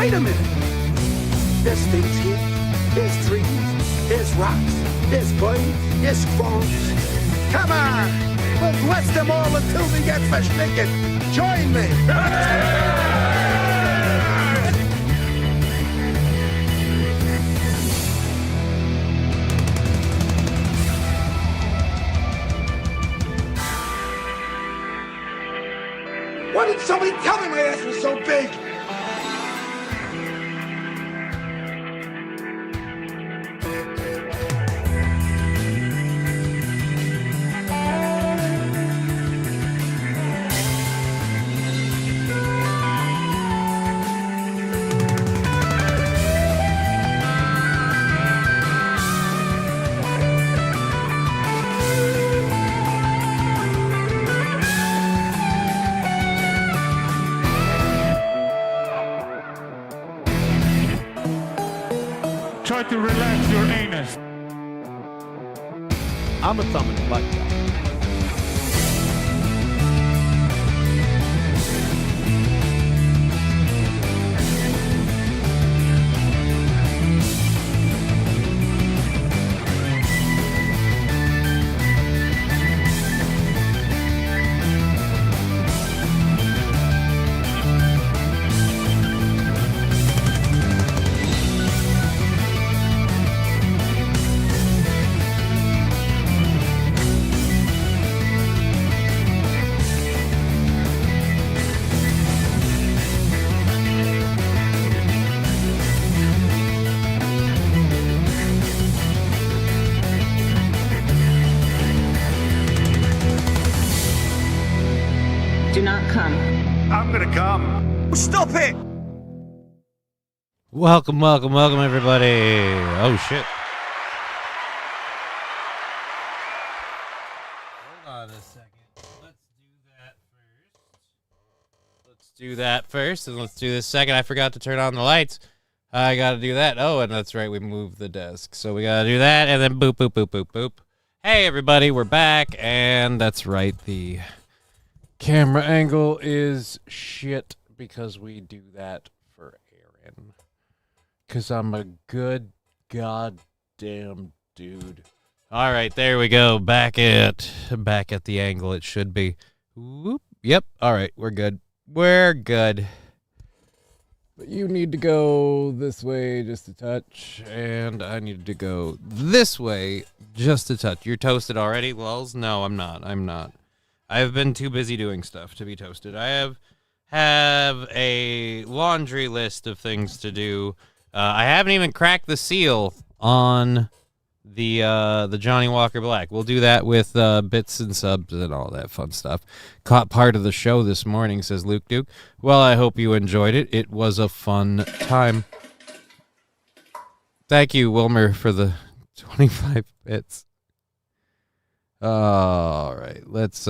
Wait a minute. There's things here. There's trees. There's rocks. There's birds. There's frogs. Come on. We'll bless them all until we get versticken. Join me. Why did somebody tell me my ass was so big? Try to relax your anus. I'm a thumb and butt guy. Do not come. I'm gonna come. Stop it! Welcome, everybody. Oh, shit. Hold on a second. Let's do that first, and let's do this second. I forgot to turn on the lights. I gotta do that. Oh, and that's right, we moved the desk. So we gotta do that, and then boop, boop, boop, boop, boop. Hey, everybody, we're back, and that's right, the camera angle is shit because we do that for Aaron. Because I'm a good goddamn dude. All right, there we go. Back at the angle it should be. Whoop. Yep. All right, we're good. We're good. But you need to go this way just a touch, and I need to go this way just a touch. You're toasted already, lulz? No, I'm not. I've been too busy doing stuff to be toasted. I have a laundry list of things to do. I haven't even cracked the seal on the Johnny Walker Black. We'll do that with bits and subs and all that fun stuff. Caught part of the show this morning, says Luke Duke. Well, I hope you enjoyed it. It was a fun time. Thank you, Wilmer, for the 25 bits. All right, let's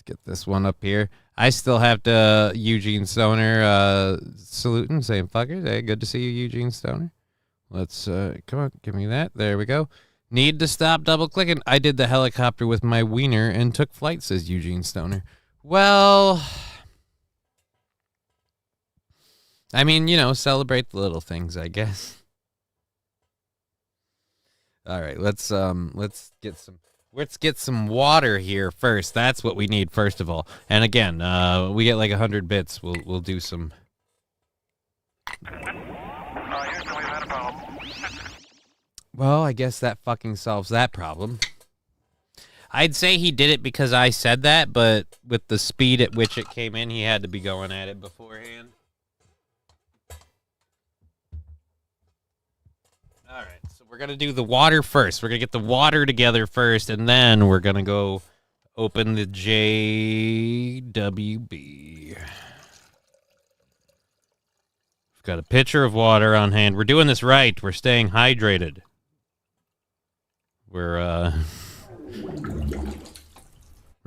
get this one up here. I still have to Eugene Stoner saluting, saying fuckers. Hey, good to see you, Eugene Stoner. Let's come on, give me that. There we go. Need to stop double clicking. I did the helicopter with my wiener and took flight, says Eugene Stoner. Well, I mean, celebrate the little things, I guess. All right, let's get some water here first. That's what we need first of all. And again, we get like 100 bits. We'll do some. Well, I guess that fucking solves that problem. I'd say he did it because I said that, but with the speed at which it came in, he had to be going at it beforehand. All right, so we're going to do the water first. We're going to get the water together first, and then we're going to go open the JWB. We've got a pitcher of water on hand. We're doing this right. We're staying hydrated. We're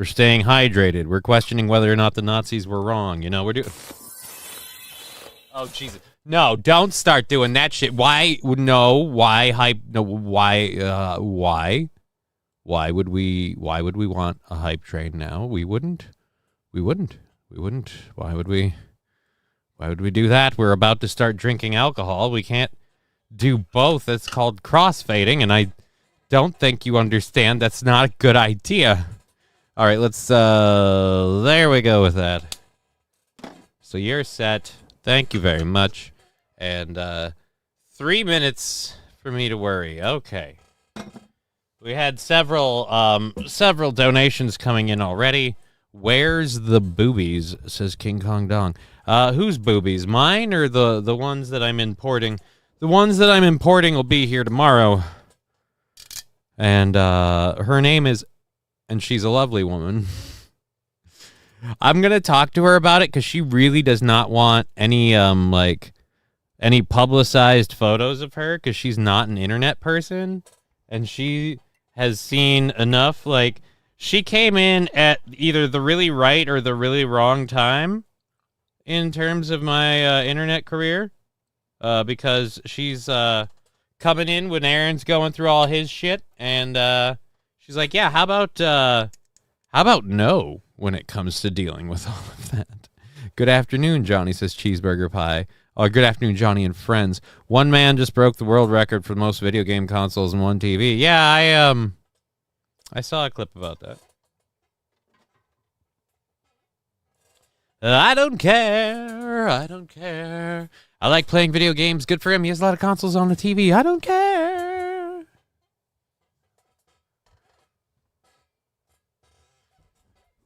staying hydrated. We're questioning whether or not the Nazis were wrong. We're doing... Oh, Jesus. No, don't start doing that shit. Why? No, why hype? No, why? Why would we want a hype train now? We wouldn't. Why would we Why would we do that? We're about to start drinking alcohol. We can't do both. It's called crossfading, and I don't think you understand. That's not a good idea. All right, let's, there we go with that. So you're set. Thank you very much. And, 3 minutes for me to worry. Okay. We had several donations coming in already. Where's the boobies, says King Kong Dong. Whose boobies? Mine or the ones that I'm importing? The ones that I'm importing will be here tomorrow. And her name is, and she's a lovely woman. I'm going to talk to her about it because she really does not want any any publicized photos of her because she's not an internet person. And she has seen enough, she came in at either the really right or the really wrong time in terms of my internet career, because she's coming in when Aaron's going through all his shit, and she's like, yeah, how about no when it comes to dealing with all of that? Good afternoon, Johnny, says Cheeseburger Pie. Oh, good afternoon, Johnny and friends. One man just broke the world record for the most video game consoles in one TV. Yeah, I saw a clip about that. I don't care. I don't care. I like playing video games. Good for him. He has a lot of consoles on the TV. I don't care.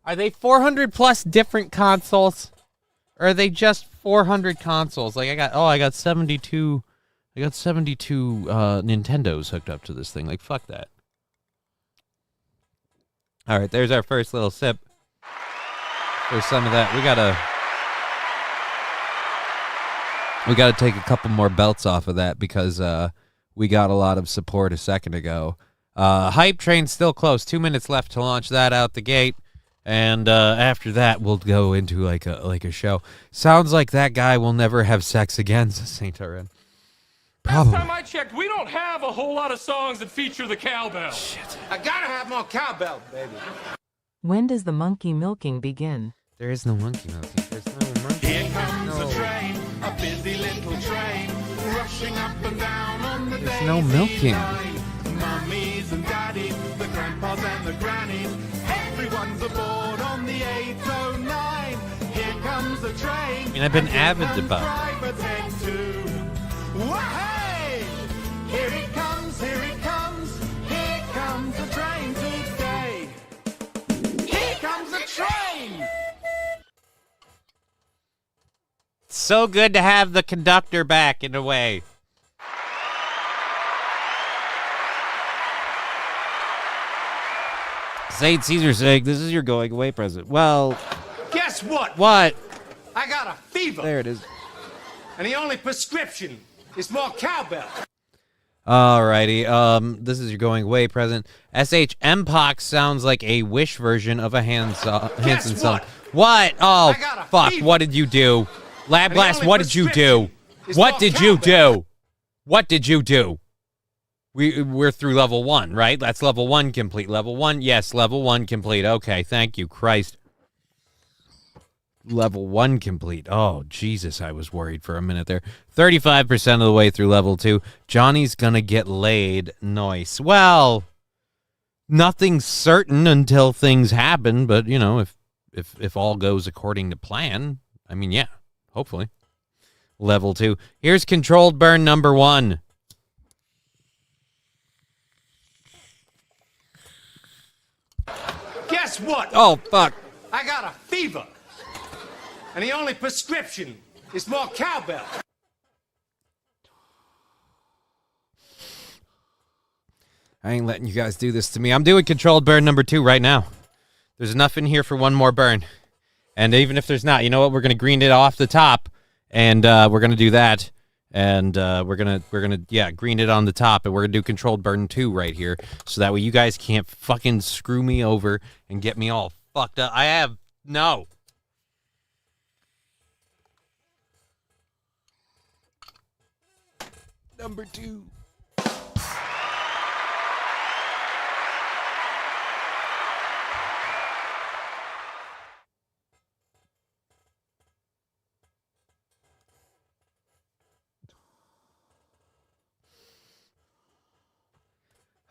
Are they 400 plus different consoles? Or are they just 400 consoles? I got 72 Nintendos hooked up to this thing. Fuck that. All right, there's our first little sip. There's some of that. We gotta take a couple more belts off of that because we got a lot of support a second ago. Hype Train's still close. 2 minutes left to launch that out the gate. And after that, we'll go into a show. Sounds like that guy will never have sex again, says Saint Arin. Last time I checked, we don't have a whole lot of songs that feature the cowbell. Shit. I gotta have more cowbell, baby. When does the monkey milking begin? There is no monkey milking. There's no monkey. Here comes a train, a busy little train, rushing up and down on the There's no milking. Mummies and daddies, the grandpas and the grannies, everyone's aboard on the 809. Here comes a train. I mean, I've been avid about it. Hey! Here it comes, here it comes, here comes a train today. Here comes a train! So good to have the conductor back in a way. St. Caesar saying, this is your going away present. Well, Guess what? what? I got a fever. There it is. And the only prescription is more cowbell. Alrighty, this is your going away present. SH Mpox sounds like a Wish version of a Hanson song. What? Oh, I got a fuck, fever. what did you do? Lab And the Blast, only what did you do? prescription is What more did you cowbell. do? What did you do? We're through level 1, right? That's level 1 complete. Level 1, yes, level 1 complete. Okay, thank you, Christ. Level 1 complete. Oh, Jesus, I was worried for a minute there. 35% of the way through level 2. Johnny's gonna get laid. Nice. Well, nothing's certain until things happen, but, you know, if all goes according to plan, I mean, yeah, hopefully. Level 2. Here's controlled burn number 1. Guess what? Oh, fuck. I got a fever. And the only prescription is more cowbell. I ain't letting you guys do this to me. I'm doing controlled burn number 2 right now. There's enough in here for one more burn. And even if there's not, you know what? We're going to green it off the top. And we're going to do that. And we're gonna green it on the top, and we're gonna do controlled burn 2 right here, so that way you guys can't fucking screw me over and get me all fucked up. No. Number 2.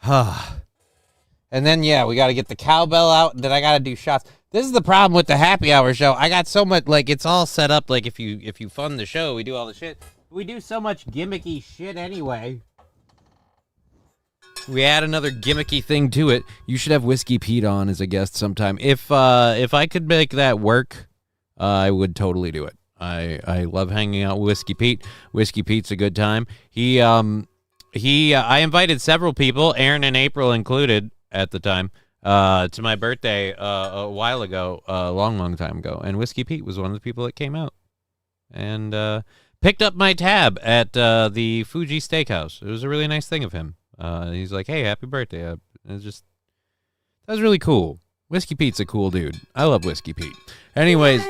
And then, yeah, we got to get the cowbell out, and then I got to do shots. This is the problem with the happy hour show. I got so much, like, it's all set up, like, if you fund the show, we do all the shit. We do so much gimmicky shit anyway. We add another gimmicky thing to it. You should have Whiskey Pete on as a guest sometime. If I could make that work, I would totally do it. I love hanging out with Whiskey Pete. Whiskey Pete's a good time. I invited several people, Aaron and April included at the time, to my birthday a while ago, a long time ago. And Whiskey Pete was one of the people that came out and picked up my tab at the Fuji Steakhouse. It was a really nice thing of him. He's like, "Hey, happy birthday!" That was really cool. Whiskey Pete's a cool dude. I love Whiskey Pete. Anyways, La,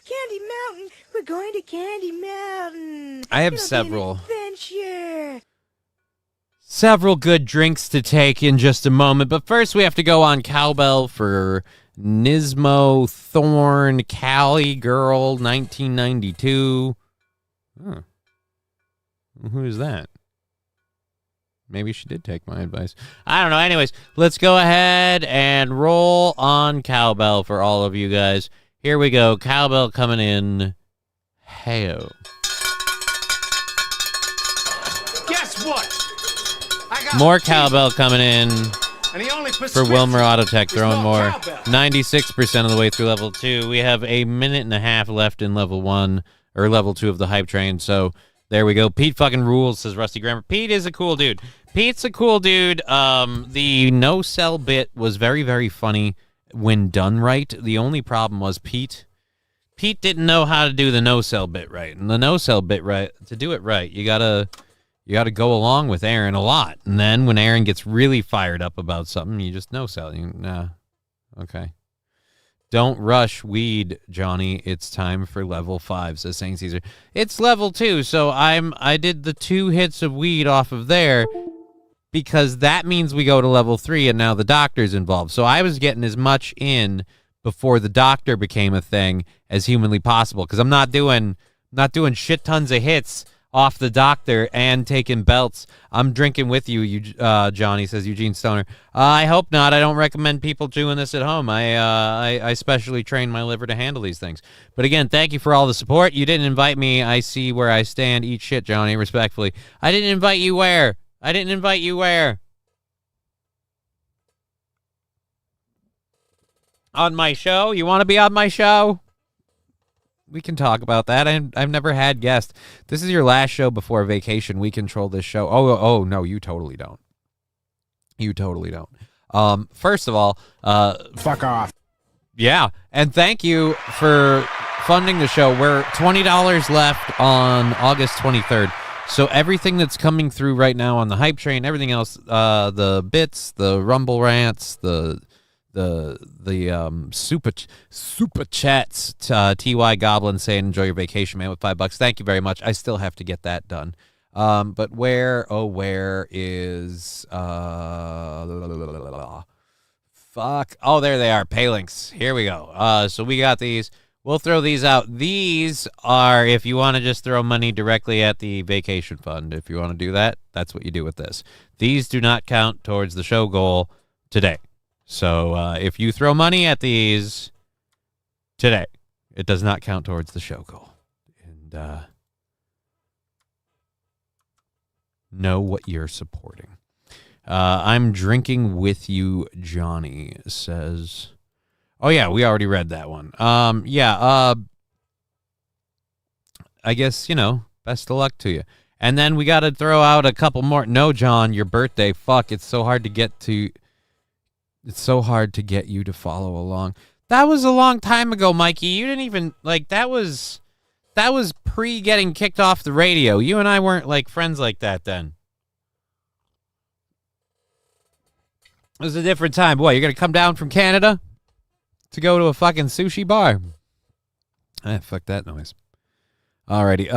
Candy Mountain. We're going to Candy Mountain. I have It'll be an adventure. several good drinks to take in just a moment, but first we have to go on cowbell for Nismo Thorn Cali Girl 1992. Huh. Who is that? Maybe she did take my advice. I don't know. Anyways, let's go ahead and roll on cowbell for all of you guys. Here we go. Cowbell coming in. Hey-o. Guess what? I got More cowbell coming in and the only for Wilmer Autotech, throwing more. Cowbell. 96% of the way through level 2. We have a minute and a half left in level 1, or level 2 of the hype train, so there we go. Pete fucking rules, says Rusty Grammar. Pete is a cool dude. Pete's a cool dude. The no-sell bit was very, very funny when done right. The only problem was Pete didn't know how to do the no-sell bit right. And the no-sell bit right, to do it right, you gotta go along with Aaron a lot. And then when Aaron gets really fired up about something, you just no-sell. Nah, okay. Don't rush weed, Johnny. It's time for level 5, says Saint Caesar. It's level 2, so I did the 2 hits of weed off of there because that means we go to level 3 and now the doctor's involved. So I was getting as much in before the doctor became a thing as humanly possible because I'm not doing shit tons of hits off the doctor and taking belts. I'm drinking with you, Johnny, says Eugene Stoner. I hope not. I don't recommend people doing this at home. I specially train my liver to handle these things. But again, thank you for all the support. You didn't invite me. I see where I stand. Eat shit, Johnny, respectfully. I didn't invite you where? On my show? You want to be on my show? We can talk about that. I've never had guests. This is your last show before vacation. We control this show. Oh, no, you totally don't. First of all, Fuck off. yeah, and thank you for funding the show. We're $20 left on August 23rd. So everything that's coming through right now on the hype train, everything else, the bits, the rumble rants, the super chats, TY Goblin saying enjoy your vacation, man, with $5. Thank you very much. I still have to get that done. But where is fuck? Oh, there they are. Paylinks. Here we go. So we got these. We'll throw these out. These are if you want to just throw money directly at the vacation fund. If you want to do that, that's what you do with this. These do not count towards the show goal today. So if you throw money at these today, it does not count towards the show goal. And know what you're supporting. I'm drinking with you, Johnny, says. Oh, yeah, we already read that one. I guess, best of luck to you. And then we got to throw out a couple more. No, John, your birthday. Fuck, it's so hard to get to. It's so hard to get you to follow along. That was a long time ago, Mikey. You didn't even, that was pre-getting kicked off the radio. You and I weren't, friends like that then. It was a different time. Boy, you're going to come down from Canada to go to a fucking sushi bar? Fuck that noise. Alrighty.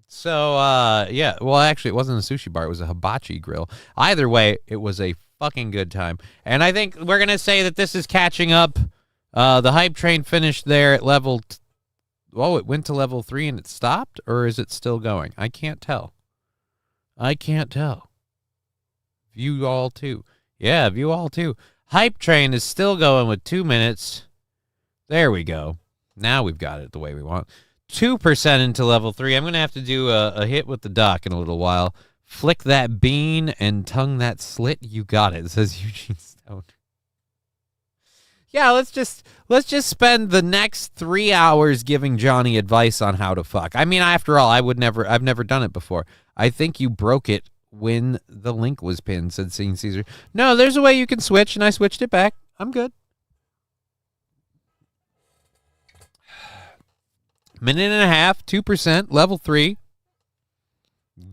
So, yeah. Well, actually, it wasn't a sushi bar. It was a hibachi grill. Either way, it was a fucking good time. And I think we're going to say that this is catching up. The hype train finished there at level Oh, it went to level 3 and it stopped? Or is it still going? I can't tell. View all too. Yeah, view all too. Hype train is still going with 2 minutes. There we go. Now we've got it the way we want. 2% into level 3. I'm going to have to do a hit with the dock in a little while. Flick that bean and tongue that slit. You got it, says Eugene Stone. Yeah, let's just spend the next 3 hours giving Johnny advice on how to fuck. I mean, after all, I've never done it before. I think you broke it when the link was pinned, said St. Caesar. No, there's a way you can switch, and I switched it back. I'm good. Minute and a half, 2%, level 3.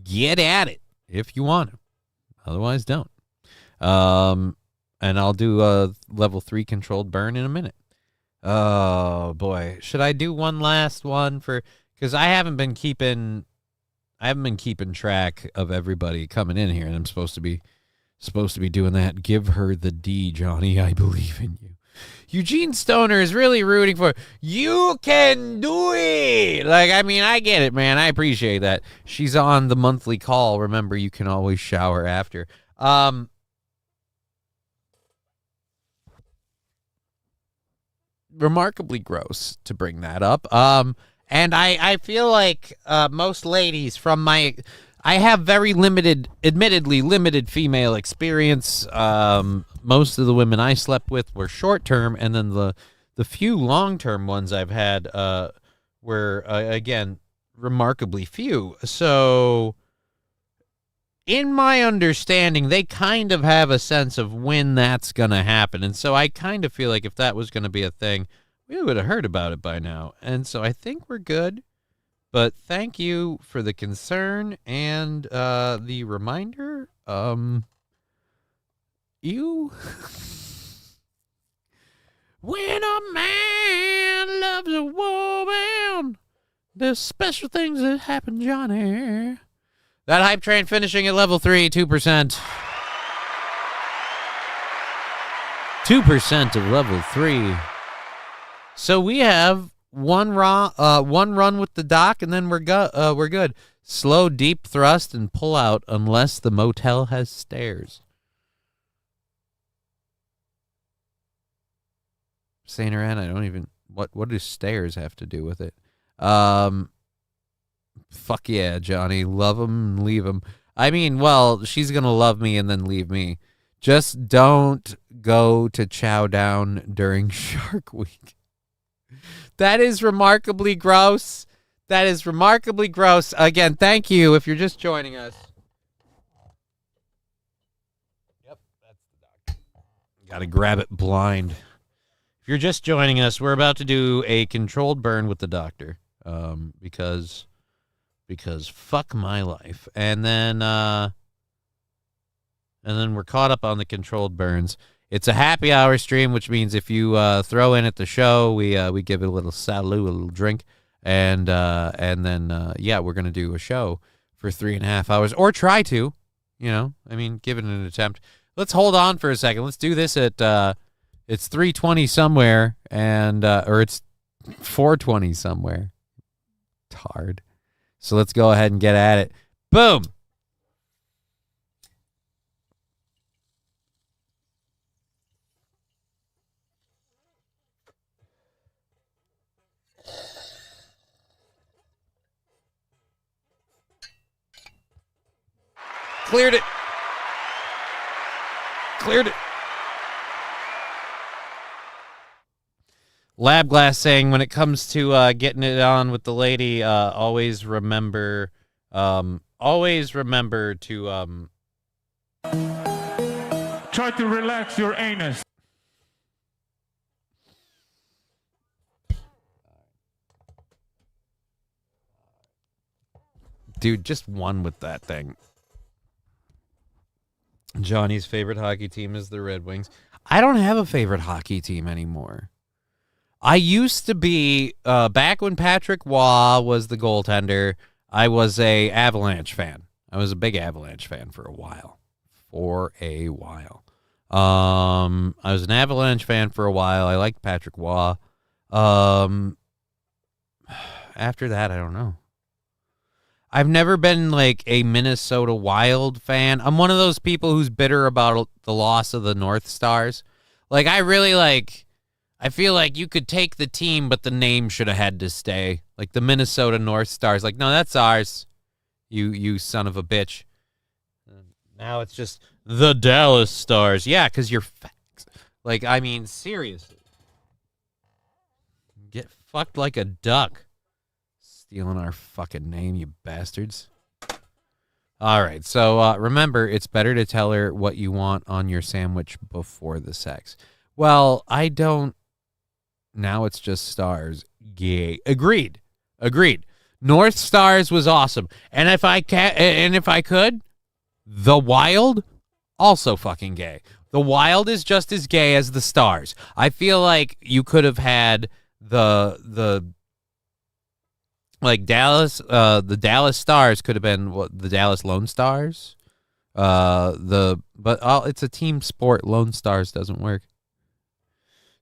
Get at it if you want to. Otherwise, don't. And I'll do a level 3 controlled burn in a minute. Oh, boy. Should I do one last one for... Because I haven't been keeping track of everybody coming in here, and I'm supposed to be doing that. Give her the D, Johnny. I believe in you. Eugene Stoner is really rooting for you. Can do it. Like, I mean, I get it, man. I appreciate that. She's on the monthly call. Remember, you can always shower after. Remarkably gross to bring that up. And I feel like most ladies from my... I have very admittedly limited female experience. Most of the women I slept with were short-term, and then the few long-term ones I've had were, again, remarkably few. So, in my understanding, they kind of have a sense of when that's going to happen. And so I kind of feel like if that was going to be a thing, we would have heard about it by now. And so I think we're good. But thank you for the concern and the reminder. You... When a man loves a woman, there's special things that happen, Johnny. That hype train finishing at level 3, 2%. 2% of level 3. So we have one run with the dock, and then we're good. Slow, deep thrust and pull out unless the motel has stairs. Saint Iran, I don't even... What do stairs have to do with it? Fuck yeah, Johnny. Love him and leave him. I mean, well, she's going to love me and then leave me. Just don't go to Chow Down during Shark Week. That is remarkably gross. That is remarkably gross. Again, thank you if you're just joining us. Yep, that's the doctor. Gotta grab it blind. If you're just joining us, we're about to do a controlled burn with the doctor. Because fuck my life. And then we're caught up on the controlled burns. It's a happy hour stream, which means if you throw in at the show, we give it a little salut, a little drink, and then we're gonna do a show for 3.5 hours, or try to, I mean, give it an attempt. Let's hold on for a second. Let's do this at it's 3:20 somewhere, and or it's 4:20 somewhere. Tard. So let's go ahead and get at it. Boom. Cleared it. Lab Glass saying, when it comes to getting it on with the lady, always remember to Try to relax your anus. Dude, just one with that thing. Johnny's favorite hockey team is the Red Wings. I don't have a favorite hockey team anymore. I used to be, back when Patrick Waugh was the goaltender, I was a Avalanche fan. I was a big Avalanche fan for a while. I was an Avalanche fan for a while. I liked Patrick Waugh. after that, I don't know. I've never been like a Minnesota Wild fan. I'm one of those people who's bitter about the loss of the North Stars. Like, I feel like you could take the team, but the name should have had to stay. Like the Minnesota North Stars. Like, no, that's ours. You son of a bitch. Now it's just the Dallas Stars. Yeah, because you're facts. Like, I mean, seriously. Get fucked like a duck. Stealing our fucking name, you bastards. All right, so remember, it's better to tell her what you want on your sandwich before the sex. Well, I don't. Now it's just stars. Gay. Agreed. North Stars was awesome, and if I could, the Wild, also fucking gay. The Wild is just as gay as the Stars. I feel like you could have had the Dallas, the Dallas Stars could have been the Dallas Lone Stars. It's a team sport. Lone Stars doesn't work.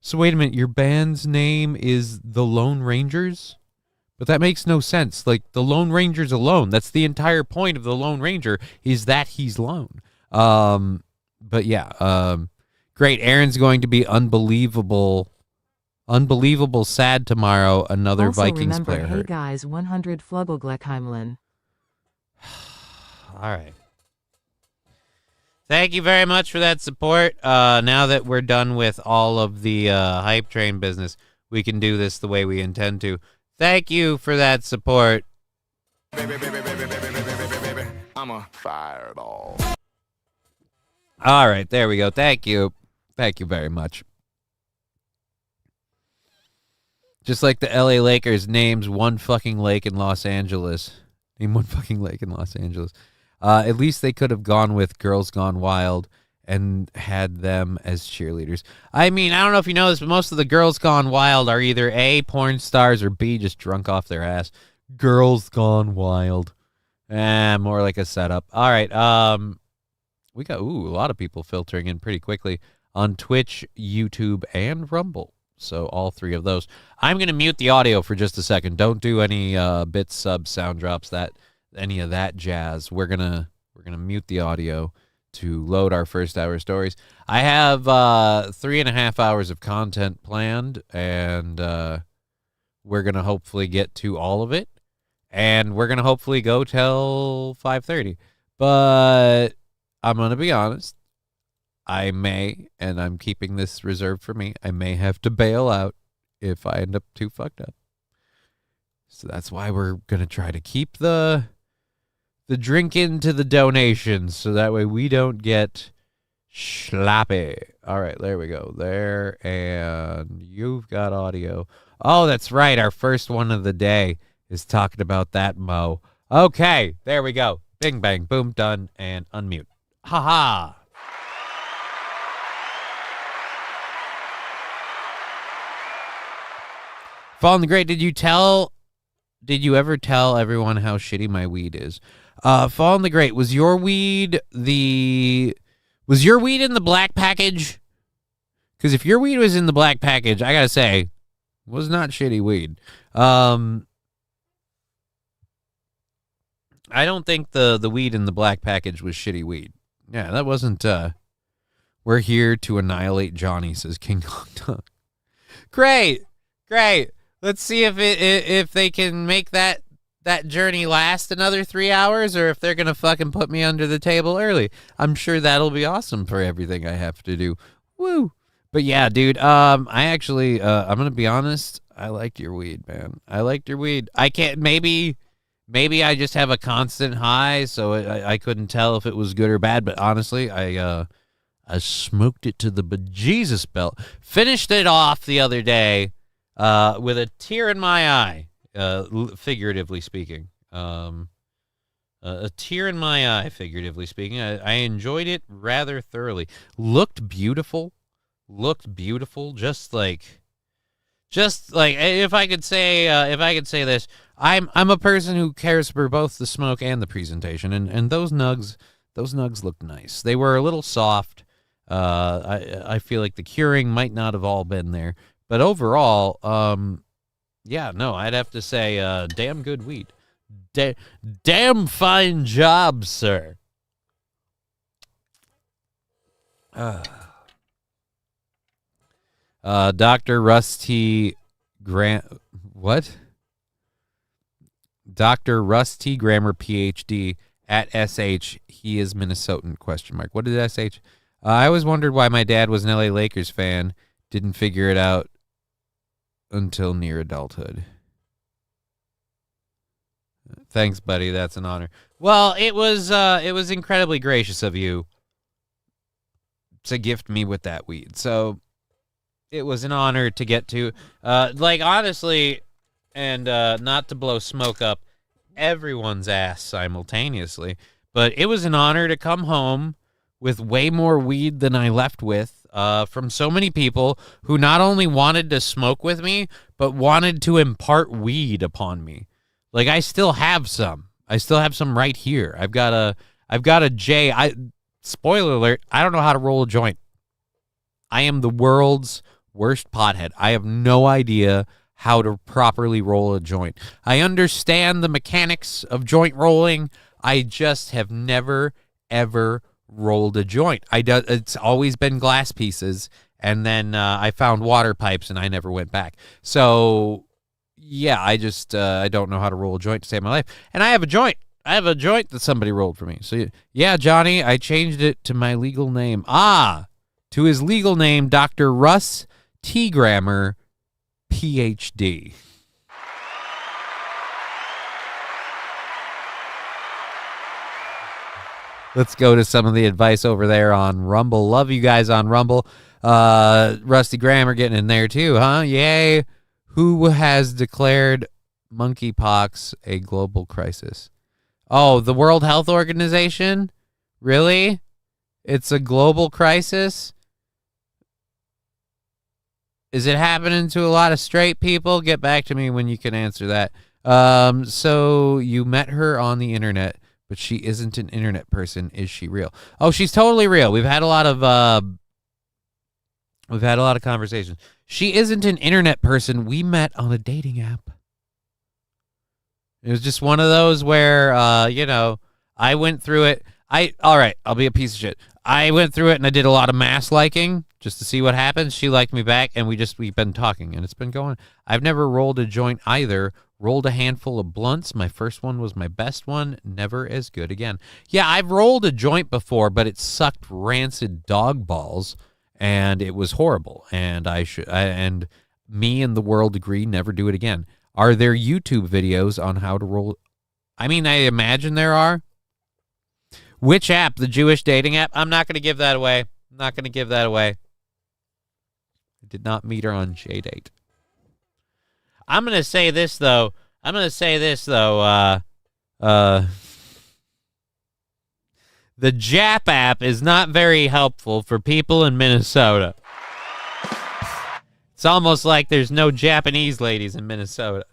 So wait a minute, your band's name is the Lone Rangers? But that makes no sense. Like, the Lone Ranger's alone. That's the entire point of the Lone Ranger, is that he's lone. But yeah, great. Aaron's going to be unbelievable sad tomorrow. Another Also Vikings remember, player hey hurt. guys, 100 Fluggelgleckheimlin. All right. Thank you very much for that support. Now that we're done with all of the hype train business, we can do this the way we intend to. Thank you for that support. I'm a fireball. All right, there we go. Thank you. Thank you very much. Just like the LA Lakers names one fucking lake in Los Angeles. Name one fucking lake in Los Angeles. At least they could have gone with Girls Gone Wild and had them as cheerleaders. I mean, I don't know if you know this, but most of the Girls Gone Wild are either A, porn stars, or B, just drunk off their ass. Girls Gone Wild. More like a setup. All right. We got a lot of people filtering in pretty quickly on Twitch, YouTube, and Rumble. So all three of those. I'm going to mute the audio for just a second. Don't do any bits, subs, sound drops, any of that jazz. We're gonna mute the audio to load our first hour stories. I have 3.5 hours of content planned, and we're gonna hopefully get to all of it, and we're gonna hopefully go till 5:30. But I'm gonna be honest. I may, and I'm keeping this reserved for me, I may have to bail out if I end up too fucked up. So that's why we're gonna try to keep the drink into the donations, so that way we don't get sloppy. All right, there we go. There, and you've got audio. Oh, that's right. Our first one of the day is talking about that, Mo. Okay, there we go. Bing, bang, boom, done, and unmute. Ha-ha. Fallen the Great, did you ever tell everyone how shitty my weed is? Fallen the Great, was your weed in the black package? Because if your weed was in the black package, I gotta say, it was not shitty weed. I don't think the weed in the black package was shitty weed. Yeah, that wasn't, we're here to annihilate Johnny, says King Kong Dog. Great. Let's see if they can make that journey last another 3 hours, or if they're gonna fucking put me under the table early. I'm sure that'll be awesome for everything I have to do. Woo! But yeah, dude, I actually, I'm gonna be honest. I liked your weed, man. I liked your weed. I can't. Maybe I just have a constant high, so I couldn't tell if it was good or bad. But honestly, I smoked it to the bejesus belt. Finished it off the other day. With a tear in my eye, figuratively speaking. A tear in my eye, figuratively speaking. I enjoyed it rather thoroughly. Looked beautiful. Just like if I could say this, I'm a person who cares for both the smoke and the presentation, and those nugs looked nice. They were a little soft. I feel like the curing might not have all been there. But overall, Yeah, no, I'd have to say damn good weed. Damn fine job, sir. Dr. Rusty Grant. What? Dr. Rusty Grammar, PhD at SH. He is Minnesotan, question mark. What did SH? I always wondered why my dad was an LA Lakers fan. Didn't figure it out until near adulthood. Thanks, buddy. That's an honor. Well, it was incredibly gracious of you to gift me with that weed. So it was an honor to get to. Honestly, and not to blow smoke up everyone's ass simultaneously, but it was an honor to come home with way more weed than I left with from so many people who not only wanted to smoke with me, but wanted to impart weed upon me. Like, I still have some. I still have some right here. I've got a J. Spoiler alert, I don't know how to roll a joint. I am the world's worst pothead. I have no idea how to properly roll a joint. I understand the mechanics of joint rolling. I just have never, ever rolled a joint. It's always been glass pieces, and then I found water pipes, and I never went back. So, yeah, I don't know how to roll a joint to save my life. And I have a joint. I have a joint that somebody rolled for me. So, yeah, Johnny, I changed it to my legal name. To his legal name, Dr. Russ T. Grammar, PhD. Let's go to some of the advice over there on Rumble. Love you guys on Rumble. Rusty Grammar getting in there too, huh? Yay. Who has declared monkeypox a global crisis? Oh, the World Health Organization? Really? It's a global crisis? Is it happening to a lot of straight people? Get back to me when you can answer that. So you met her on the internet, but she isn't an internet person. Is she real? Oh, she's totally real. We've had a lot of conversations. She isn't an internet person. We met on a dating app. It was just one of those where, I went through it. All right, I'll be a piece of shit. I went through it and I did a lot of mass liking just to see what happens. She liked me back, and we've been talking, and it's been going. I've never rolled a joint either. Rolled a handful of blunts. My first one was my best one. Never as good again. Yeah, I've rolled a joint before, but it sucked rancid dog balls, and it was horrible. And and me and the world agree, never do it again. Are there YouTube videos on how to roll? I mean, I imagine there are. Which app? The Jewish dating app? I'm not going to give that away. I did not meet her on JDate. I'm going to say this, though. The Jap app is not very helpful for people in Minnesota. It's almost like there's no Japanese ladies in Minnesota.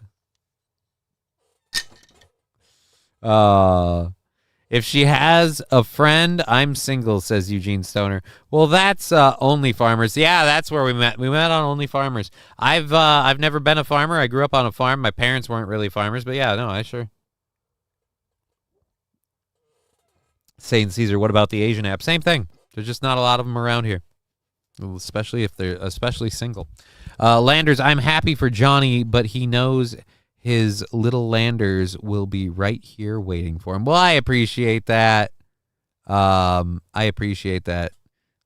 If she has a friend, I'm single, says Eugene Stoner. Well, that's Only Farmers. Yeah, that's where we met. We met on Only Farmers. I've never been a farmer. I grew up on a farm. My parents weren't really farmers, but yeah, no, I sure. Saint Caesar, what about the Asian app? Same thing. There's just not a lot of them around here, especially if they're single. Landers, I'm happy for Johnny, but he knows his little Landers will be right here waiting for him. Well, I appreciate that.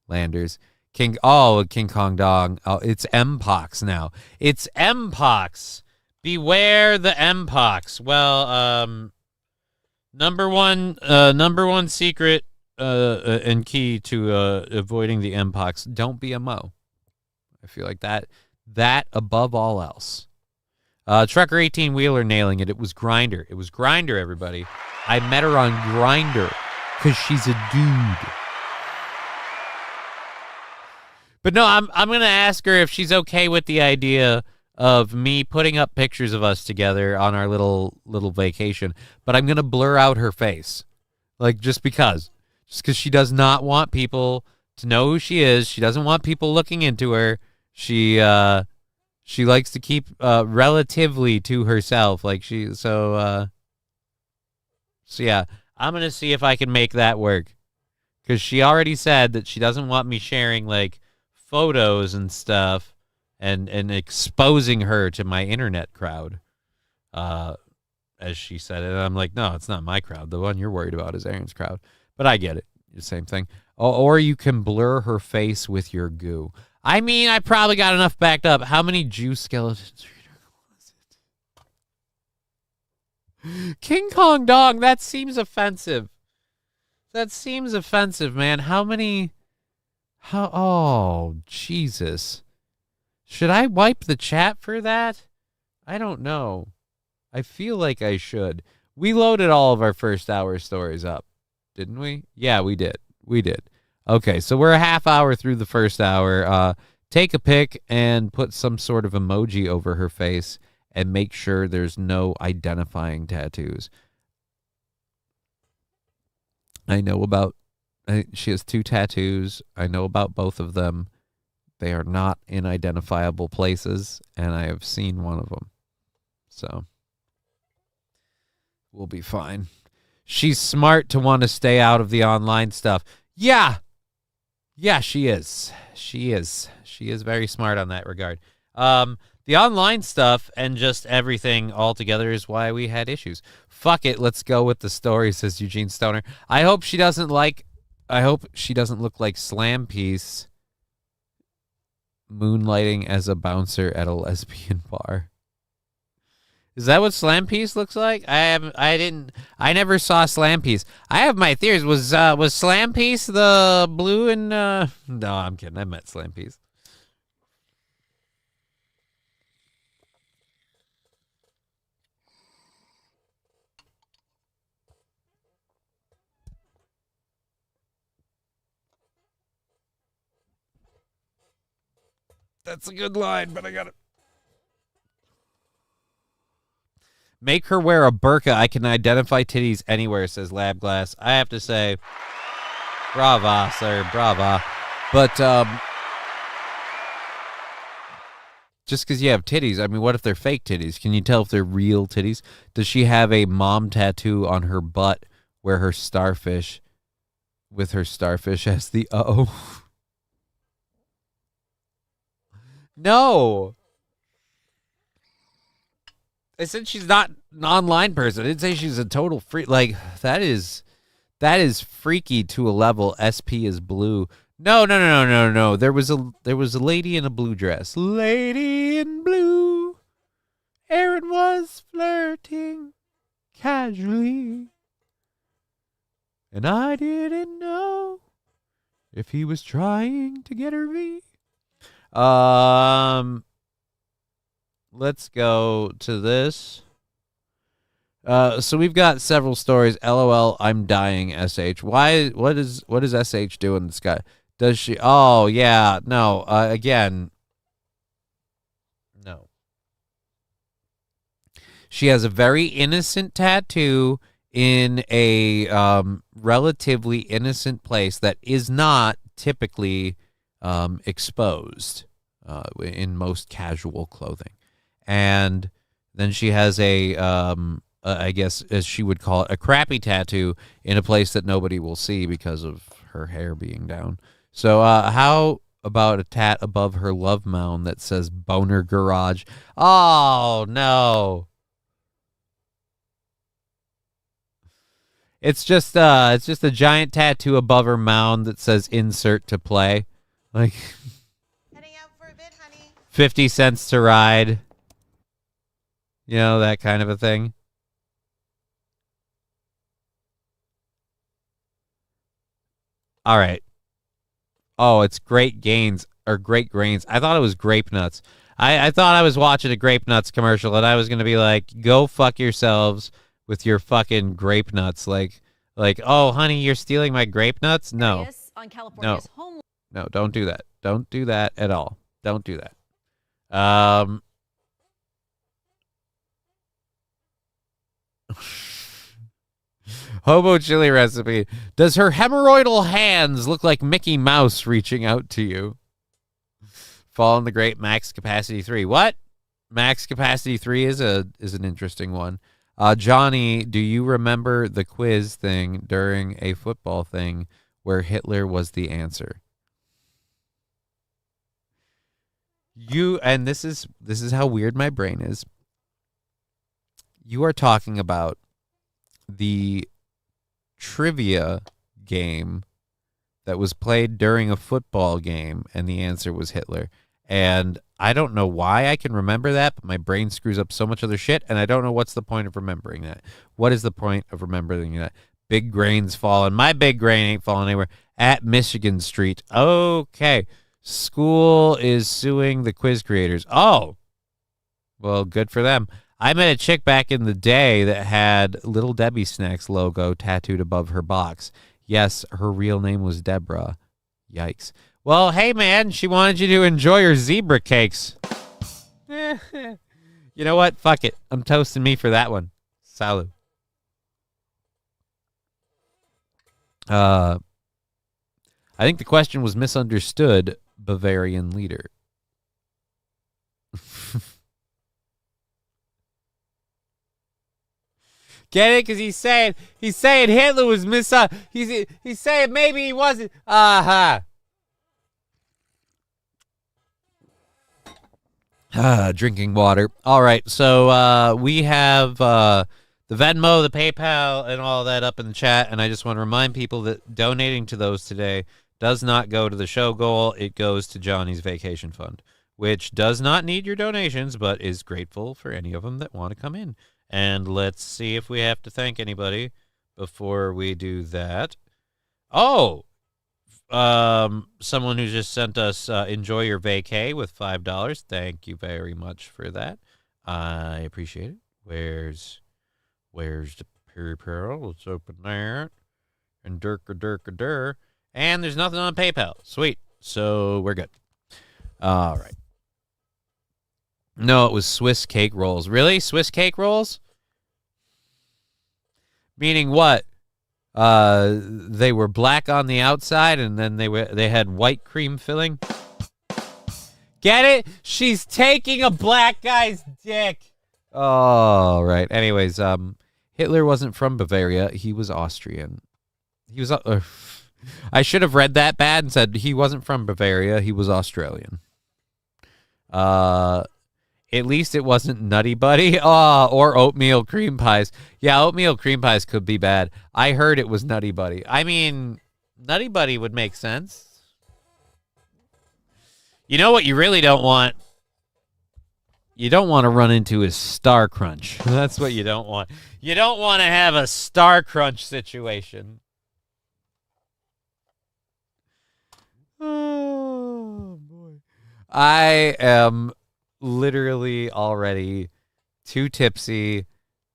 Landers. King Kong Dong. Oh, it's Mpox now. It's Mpox. Beware the Mpox. Well, number one secret and key to avoiding the Mpox, don't be a Mo. I feel like that above all else. Trucker 18-wheeler nailing it. It was Grinder. Everybody. I met her on Grinder because she's a dude. But no, I'm going to ask her if she's okay with the idea of me putting up pictures of us together on our little vacation. But I'm going to blur out her face. Like, just because she does not want people to know who she is. She doesn't want people looking into her. She She likes to keep relatively to herself. Like so yeah, I'm going to see if I can make that work. Because she already said that she doesn't want me sharing, like, photos and stuff and exposing her to my internet crowd, as she said it. And I'm like, no, it's not my crowd. The one you're worried about is Aaron's crowd. But I get it. The same thing. Or you can blur her face with your goo. I mean, I probably got enough backed up. How many Jew skeletons are in your closet? King Kong Dong, that seems offensive. That seems offensive, man. Oh, Jesus. Should I wipe the chat for that? I don't know. I feel like I should. We loaded all of our first hour stories up, didn't we? Yeah, we did. We did. Okay, so we're a half hour through the first hour. Take a pic and put some sort of emoji over her face and make sure there's no identifying tattoos. She has 2 tattoos. I know about both of them. They are not in identifiable places, and I have seen one of them. So we'll be fine. She's smart to want to stay out of the online stuff. Yeah. Yeah, she is. She is very smart on that regard. The online stuff and just everything altogether is why we had issues. Fuck it, let's go with the story, says Eugene Stoner. I hope she doesn't look like Slam Piece moonlighting as a bouncer at a lesbian bar. Is that what Slam Piece looks like? I never saw Slam Piece. I have my theories. Was Slam Piece the blue and no, I'm kidding. I met Slam Piece. That's a good line, but I got it. Make her wear a burqa. I can identify titties anywhere, says Lab Glass. I have to say, brava, sir, brava. But just because you have titties, I mean, what if they're fake titties? Can you tell if they're real titties? Does she have a mom tattoo on her butt where her starfish, with her starfish as the O? No. I said she's not an online person. I didn't say she's a total freak. Like, that is freaky to a level. SP is blue. No. There was a lady in a blue dress. Lady in blue. Aaron was flirting casually. And I didn't know if he was trying to get her V. Let's go to this. So we've got several stories. LOL, I'm dying, SH. Why? What is SH doing, this guy? Does she? Oh, yeah. No, again. No. She has a very innocent tattoo in a relatively innocent place that is not typically exposed in most casual clothing. And then she has I guess, as she would call it, a crappy tattoo in a place that nobody will see because of her hair being down. So how about a tat above her love mound that says Boner Garage? Oh, no. It's just a giant tattoo above her mound that says insert to play. Like, Heading out for a bit, honey. 50 cents to ride. You know, that kind of a thing. All right. Oh, it's Great Gains or Great Grains. I thought it was Grape Nuts. I thought I was watching a Grape Nuts commercial and I was going to be like, go fuck yourselves with your fucking grape nuts. Like, oh, honey, you're stealing my grape nuts? No. On California's home. No, don't do that. Don't do that at all. Don't do that. Hobo chili recipe. Does her hemorrhoidal hands look like Mickey Mouse reaching out to you? Fall in the Great Max Capacity 3. What? Max Capacity 3 is an interesting one. Johnny, do you remember the quiz thing during a football thing where Hitler was the answer? And this is how weird my brain is. You are talking about the trivia game that was played during a football game, and the answer was Hitler. And I don't know why I can remember that, but my brain screws up so much other shit, and I don't know what's the point of remembering that. What is the point of remembering that? Big grain's falling. My big grain ain't falling anywhere. At Michigan Street. Okay. School is suing the quiz creators. Oh. Well, good for them. I met a chick back in the day that had Little Debbie Snacks logo tattooed above her box. Yes, her real name was Deborah. Yikes. Well, hey, man, she wanted you to enjoy her zebra cakes. You know what? Fuck it. I'm toasting me for that one. Salud. I think the question was misunderstood, Bavarian leader. Get it? Because he's saying Hitler was he's saying maybe he wasn't. Drinking water. All right, so we have the Venmo, the PayPal, and all that up in the chat, and I just want to remind people that donating to those today does not go to the show goal. It goes to Johnny's vacation fund, which does not need your donations, but is grateful for any of them that want to come in. And let's see if we have to thank anybody before we do that. Oh, someone who just sent us enjoy your vacay with $5. Thank you very much for that. I appreciate it. Where's the PayPal? Let's open that. And dur. And there's nothing on PayPal. Sweet. So we're good. All right. No, it was Swiss cake rolls. Really? Swiss cake rolls? Meaning what? They were black on the outside and then they had white cream filling. Get it? She's taking a black guy's dick. All right. Anyways, Hitler wasn't from Bavaria. He was Austrian. He was I should have read that bad and said he wasn't from Bavaria. He was Australian. At least it wasn't Nutty Buddy or oatmeal cream pies. Yeah, oatmeal cream pies could be bad. I heard it was Nutty Buddy. I mean, Nutty Buddy would make sense. You know what you really don't want? You don't want to run into a Star Crunch. That's what you don't want. You don't want to have a Star Crunch situation. Oh, boy. I am literally already too tipsy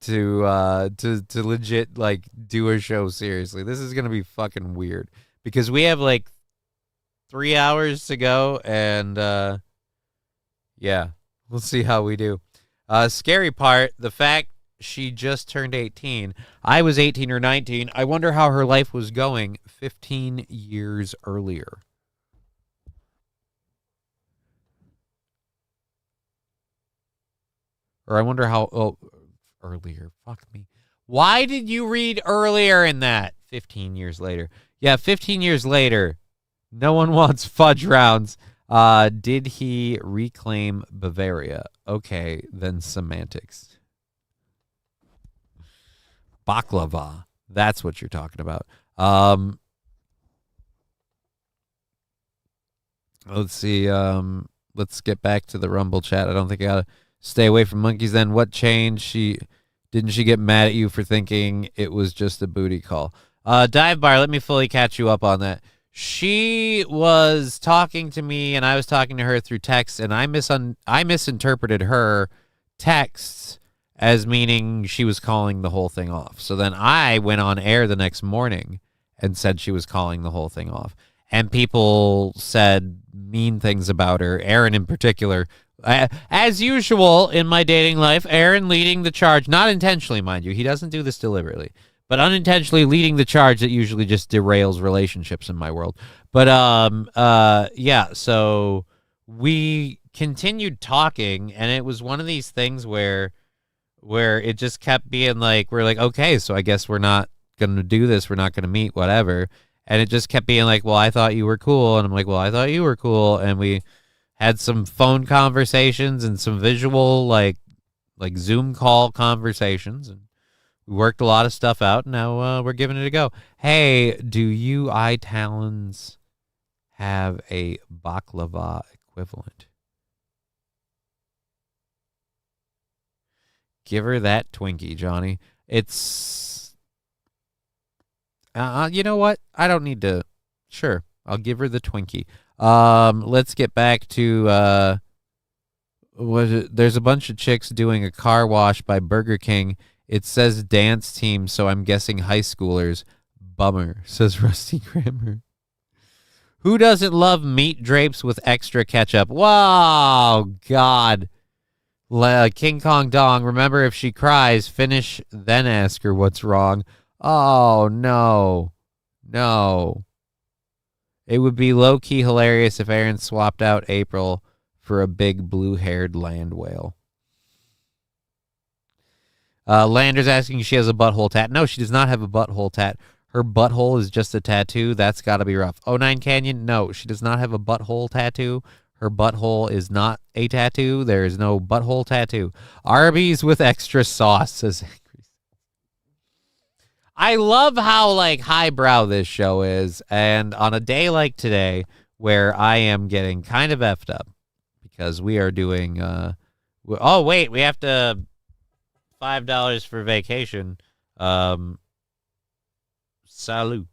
to legit like do a show seriously. This is gonna be fucking weird because we have like 3 hours to go, and yeah, we'll see how we do. Scary part, the fact she just turned 18. I was 18 or 19. I wonder how her life was going 15 years earlier. Or I wonder how, earlier. Fuck me. Why did you read earlier in that? 15 years later. Yeah, 15 years later. No one wants fudge rounds. Did he reclaim Bavaria? Okay, then semantics. Baklava. That's what you're talking about. Let's see. Let's get back to the Rumble chat. I don't think I gotta stay away from monkeys. Then what changed? Didn't she get mad at you for thinking it was just a booty call? Dive Bar, let me fully catch you up on that. She was talking to me and I was talking to her through text, and I misinterpreted her texts as meaning she was calling the whole thing off. So then I went on air the next morning and said she was calling the whole thing off. And people said mean things about her, Aaron in particular. As usual in my dating life, Aaron leading the charge, not intentionally, mind you. He doesn't do this deliberately, but unintentionally leading the charge that usually just derails relationships in my world. But yeah, so we continued talking, and it was one of these things where it just kept being like, we're like, okay, so I guess we're not going to do this. We're not going to meet, whatever. And it just kept being like, well, I thought you were cool. And I'm like, well, I thought you were cool. And we had some phone conversations and some visual, like Zoom call conversations. And we worked a lot of stuff out. And now we're giving it a go. Hey, do you Italans have a baklava equivalent? Give her that Twinkie, Johnny. It's, you know what? I don't need to. Sure, I'll give her the Twinkie. Let's get back to there's a bunch of chicks doing a car wash by Burger King. It says dance team, so I'm guessing high schoolers. Bummer, says Rusty Grammer. Who doesn't love meat drapes with extra ketchup? Wow, God. King Kong Dong, remember if she cries, finish, then ask her what's wrong. Oh, no. No. It would be low-key hilarious if Aaron swapped out April for a big blue-haired land whale. Lander's asking if she has a butthole tat. No, she does not have a butthole tat. Her butthole is just a tattoo. That's got to be rough. 09 Canyon, no, she does not have a butthole tattoo. Her butthole is not a tattoo. There is no butthole tattoo. Arby's with extra sauce, says Angry. I love how, like, highbrow this show is. And on a day like today, where I am getting kind of effed up, because we are doing, oh, wait, we have to, $5 for vacation. Salute.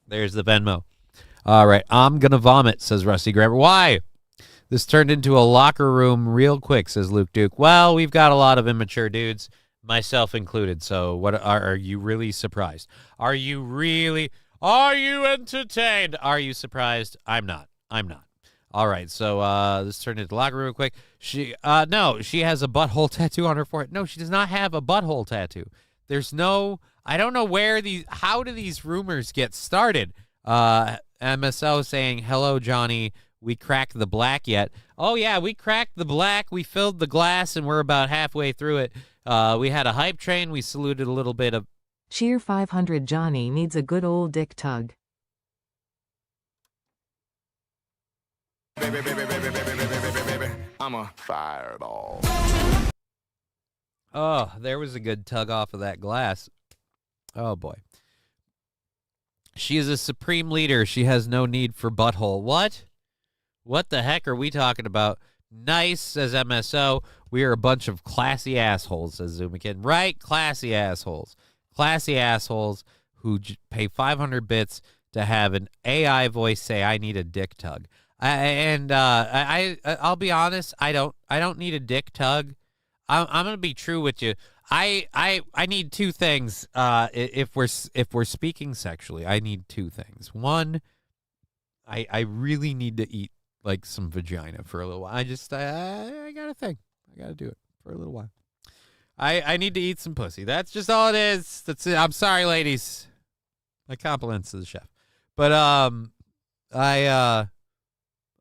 There's the Venmo. All right, I'm going to vomit, says Rusty Grammer. Why? This turned into a locker room real quick, says Luke Duke. Well, we've got a lot of immature dudes, myself included, so what are you really surprised? Are you entertained? Are you surprised? I'm not. All right, so this turned into locker room real quick. No, she has a butthole tattoo on her forehead. No, she does not have a butthole tattoo. There's no, I don't know how do these rumors get started? MSO saying, hello, Johnny. We cracked the black yet? Oh, yeah, we cracked the black. We filled the glass, and we're about halfway through it. We had a hype train. We saluted a little bit of... Cheer 500 Johnny needs a good old dick tug. Baby, I'm a fireball. Oh, there was a good tug off of that glass. Oh, boy. She is a supreme leader. She has no need for butthole. What? What the heck are we talking about? Nice, says MSO. We are a bunch of classy assholes, says Zoomikin. Right? Classy assholes. Classy assholes who pay 500 bits to have an AI voice say, I need a dick tug. I'll be honest, I don't need a dick tug. I'm gonna be true with you. I need two things. If we're speaking sexually, I need two things. One, I really need to eat like some vagina for a little while. I got a thing. I gotta do it for a little while. I need to eat some pussy. That's just all it is. That's it. I'm sorry, ladies. My compliments to the chef. But I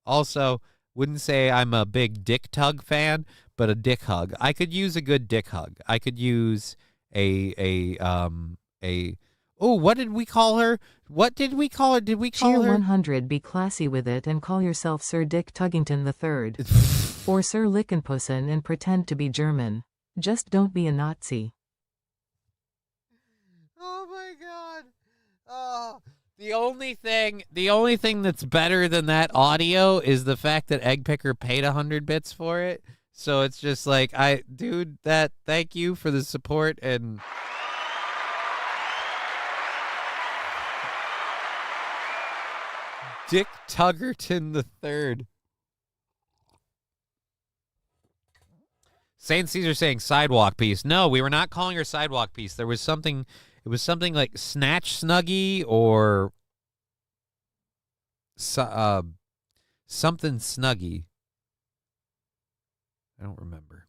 also wouldn't say I'm a big dick tug fan, but a dick hug. I could use a good dick hug. I could use a what did we call her? What did we call her? Did we call Cheer her 100, be classy with it and call yourself Sir Dick Tuggington III. Or Sir Lickenpussen and pretend to be German. Just don't be a Nazi. Oh my god. Oh, the only thing that's better than that audio is the fact that Egg Picker paid 100 bits for it. So it's just like, thank you for the support and Dick Tuggerton the Third. Saint Caesar saying sidewalk piece. No, we were not calling her sidewalk piece. There was something. It was something like Snatch Snuggie or something Snuggie. I don't remember.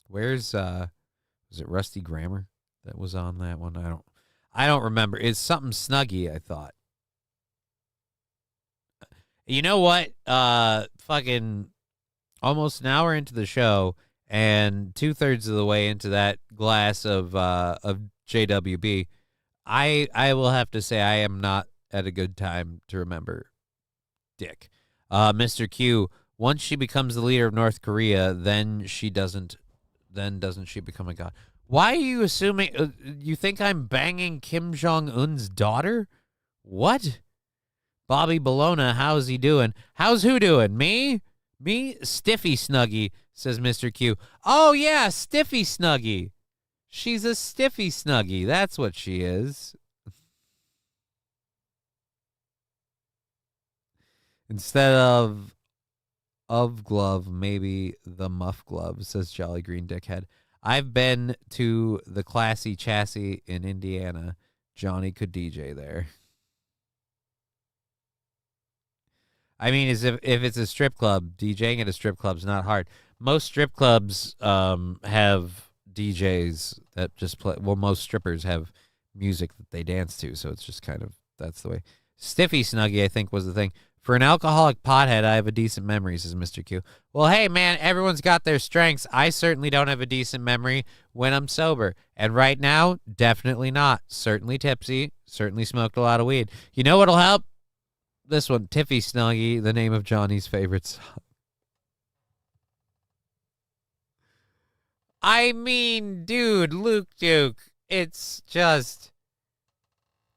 Where's was it Rusty Grammer that was on that one? I don't remember. It's something Snuggie, I thought. You know what? Fucking almost an hour into the show, and 2/3 of the way into that glass of JWB, I will have to say I am not at a good time to remember Dick. Mr. Q, once she becomes the leader of North Korea, then doesn't she become a god? Why are you assuming you think I'm banging Kim Jong-un's daughter? What? Bobby Bologna, how's he doing? How's who doing? Me? Stiffy Snuggy, says Mr. Q. Oh, yeah, Stiffy Snuggy. She's a Stiffy Snuggy. That's what she is. Instead of glove, maybe the muff glove, says Jolly Green Dickhead. I've been to the Classy Chassis in Indiana. Johnny could DJ there. I mean, as if it's a strip club, DJing at a strip club is not hard. Most strip clubs have DJs that just play. Well, most strippers have music that they dance to, so it's just kind of, that's the way. Stiffy Snuggy, I think, was the thing. For an alcoholic pothead, I have a decent memory, says Mr. Q. Well, hey, man, everyone's got their strengths. I certainly don't have a decent memory when I'm sober. And right now, definitely not. Certainly tipsy. Certainly smoked a lot of weed. You know what'll help? This one, Tiffy Snuggy, the name of Johnny's favorite song. I mean, dude, Luke Duke, it's just...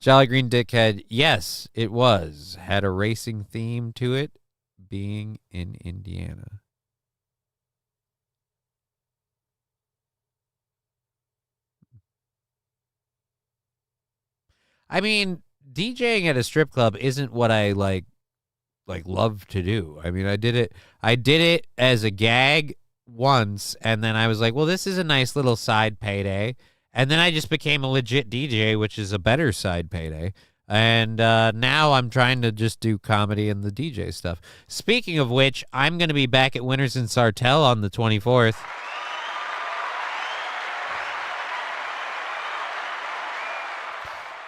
Jolly Green Dickhead, yes, it was. Had a racing theme to it, being in Indiana. I mean, DJing at a strip club isn't what I like love to do. I mean, I did it as a gag once, and then I was like, well, this is a nice little side payday. And then I just became a legit DJ, which is a better side payday. And now I'm trying to just do comedy and the DJ stuff. Speaking of which, I'm going to be back at Winners and Sartell on the 24th.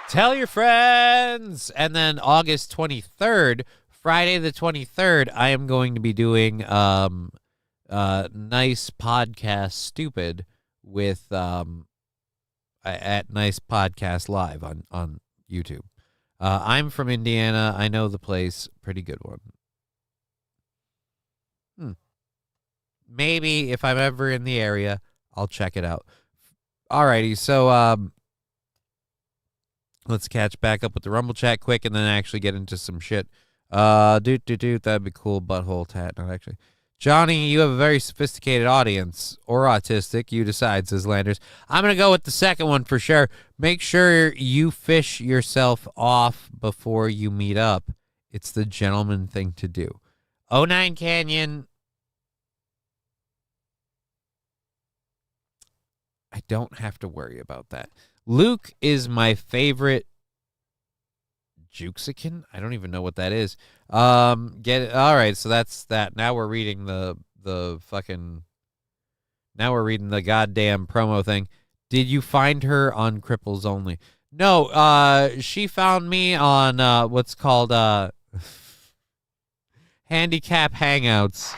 Tell your friends. And then August 23rd, Friday the 23rd, I am going to be doing Nice Podcast Stupid with... at Nice Podcast Live on YouTube. I'm from Indiana. I know the place. Pretty good one. Maybe if I'm ever in the area, I'll check it out. Alrighty, so let's catch back up with the Rumble chat quick and then actually get into some shit. That'd be cool. Butthole tat. Not actually. Johnny, you have a very sophisticated audience, or autistic, you decide, says Landers. I'm going to go with the second one for sure. Make sure you fish yourself off before you meet up. It's the gentleman thing to do. 09 Canyon. I don't have to worry about that. Luke is my favorite Juxican? I don't even know what that is. Get it. All right, so that's that. Now we're reading the fucking. Now we're reading the goddamn promo thing. Did you find her on Cripples Only? No, she found me on what's called Handicap Hangouts.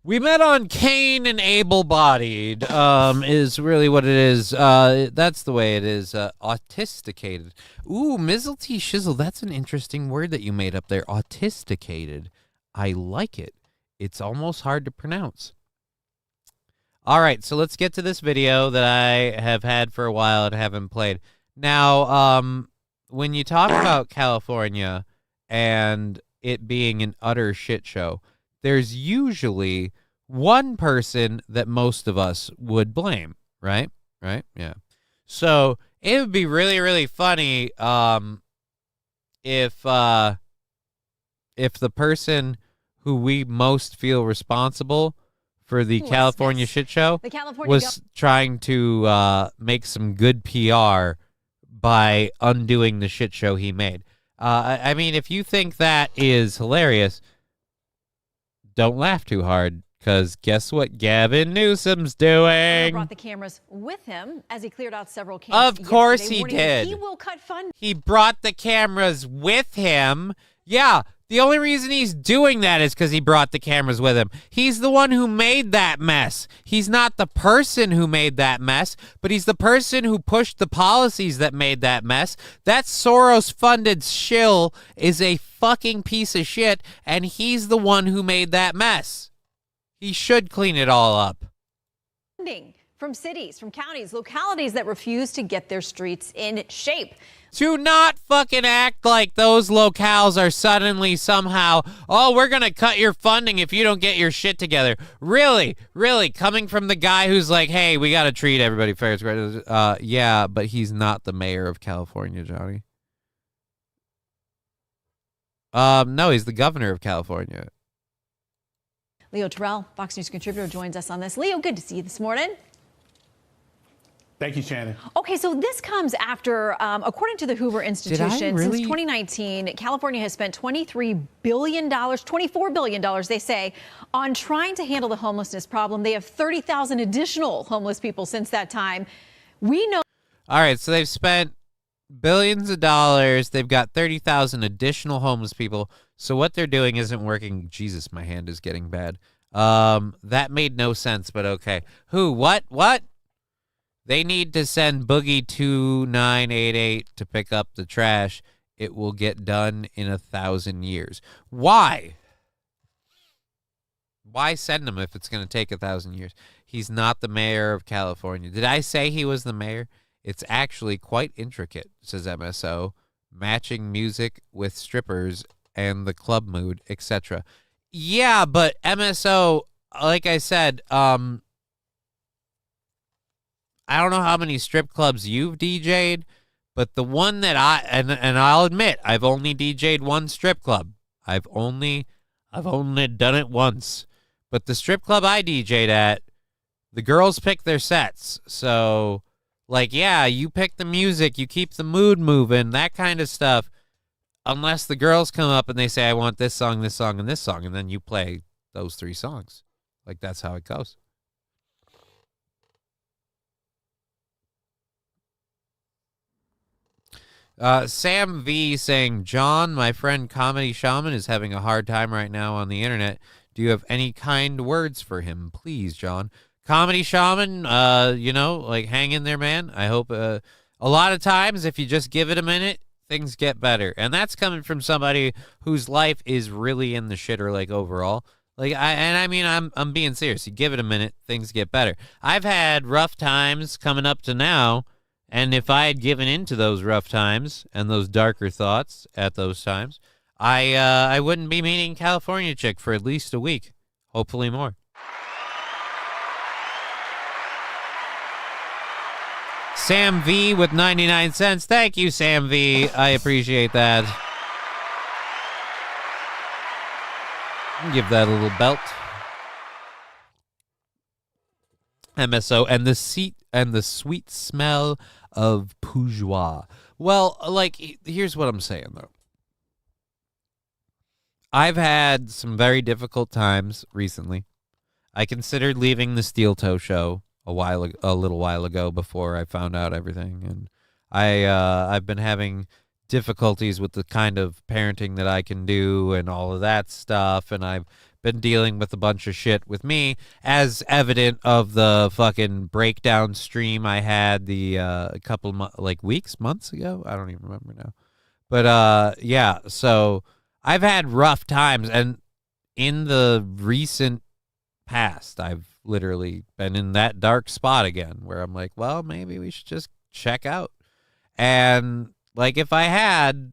We met on Cain and Able-Bodied, is really what it is. That's the way it is. Autisticated. Ooh, Mizzle-T Shizzle, that's an interesting word that you made up there. Autisticated. I like it. It's almost hard to pronounce. All right, so let's get to this video that I have had for a while and haven't played. Now, when you talk about California and it being an utter shit show, there's usually one person that most of us would blame, right? Right? Yeah. So it would be really, really funny if the person who we most feel responsible for the California shit show was trying to make some good PR by undoing the shit show he made. I mean, if you think that is hilarious, don't laugh too hard, Because guess what Gavin Newsom's Governor doing? brought the cameras with him as he cleared out several camps. Of course yesterday, he warning that did. He will cut funding. He brought the cameras with him. Yeah, the only reason he's doing that is because he brought the cameras with him. He's the one who made that mess. He's not the person who made that mess, but he's the person who pushed the policies that made that mess. That Soros-funded shill is a fucking piece of shit, and he's the one who made that mess. He should clean it all up. From cities, from counties, localities that refuse to get their streets in shape. To not fucking act like those locales are suddenly somehow, oh, we're going to cut your funding if you don't get your shit together. Really, coming from the guy who's like, hey, we got to treat everybody fair. Yeah, but he's not the mayor of California, Johnny. No, he's the governor of California. Leo Terrell, Fox News contributor, joins us on this. Leo, good to see you this morning. Thank you, Shannon. Okay, so this comes after, according to the Hoover Institution, since 2019, California has spent $23 billion, $24 billion, they say, on trying to handle the homelessness problem. They have 30,000 additional homeless people since that time. We know. All right, so they've spent billions of dollars. They've got 30,000 additional homeless people. So what they're doing isn't working. Jesus, my hand is getting bad. That made no sense, but okay. Who? What? They need to send Boogie 2988 to pick up the trash. It will get done in 1,000 years. Why? Why send him if it's going to take 1,000 years? He's not the mayor of California. Did I say he was the mayor? It's actually quite intricate, says MSO, matching music with strippers and the club mood, etc. Yeah, but MSO, like I said, I don't know how many strip clubs you've DJ'd, but the one that and I'll admit, I've only DJ'd one strip club. I've only done it once. But the strip club I DJ'd at, the girls pick their sets. So, like, yeah, you pick the music, you keep the mood moving, that kind of stuff. Unless the girls come up and they say, I want this song, and this song, and then you play those 3 songs. Like, that's how it goes. Sam V saying, John, my friend Comedy Shaman is having a hard time right now on the internet. Do you have any kind words for him? Please, John. Comedy Shaman, like, hang in there, man. I hope a lot of times if you just give it a minute, things get better. And that's coming from somebody whose life is really in the shitter, like, overall. Like, I'm being serious. You give it a minute, things get better. I've had rough times coming up to now. And if I had given into those rough times and those darker thoughts at those times, I wouldn't be meeting California chick for at least a week, hopefully more. Sam V with 99 cents. Thank you, Sam V. I appreciate that. Give that a little belt. MSO and the sweet smell of bourgeois. Well, like, here's what I'm saying, though. I've had some very difficult times recently. I considered leaving the Steel Toe show a little while ago before I found out everything, and I've been having difficulties with the kind of parenting that I can do and all of that stuff, and I've been dealing with a bunch of shit with me, as evident of the fucking breakdown stream I had the couple months ago. I don't even remember now. But yeah, so I've had rough times, and in the recent past, I've literally been in that dark spot again where I'm like, well, maybe we should just check out. And like, if I had,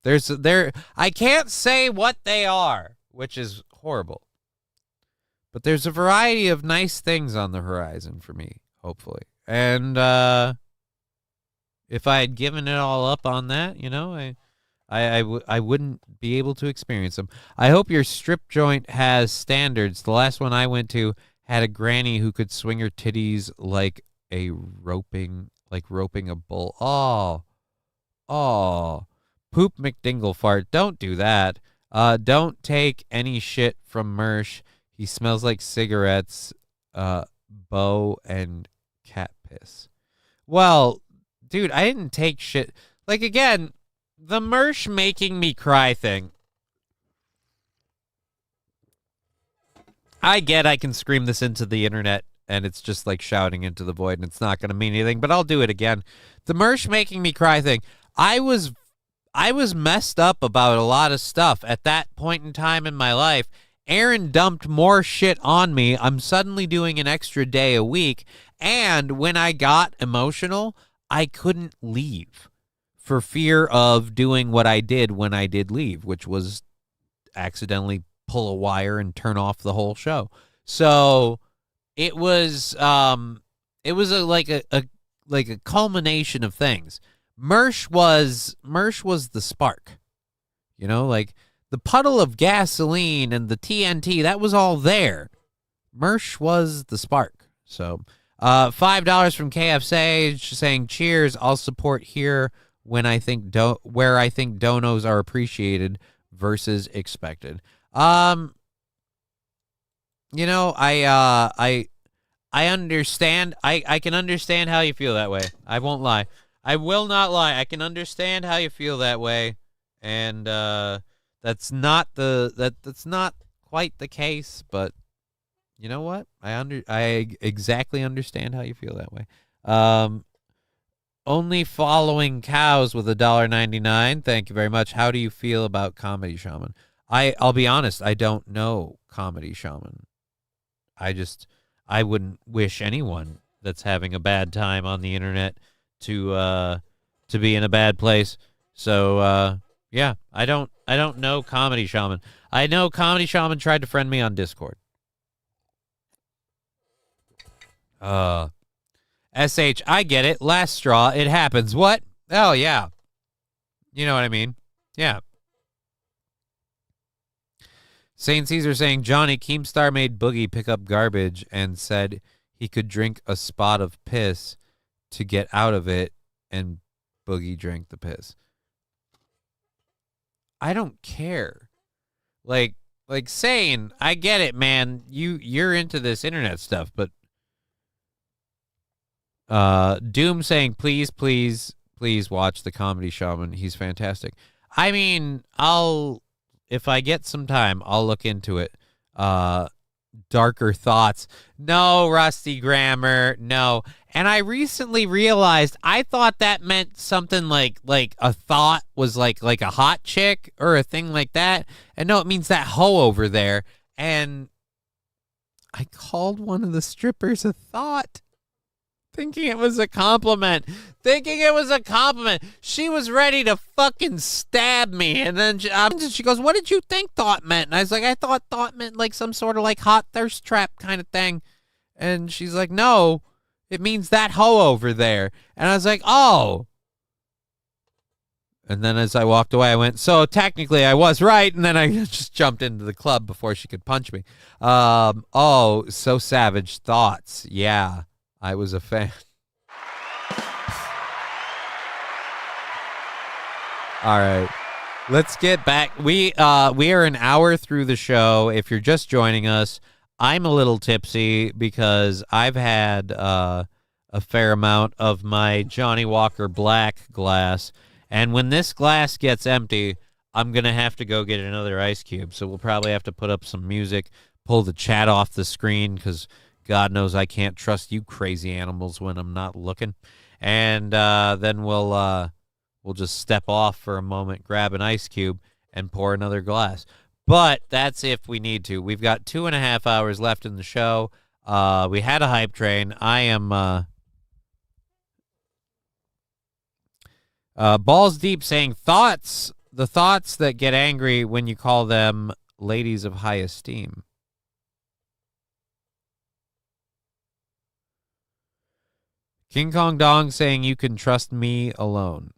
I can't say what they are, which is horrible. But there's a variety of nice things on the horizon for me, hopefully. And if I had given it all up on that, I wouldn't be able to experience them. I hope your strip joint has standards. The last one I went to had a granny who could swing her titties like roping a bull. Oh. Poop McDingle fart. Don't do that. Don't take any shit from Mersh. He smells like cigarettes, Bo, and cat piss. Well, dude, I didn't take shit. Like, again, the Mersh making me cry thing. I get I can scream this into the internet, and it's just like shouting into the void, and it's not going to mean anything, but I'll do it again. The Mersh making me cry thing. I was messed up about a lot of stuff at that point in time in my life. Aaron dumped more shit on me. I'm suddenly doing an extra day a week, and when I got emotional, I couldn't leave for fear of doing what I did when I did leave, which was accidentally pull a wire and turn off the whole show. So it was like a culmination of things. Mersh was the spark. You know, like the puddle of gasoline and the TNT, that was all there. Mersh was the spark. So $5 from KF saying cheers. I'll support here when I think where I think donos are appreciated versus expected. You know, I understand. I can understand how you feel that way. I won't lie. I will not lie. I can understand how you feel that way, and that's not quite the case. But you know what? I exactly understand how you feel that way. Only following cows with $1.99. Thank you very much. How do you feel about Comedy Shaman? I'll be honest. I don't know Comedy Shaman. I wouldn't wish anyone that's having a bad time on the internet to be in a bad place. So yeah, I don't know Comedy Shaman. I know Comedy Shaman tried to friend me on Discord. SH, I get it. Last straw, it happens. What? Oh yeah. You know what I mean? Yeah. Saint Caesar saying Johnny Keemstar made Boogie pick up garbage and said he could drink a spot of piss to get out of it, and Boogie drank the piss. I don't care. Like saying, I get it, man. You're into this internet stuff, but Doom saying please watch the Comedy Shaman. He's fantastic. I mean, if I get some time, I'll look into it. Darker thoughts. No, Rusty Grammar. No. And I recently realized I thought that meant something like a thought was like a hot chick or a thing like that. And no, it means that hoe over there. And I called one of the strippers a thought. Thinking it was a compliment. She was ready to fucking stab me. And then she goes, what did you think thought meant? And I was like, I thought thought meant like some sort of like hot thirst trap kind of thing. And she's like, no, it means that hoe over there. And I was like, oh. And then as I walked away, I went, so technically I was right. And then I just jumped into the club before she could punch me. Oh, so savage thoughts. Yeah. I was a fan. All right. Let's get back. We are an hour through the show. If you're just joining us, I'm a little tipsy because I've had a fair amount of my Johnny Walker Black glass. And when this glass gets empty, I'm going to have to go get another ice cube. So we'll probably have to put up some music, pull the chat off the screen because God knows I can't trust you crazy animals when I'm not looking. And then we'll just step off for a moment, grab an ice cube, and pour another glass. But that's if we need to. We've got 2.5 hours left in the show. We had a hype train. I am balls deep saying the thoughts that get angry when you call them ladies of high esteem. King Kong Dong saying you can trust me alone.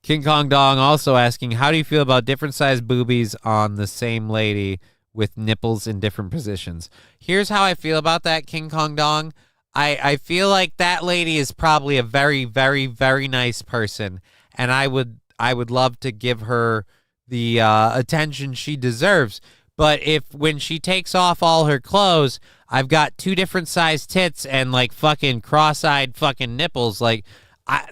King Kong Dong also asking, how do you feel about different sized boobies on the same lady with nipples in different positions? Here's how I feel about that, King Kong Dong. I feel like that lady is probably a very, very, very nice person, and I would love to give her the attention she deserves. But if when she takes off all her clothes, I've got 2 different sized tits and like fucking cross-eyed fucking nipples, like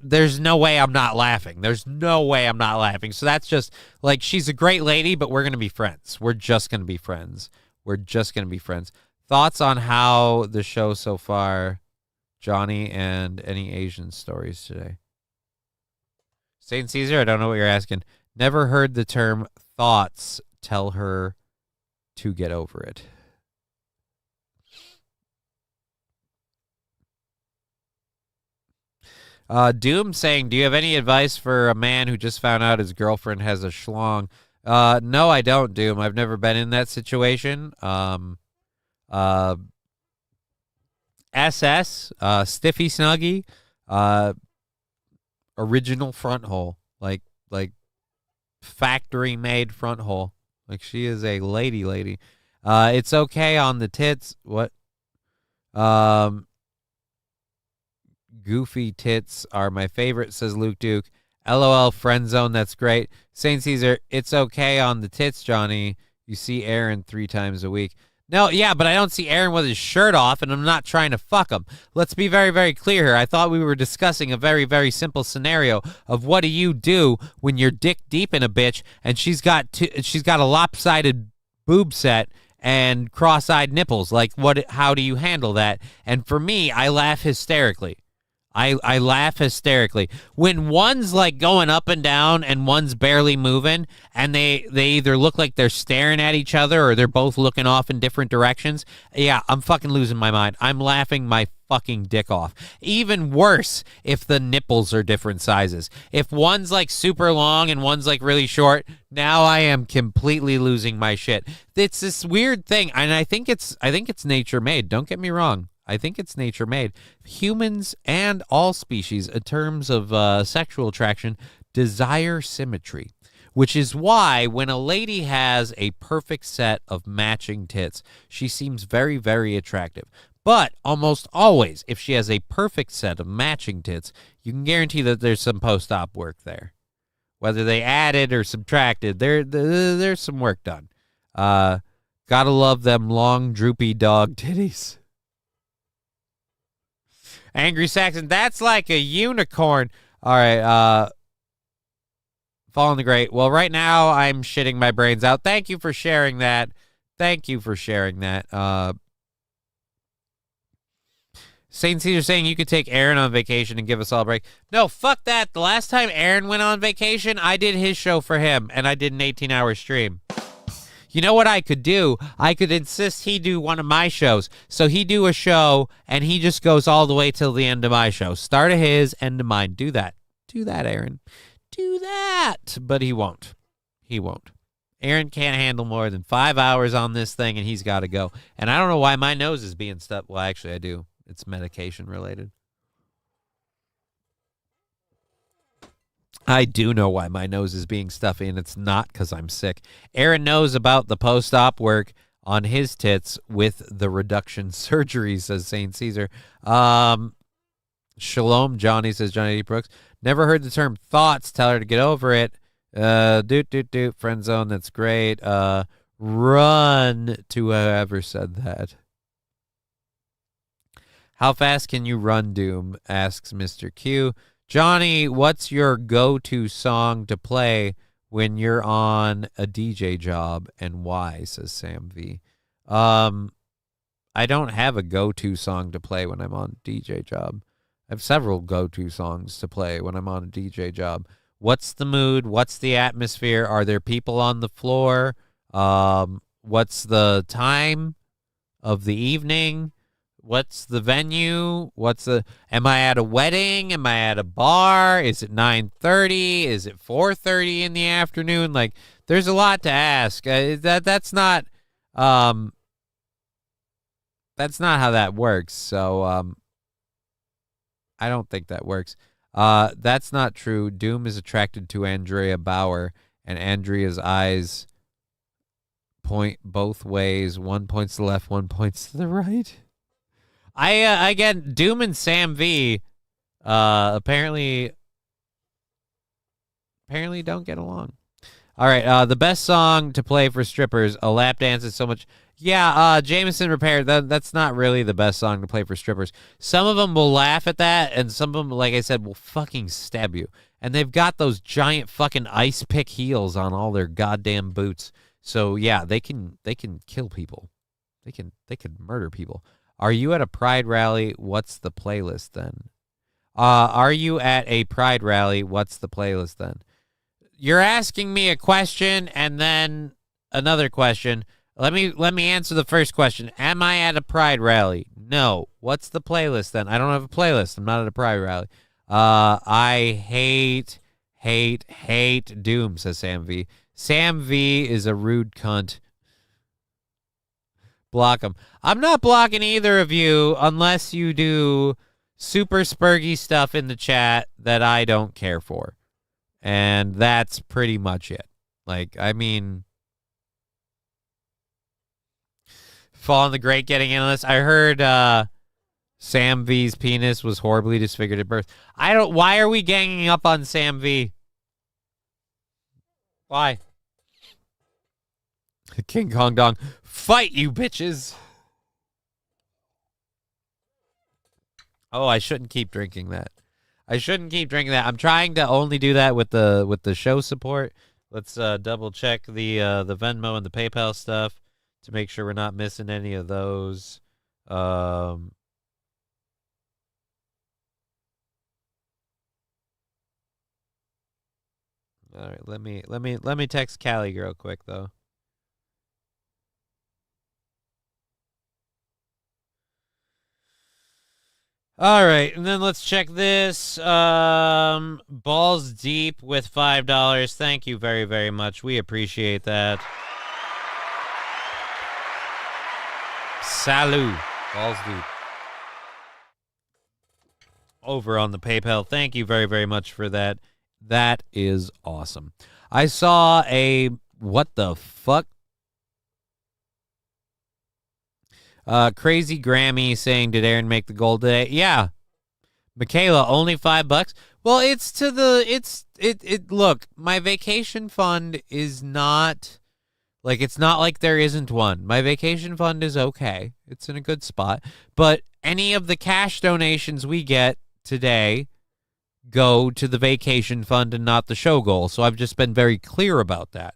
there's no way I'm not laughing. There's no way I'm not laughing. So that's just like, she's a great lady, but we're gonna be friends. We're just gonna be friends. We're just gonna be friends. Thoughts on how the show so far, Johnny, and any Asian stories today? St. Caesar, I don't know what you're asking. Never heard the term thoughts. Tell her to get over it. Doom saying, do you have any advice for a man who just found out his girlfriend has a schlong? No, I don't, Doom. I've never been in that situation. SS, Stiffy Snuggie, original front hole, like factory made front hole. Like, she is a lady. It's okay on the tits. What? Goofy tits are my favorite, says Luke Duke. LOL, friend zone, that's great. St. Caesar, it's okay on the tits, Johnny. You see Aaron 3 times a week. No, yeah, but I don't see Aaron with his shirt off, and I'm not trying to fuck him. Let's be very, very clear here. I thought we were discussing a very, very simple scenario of what do you do when you're dick deep in a bitch and she's got a lopsided boob set and cross-eyed nipples. Like, how do you handle that? And for me, I laugh hysterically. I laugh hysterically. When one's like going up and down and one's barely moving and they either look like they're staring at each other or they're both looking off in different directions, yeah, I'm fucking losing my mind. I'm laughing my fucking dick off. Even worse if the nipples are different sizes. If one's like super long and one's like really short, now I am completely losing my shit. It's this weird thing, and I think it's nature made. Don't get me wrong. I think it's nature made. Humans and all species, in terms of sexual attraction, desire symmetry, which is why when a lady has a perfect set of matching tits, she seems very, very attractive. But almost always, if she has a perfect set of matching tits, you can guarantee that there's some post-op work there. Whether they added or subtracted, there's some work done. Gotta love them long, droopy dog titties. Angry Saxon, that's like a unicorn. All right, Fallen the Great. Well, right now I'm shitting my brains out. Thank you for sharing that. St. Caesar saying you could take Aaron on vacation and give us all a break. No, fuck that. The last time Aaron went on vacation, I did his show for him, and I did an 18-hour stream. You know what I could do? I could insist he do one of my shows. So he do a show, and he just goes all the way till the end of my show. Start of his, end of mine. Do that. Do that, Aaron. Do that. But he won't. Aaron can't handle more than 5 hours on this thing, and he's got to go. And I don't know why my nose is being stuffed. Well, actually, I do. It's medication related. I do know why my nose is being stuffy, and it's not because I'm sick. Aaron knows about the post-op work on his tits with the reduction surgery, says St. Caesar. Shalom, Johnny, says Johnny D. Brooks. Never heard the term thoughts. Tell her to get over it. Doot. Friend zone, that's great. Run to whoever said that. How fast can you run, Doom? Asks Mr. Q. Johnny, what's your go-to song to play when you're on a DJ job, and why, says Sam V. I don't have a go-to song to play when I'm on a DJ job. I have several go-to songs to play when I'm on a DJ job. What's the mood? What's the atmosphere? Are there people on the floor? What's the time of the evening? What's the venue? Am I at a wedding? Am I at a bar? Is it 9:30? Is it 4:30 in the afternoon? Like, there's a lot to ask. That's not how that works. So, I don't think that works. That's not true. Doom is attracted to Andrea Bauer, and Andrea's eyes point both ways. One points to the left, one points to the right. Again, Doom and Sam V apparently don't get along. All right, the best song to play for strippers, a lap dance is so much. Yeah, Jameson Repair, that's not really the best song to play for strippers. Some of them will laugh at that, and some of them, like I said, will fucking stab you. And they've got those giant fucking ice pick heels on all their goddamn boots. So yeah, they can kill people. They could murder people. Are you at a pride rally? What's the playlist then? Are you at a pride rally? What's the playlist then? You're asking me a question and then another question. Let me answer the first question. Am I at a pride rally? No. What's the playlist then? I don't have a playlist. I'm not at a pride rally. I hate Doom, says Sam V. Sam V is a rude cunt. Block him. I'm not blocking either of you unless you do super spurgy stuff in the chat that I don't care for. And that's pretty much it. Like, I mean, Fallen the Great getting in on this. I heard Sam V's penis was horribly disfigured at birth. Why are we ganging up on Sam V? Why? King Kong Dong. Fight, you bitches. Oh, I shouldn't keep drinking that. I'm trying to only do that with the show support. Let's double check the Venmo and the PayPal stuff to make sure we're not missing any of those. All right, let me text Callie real quick though. All right, and then let's check this. Balls Deep with $5. Thank you very, very much. We appreciate that. Salut. Balls Deep. Over on the PayPal. Thank you very, very much for that. That is awesome. I saw a what the fuck? Crazy Grammy saying, did Aaron make the goal today? Yeah. Michaela, only $5. Well, look, my vacation fund is not, like, it's not like there isn't one. My vacation fund is okay. It's in a good spot. But any of the cash donations we get today go to the vacation fund and not the show goal. So I've just been very clear about that.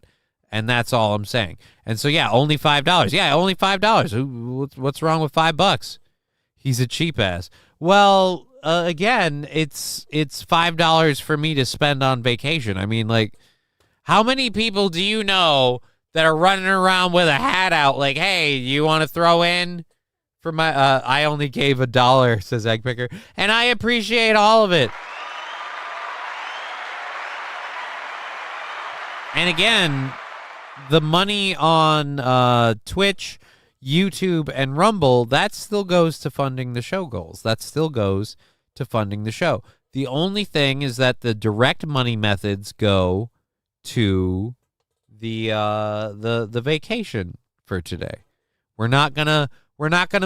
And that's all I'm saying. And so, yeah, only $5. Yeah, only $5. What's wrong with $5? He's a cheap ass. Well, again, it's $5 for me to spend on vacation. I mean, like, how many people do you know that are running around with a hat out like, hey, you want to throw in for my, I only gave $1, says Egg Picker. And I appreciate all of it. And again, the money on Twitch, YouTube, and Rumble, that still goes to funding the show goals. That still goes to funding the show. The only thing is that the direct money methods go to the vacation for today. We're not gonna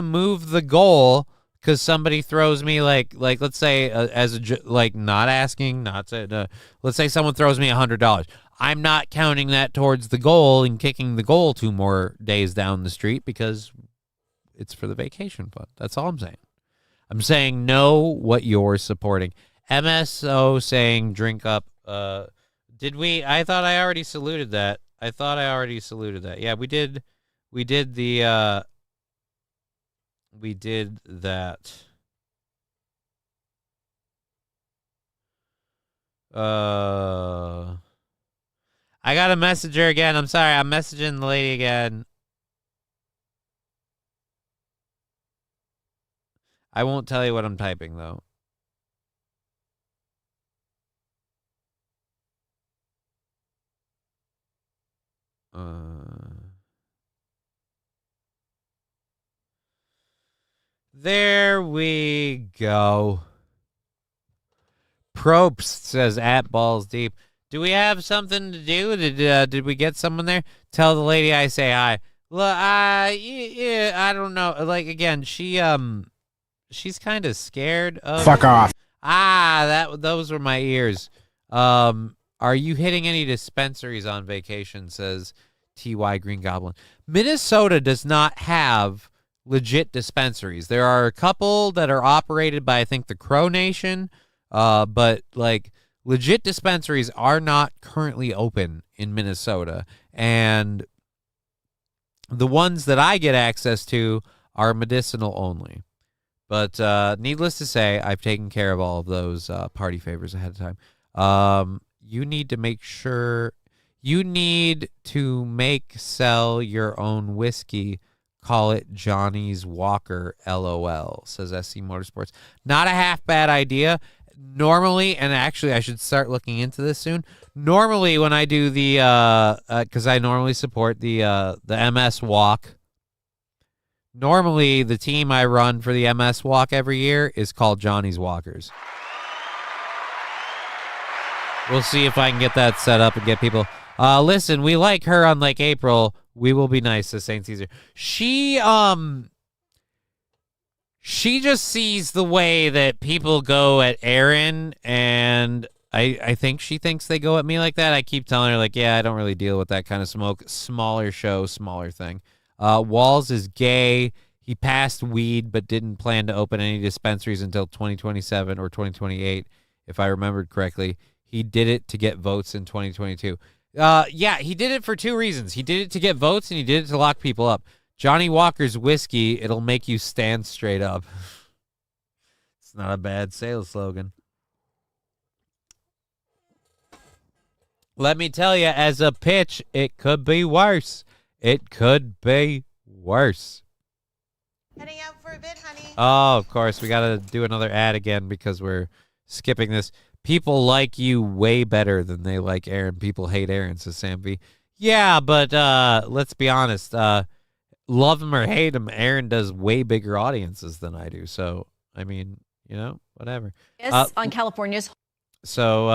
move the goal because somebody throws me like let's say not asking, not to, let's say someone throws me $100. I'm not counting that towards the goal and kicking the goal 2 more days down the street because it's for the vacation fund. That's all I'm saying. I'm saying know what you're supporting. MSO saying drink up. Did we? I thought I already saluted that. Yeah, we did. We did the. We did that. I got to message her again. I'm sorry. I'm messaging the lady again. I won't tell you what I'm typing, though. There we go. Probst says at balls deep. Do we have something to do? Did we get someone there? Tell the lady I say hi. Look, yeah, I don't know. Like again, she she's kind of scared of. Fuck off. Those were my ears. Are you hitting any dispensaries on vacation? Says Ty Green Goblin. Minnesota does not have legit dispensaries. There are a couple that are operated by, I think, the Crow Nation, but like legit dispensaries are not currently open in Minnesota, and the ones that I get access to are medicinal only. But needless to say, I've taken care of all of those party favors ahead of time. You need to make sure you need to sell your own whiskey. Call it Johnny's Walker, LOL, says SC Motorsports. Not a half bad idea. Normally, and actually I should start looking into this soon. Normally when I do the, because I normally support the MS Walk. Normally the team I run for the MS Walk every year is called Johnny's Walkers. We'll see if I can get that set up and get people. Listen, we like her on Lake April. We will be nice to St. Caesar. She just sees the way that people go at Aaron, and I think she thinks they go at me like that. I keep telling her, like, yeah, I don't really deal with that kind of smoke. Smaller show, smaller thing. Walls is gay. He passed weed but didn't plan to open any dispensaries until 2027 or 2028, if I remembered correctly. He did it to get votes in 2022. Yeah, he did it for two reasons. He did it to get votes, and he did it to lock people up. Johnny Walker's whiskey, it'll make you stand straight up. It's not a bad sales slogan. Let me tell you, as a pitch, it could be worse. It could be worse. Heading out for a bit, honey. Oh, of course. We got to do another ad again because we're skipping this. People like you way better than they like Aaron. People hate Aaron, says Sam V. Yeah, but let's be honest. Love him or hate him, Aaron does way bigger audiences than I do. So, I mean, you know, whatever. Yes, on California's. So,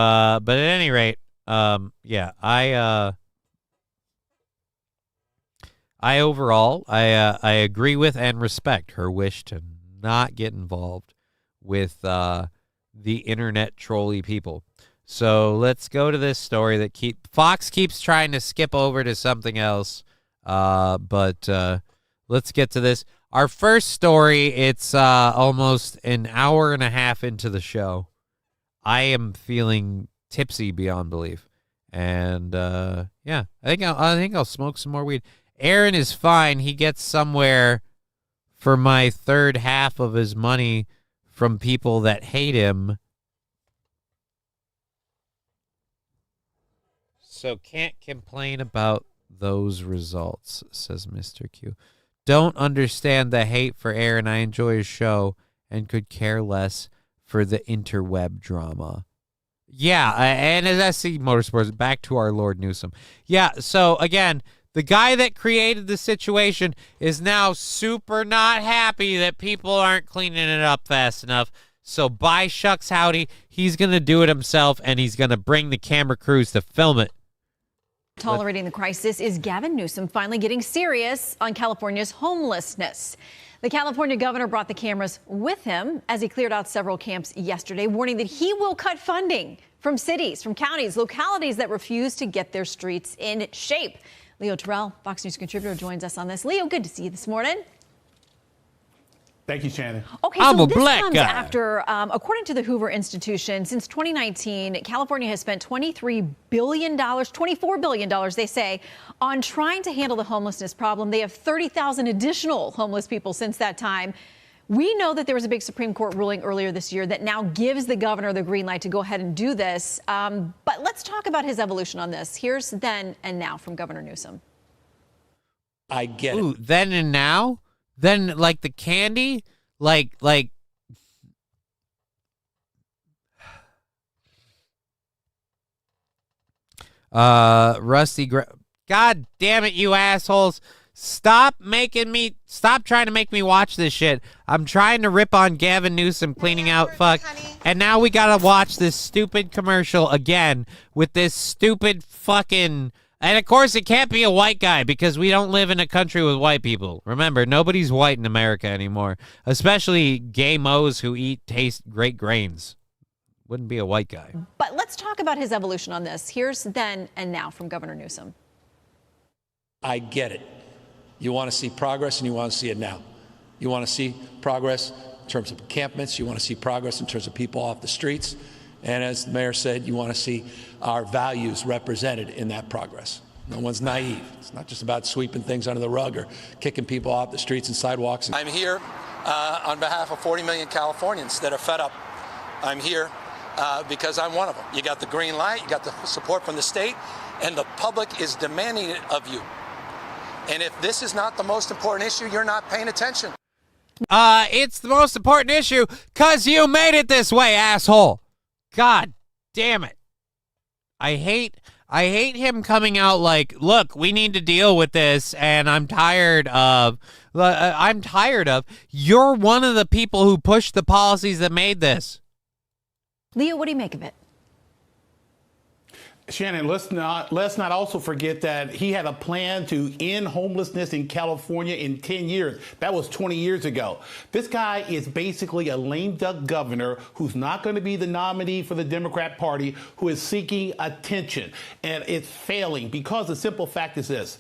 but at any rate, yeah, I overall, I agree with and respect her wish to not get involved with the internet trolley people. So let's go to this story that Fox keeps trying to skip over to something else. But let's get to this. Our first story, it's almost an hour and a half into the show. I am feeling tipsy beyond belief. And yeah, I think I'll smoke some more weed. Aaron is fine. He gets somewhere for my third half of his money from people that hate him. So can't complain about those results, says Mr. Q. Don't understand the hate for Aaron. I enjoy his show and could care less for the interweb drama. Yeah, and as I see Motorsports, back to our Lord Newsom. Yeah, so again, the guy that created the situation is now super not happy that people aren't cleaning it up fast enough. So by shucks howdy, he's going to do it himself, and he's going to bring the camera crews to film it. Tolerating the crisis is Gavin Newsom finally getting serious on California's homelessness. The California governor brought the cameras with him as he cleared out several camps yesterday, warning that he will cut funding from cities, from counties, localities that refuse to get their streets in shape. Leo Terrell, Fox News contributor, joins us on this. Leo, good to see you this morning. Thank you, Shannon. Okay, I'm so a this black comes guy. after, according to the Hoover Institution, since 2019, California has spent $23 billion, $24 billion, they say, on trying to handle the homelessness problem. They have 30,000 additional homeless people since that time. We know that there was a big Supreme Court ruling earlier this year that now gives the governor the green light to go ahead and do this. But let's talk about his evolution on this. Here's then and now from Governor Newsom. I get Ooh, then and now? Then, like, the candy? Like, Rusty, God damn it, you assholes. Stop trying to make me watch this shit. I'm trying to rip on Gavin Newsom cleaning out fuck. And now we gotta watch this stupid commercial again with this stupid fucking And of course, it can't be a white guy because we don't live in a country with white people. Remember, nobody's white in America anymore, especially gay mo's who taste great grains. Wouldn't be a white guy. But let's talk about his evolution on this. Here's then and now from Governor Newsom. I get it. You want to see progress, and you want to see it now. You want to see progress in terms of encampments. You want to see progress in terms of people off the streets. And as the mayor said, you want to see our values represented in that progress. No one's naive. It's not just about sweeping things under the rug or kicking people off the streets and sidewalks. I'm here on behalf of 40 million Californians that are fed up. I'm here because I'm one of them. You got the green light, you got the support from the state, and the public is demanding it of you. And if this is not the most important issue, you're not paying attention. It's the most important issue because you made it this way, asshole. God damn it. I hate him coming out like, look, we need to deal with this, and I'm tired of. You're one of the people who pushed the policies that made this. Leo, what do you make of it? Shannon, let's not also forget that he had a plan to end homelessness in California in 10 years. That was 20 years ago. This guy is basically a lame duck governor who's not going to be the nominee for the Democrat Party, who is seeking attention. And it's failing because the simple fact is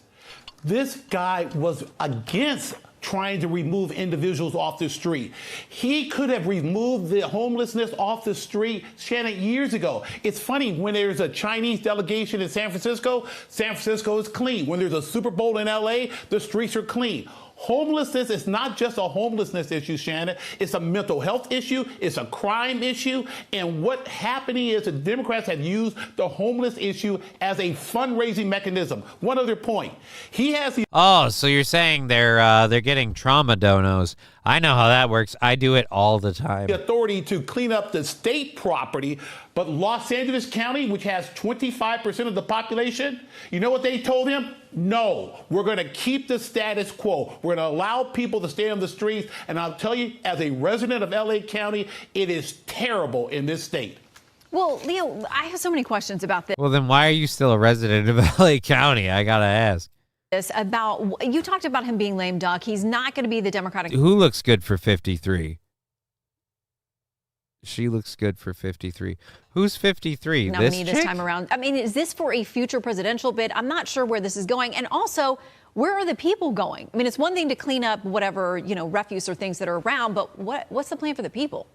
this guy was against trying to remove individuals off the street. He could have removed the homelessness off the street, Shannon, years ago. It's funny, when there's a Chinese delegation in San Francisco is clean. When there's a Super Bowl in LA, the streets are clean. Homelessness is not just a homelessness issue, Shannon. It's a mental health issue. It's a crime issue. And what's happening is the Democrats have used the homeless issue as a fundraising mechanism. One other point. He has the... Oh, so you're saying they're getting trauma donos. I know how that works. I do it all the time. Authority to clean up the state property, but Los Angeles County, which has 25% of the population, you know what they told him? No, we're going to keep the status quo. We're going to allow people to stay on the streets. And I'll tell you, as a resident of LA County, it is terrible in this state. Well, Leo, I have so many questions about this. Well, then why are you still a resident of LA County? I got to ask. You talked about him being lame duck. He's not going to be the Democratic. Who looks good for 53? She looks good for 53. Who's 53? Nominee this this time around. I mean, is this for a future presidential bid? I'm not sure where this is going. And also, where are the people going? I mean, it's one thing to clean up whatever, refuse or things that are around, but what's the plan for the people?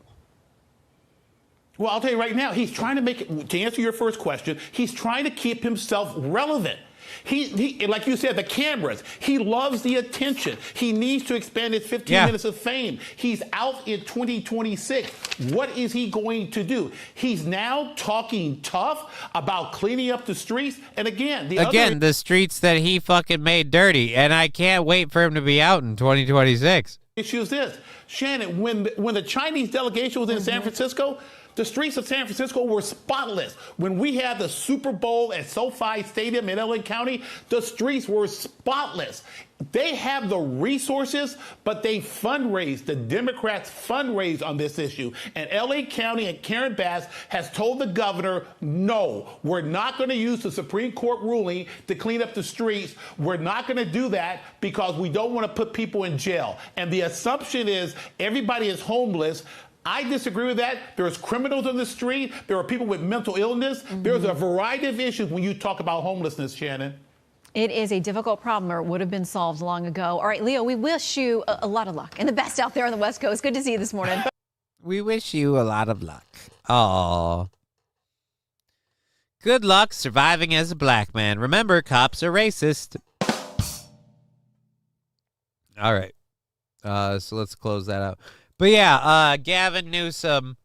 Well, I'll tell you right now, he's trying to answer your first question, he's trying to keep himself relevant. He like you said, the cameras. He loves the attention. He needs to expand his 15 minutes of fame. He's out in 2026. What is he going to do? He's now talking tough about cleaning up the streets. And again, the streets that he fucking made dirty. And I can't wait for him to be out in 2026. Issue is this, Shannon, when the Chinese delegation was in San Francisco, the streets of San Francisco were spotless. When we had the Super Bowl at SoFi Stadium in LA County, the streets were spotless. They have the resources, but they fundraise. The Democrats fundraise on this issue. And LA County and Karen Bass has told the governor, no, we're not going to use the Supreme Court ruling to clean up the streets. We're not going to do that because we don't want to put people in jail. And the assumption is everybody is homeless. I disagree with that. There's criminals on the street. There are people with mental illness. There's a variety of issues when you talk about homelessness, Shannon. It is a difficult problem, or it would have been solved long ago. All right, Leo, we wish you a lot of luck and the best out there on the West Coast. Good to see you this morning. We wish you a lot of luck. Aw. Good luck surviving as a black man. Remember, cops are racist. All right. So let's close that out. But yeah, Gavin Newsom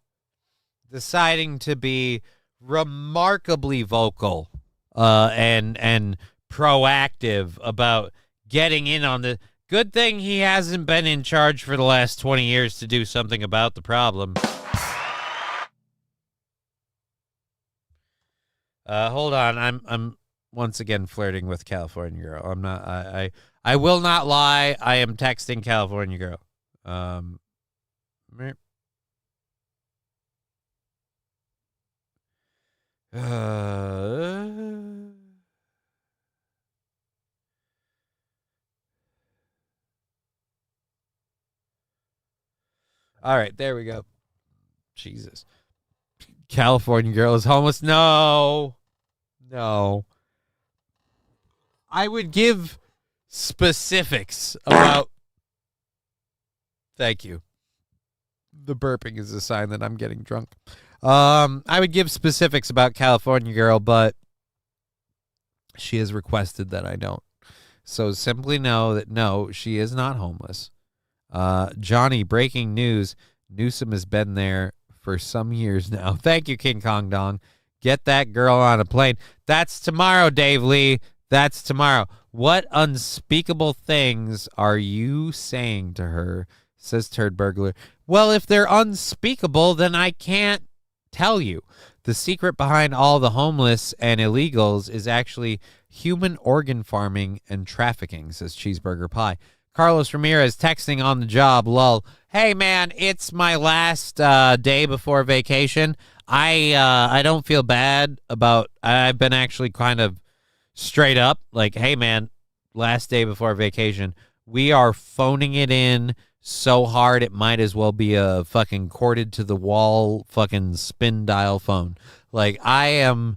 deciding to be remarkably vocal and proactive about getting in on the good thing he hasn't been in charge for the last 20 years to do something about the problem. Hold on, I'm once again flirting with California girl. I'm not. I will not lie. I am texting California girl. All right, there we go. Jesus. California girl is homeless. No. I would give specifics about... Thank you. The burping is a sign that I'm getting drunk. I would give specifics about California girl, but she has requested that I don't. So simply know that no, she is not homeless. Johnny, breaking news. Newsom has been there for some years now. Thank you, King Kong Dong. Get that girl on a plane. That's tomorrow, Dave Lee. That's tomorrow. What unspeakable things are you saying to her? Says Turd Burglar. Well, if they're unspeakable, then I can't tell you. The secret behind all the homeless and illegals is actually human organ farming and trafficking, says Cheeseburger Pie. Carlos Ramirez texting on the job, lol. Hey, man, it's my last day before vacation. I don't feel bad about... I've been actually kind of straight up like, hey, man, last day before vacation. We are phoning it in so hard it might as well be a fucking corded to the wall fucking spin dial phone. Like, I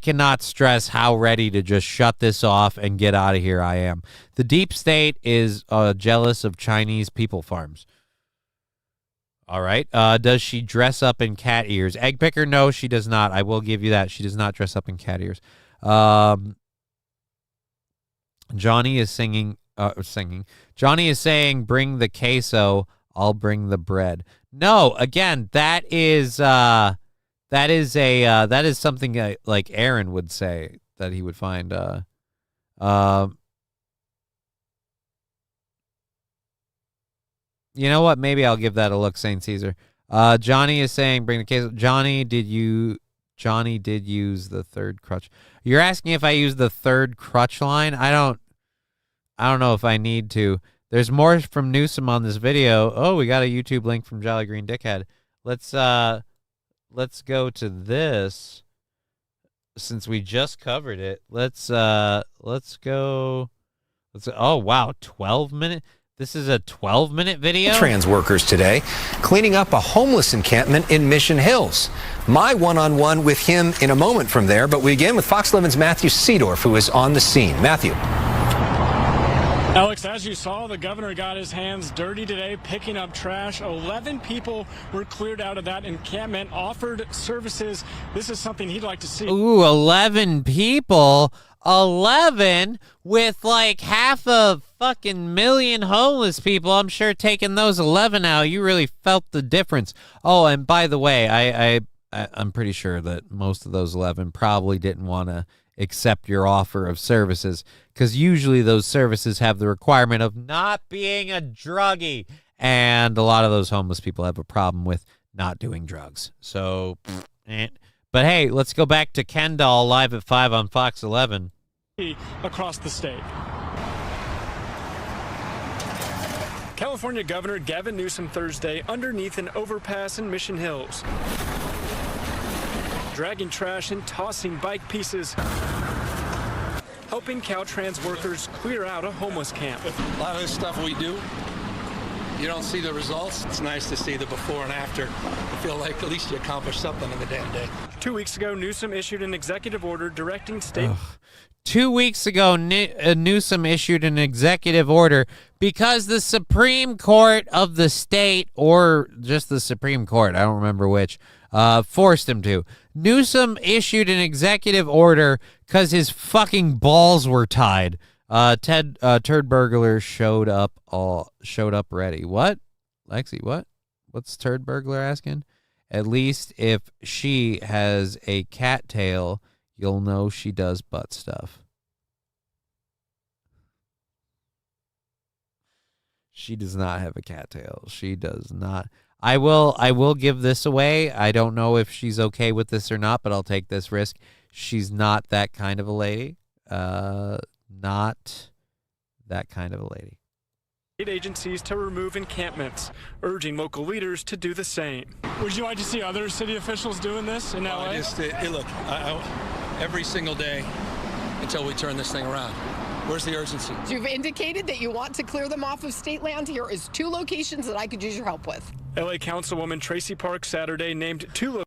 cannot stress how ready to just shut this off and get out of here I am. The deep state is jealous of Chinese people farms. All right. Does she dress up in cat ears? Egg picker? No, she does not. I will give you that. She does not dress up in cat ears. Johnny is singing. Johnny is saying, bring the queso, I'll bring the bread. No, again, that is something like Aaron would say that he would find. You know what? Maybe I'll give that a look, St. Caesar. Johnny is saying, bring the queso. Johnny did use the third crutch. You're asking if I use the third crutch line? I don't know if I need to. There's more from Newsom on this video. Oh, we got a YouTube link from Jolly Green Dickhead. Let's go to this since we just covered it. Oh wow, 12-minute. This is a 12-minute video. Trans workers today cleaning up a homeless encampment in Mission Hills. My one-on-one with him in a moment from there, but we begin with Fox 11's Matthew Seedorf, who is on the scene. Matthew. Alex, as you saw, the governor got his hands dirty today picking up trash. 11 people were cleared out of that encampment, offered services. This is something he'd like to see. Ooh, 11 people. 11 with like half a fucking million homeless people. I'm sure taking those 11 out, you really felt the difference. Oh, and by the way, I'm pretty sure that most of those 11 probably didn't want to accept your offer of services, because usually those services have the requirement of not being a druggie, and a lot of those homeless people have a problem with not doing drugs. So, but hey, let's go back to Kendall live at 5 on Fox 11. Across the state. California Governor Gavin Newsom Thursday underneath an overpass in Mission Hills, dragging trash and tossing bike pieces, helping Caltrans workers clear out a homeless camp. A lot of this stuff we do, you don't see the results. It's nice to see the before and after. I feel like at least you accomplished something in the damn day. 2 weeks ago, Newsom issued an executive order directing state... 2 weeks ago, Newsom issued an executive order because the Supreme Court of the state, or just the Supreme Court, I don't remember which, forced him to. Newsom issued an executive order because his fucking balls were tied. Turd Burglar showed up ready. What? Lexi, what? What's Turd Burglar asking? At least if she has a cat tail, you'll know she does butt stuff. She does not have a cattail. She does not. I will give this away. I don't know if she's okay with this or not, but I'll take this risk. She's not that kind of a lady. Not that kind of a lady. State agencies to remove encampments, urging local leaders to do the same. Would you like to see other city officials doing this in LA? Look, every single day until we turn this thing around. Where's the urgency? You've indicated that you want to clear them off of state land. Here is 2 locations that I could use your help with. LA Councilwoman Tracy Park Saturday named 2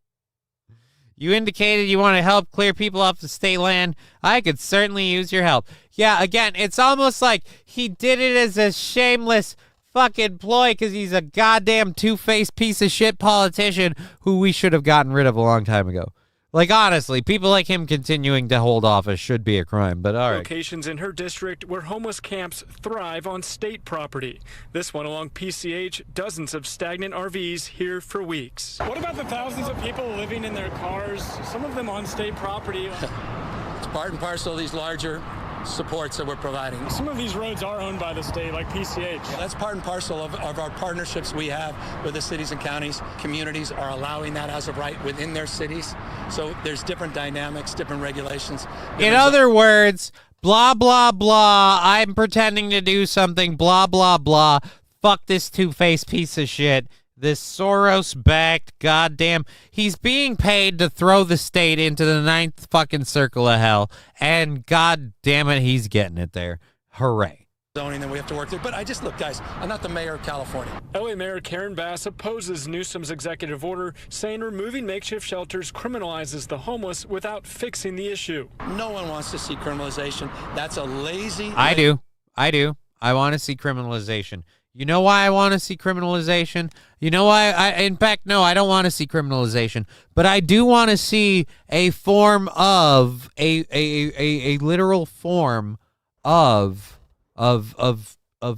You indicated you want to help clear people off the state land. I could certainly use your help. Yeah, again, it's almost like he did it as a shameless fucking ploy because he's a goddamn two-faced piece of shit politician who we should have gotten rid of a long time ago. Like, honestly, people like him continuing to hold office should be a crime, but all right. Locations in her district where homeless camps thrive on state property. This one along PCH, dozens of stagnant RVs here for weeks. What about the thousands of people living in their cars, some of them on state property? It's part and parcel of these larger supports that we're providing. Some of these roads are owned by the state, like PCH. That's part and parcel of our partnerships we have with the cities and counties. Communities are allowing that as of right within their cities. So there's different dynamics, different regulations. In other words, blah, blah, blah, I'm pretending to do something, blah, blah, blah. Fuck this two-faced piece of shit. This Soros-backed goddamn... He's being paid to throw the state into the 9th fucking circle of hell, and god damn it, he's getting it there. Hooray. Zoning that we have to work through. But I just, look, guys, I'm not the mayor of California. LA Mayor Karen Bass opposes Newsom's executive order, saying removing makeshift shelters criminalizes the homeless without fixing the issue. No one wants to see criminalization. That's a lazy... I do. I want to see criminalization. You know why I want to see criminalization? You know why in fact, no, I don't want to see criminalization, but I do want to see a form of a literal form of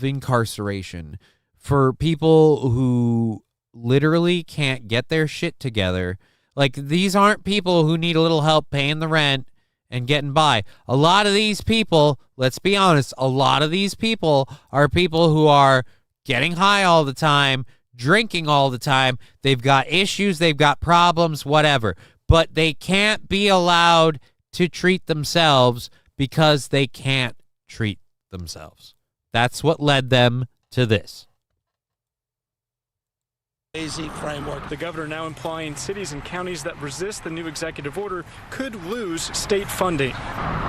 incarceration for people who literally can't get their shit together. Like, these aren't people who need a little help paying the rent and getting by. A lot of these people, let's be honest, a lot of these people are people who are getting high all the time, drinking all the time. They've got issues, they've got problems, whatever. But they can't be allowed to treat themselves because they can't treat themselves. That's what led them to this. Lazy framework. The governor now implying cities and counties that resist the new executive order could lose state funding.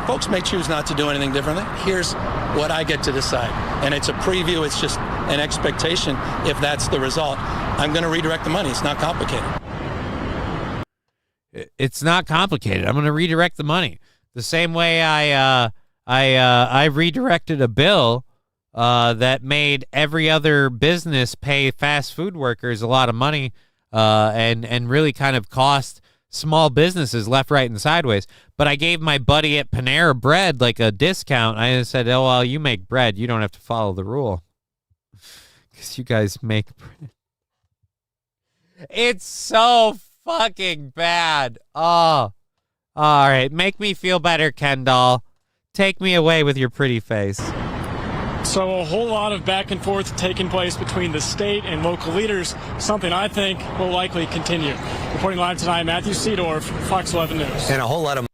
Folks may choose not to do anything differently. Here's what I get to decide. And it's a preview. It's just an expectation if that's the result. I'm going to redirect the money. It's not complicated. It's not complicated. I'm going to redirect the money. The same way I redirected a bill that made every other business pay fast food workers a lot of money and really kind of cost small businesses left, right, and sideways. But I gave my buddy at Panera Bread like a discount. I said, oh, well, you make bread. You don't have to follow the rule because you guys make bread. It's so fucking bad. Oh, all right. Make me feel better, Ken doll. Take me away with your pretty face. So a whole lot of back and forth taking place between the state and local leaders, something I think will likely continue. Reporting live tonight, Matthew Seedorf, Fox 11 News. And a whole lot of...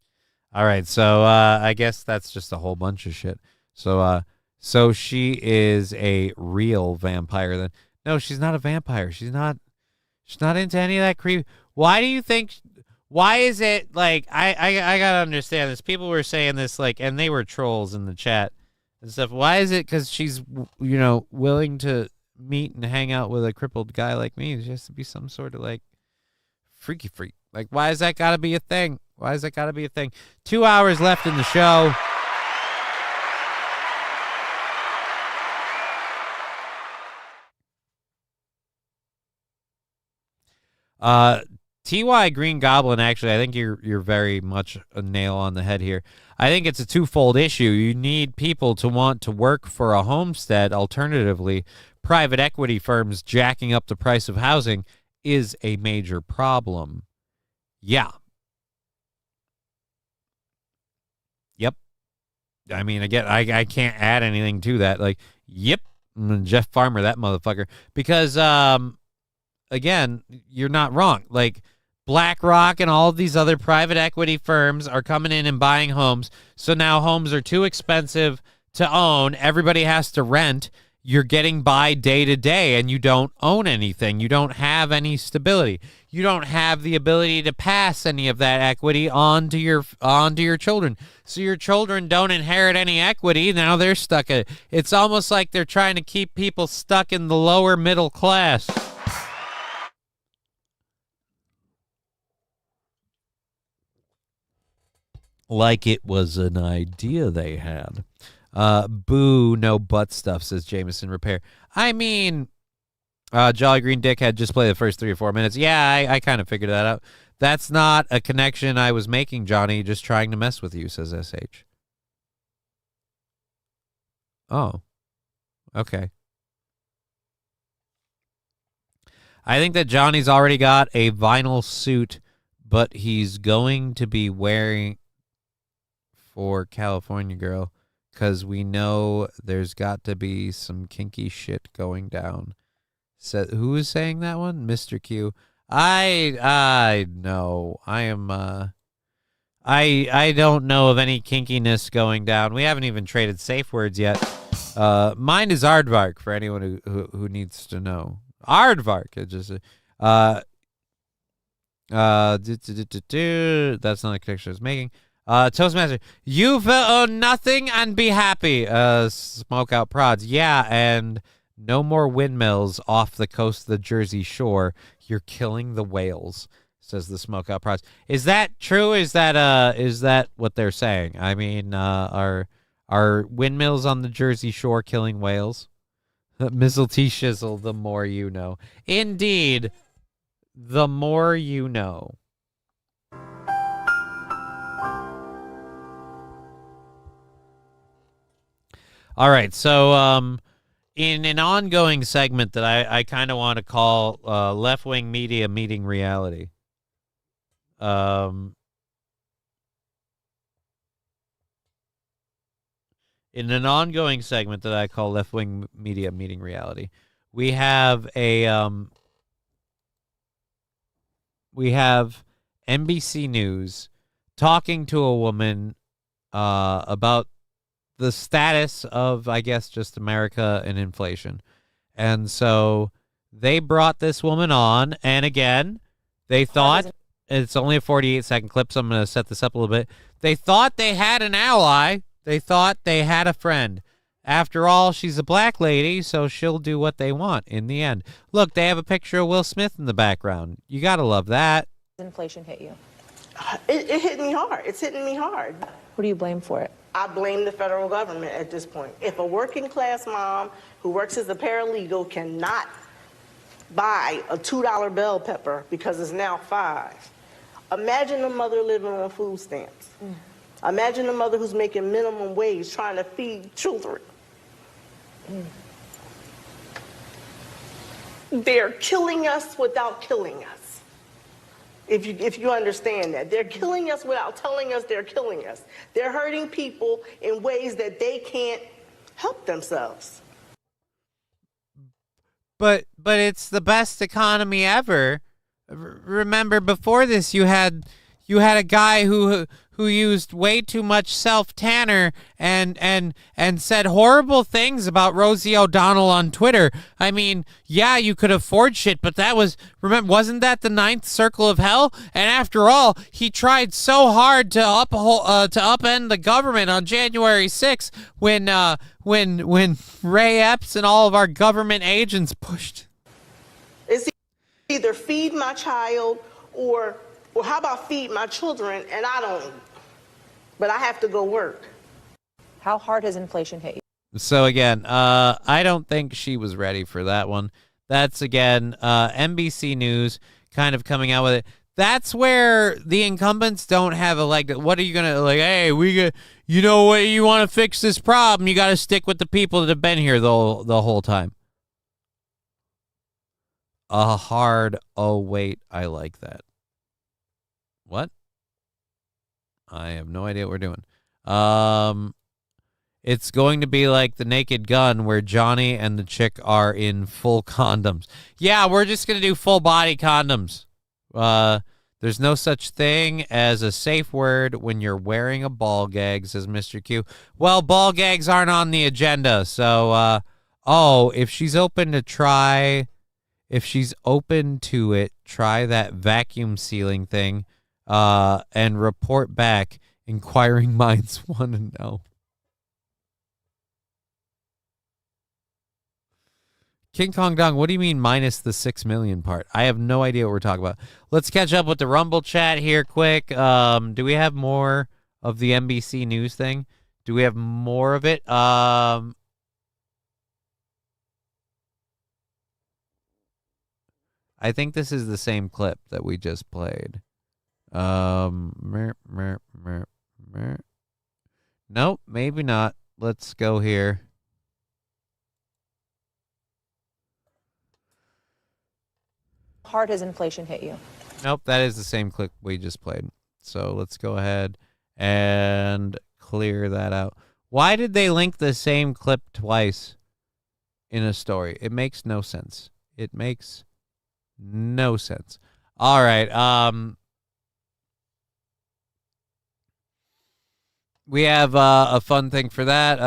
All right, so I guess that's just a whole bunch of shit. So she is a real vampire then. No, she's not a vampire. She's not into any of that creepy. Why do you think... Why is it, like, I gotta understand this. People were saying this, like, and they were trolls in the chat and stuff. Why is it because she's, willing to meet and hang out with a crippled guy like me? She has to be some sort of, like, freaky freak. Like, why is that gotta be a thing? Why is that gotta be a thing? 2 hours left in the show. T.Y. Green Goblin, actually, I think you're very much a nail on the head here. I think it's a twofold issue. You need people to want to work for a homestead. Alternatively, private equity firms jacking up the price of housing is a major problem. Yeah. Yep. I mean, again, I can't add anything to that. Like, yep, Jeff Farmer, that motherfucker. Because, again, you're not wrong. Like, BlackRock and all of these other private equity firms are coming in and buying homes. So now homes are too expensive to own. Everybody has to rent. you're getting by day to day and you don't own anything. You don't have any stability. You don't have the ability to pass any of that equity on to your children. So your children don't inherit any equity. Now they're stuck in it. It's almost like they're trying to keep people stuck in the lower middle class. Like it was an idea they had. Boo, no butt stuff, says Jameson Repair. I mean, Jolly Green Dick had just played the first 3 or 4 minutes. Yeah, I kind of figured that out. That's not a connection I was making, Johnny. Just trying to mess with you, says SH. Oh, okay. I think that Johnny's already got a vinyl suit, but he's going to be wearing for California Girl, because we know there's got to be some kinky shit going down. So, who is saying that one? Mr. Q. I know. I am, I don't know of any kinkiness going down. We haven't even traded safe words yet. Mine is Aardvark, for anyone who needs to know. Aardvark. It just, that's not the connection I was making. Toastmaster, you will own nothing and be happy. Smoke out prods. Yeah, and no more windmills off the coast of the Jersey Shore. You're killing the whales, says the smoke out prods. Is that true? Is that what they're saying? I mean, are windmills on the Jersey Shore killing whales? Mizzle T shizzle, the more you know. Indeed, the more you know. All right, so in an ongoing segment that I kind of want to call left-wing media meeting reality, in an ongoing segment that I call left-wing media meeting reality, we have NBC News talking to a woman about the status of, I guess, just America and inflation. And so they brought this woman on, and again, they thought, it's only a 48-second clip, so I'm going to set this up a little bit. They thought they had an ally. They thought they had a friend. After all, she's a black lady, so she'll do what they want in the end. Look, they have a picture of Will Smith in the background. You got to love that. Inflation hit you? It hit me hard. It's hitting me hard. Who do you blame for it? I blame the federal government at this point. If a working class mom who works as a paralegal cannot buy a $2 bell pepper because it's now $5, imagine a mother living on food stamps. Imagine a mother who's making minimum wage trying to feed children. They're killing us without killing us. If you understand that. They're killing us without telling us they're killing us. They're hurting people in ways that they can't help themselves. But it's the best economy ever. Remember, before this, you had a guy who used way too much self-tanner and said horrible things about Rosie O'Donnell on Twitter. I mean, yeah, you could afford shit, but wasn't that the 9th circle of hell? And after all, he tried so hard to upend the government on January 6th when Ray Epps and all of our government agents pushed. It's either feed my child or how about feed my children and I don't, but I have to go work. How hard has inflation hit you? So again, I don't think she was ready for that one. That's again, NBC News kind of coming out with it. That's where the incumbents don't have a leg. What are you going to hey, you know what, you want to fix this problem, you got to stick with the people that have been here the whole time. Oh wait, I like that. What? I have no idea what we're doing. It's going to be like the Naked Gun where Johnny and the chick are in full condoms. Yeah, we're just going to do full body condoms. There's no such thing as a safe word when you're wearing a ball gag, says Mr. Q. Well, ball gags aren't on the agenda, so Oh, if she's open to it, try that vacuum sealing thing, and report back. Inquiring minds want to know. King Kong Dong, what do you mean minus the 6 million part? I have no idea what we're talking about. Let's catch up with the Rumble chat here quick. Do we have more of the NBC News thing? Do we have more of it? I think this is the same clip that we just played. Nope, maybe not. Let's go here. How hard has inflation hit you? Nope, that is the same clip we just played. So let's go ahead and clear that out. Why did they link the same clip twice in a story? It makes no sense. It makes no sense. All right. We have a fun thing for that.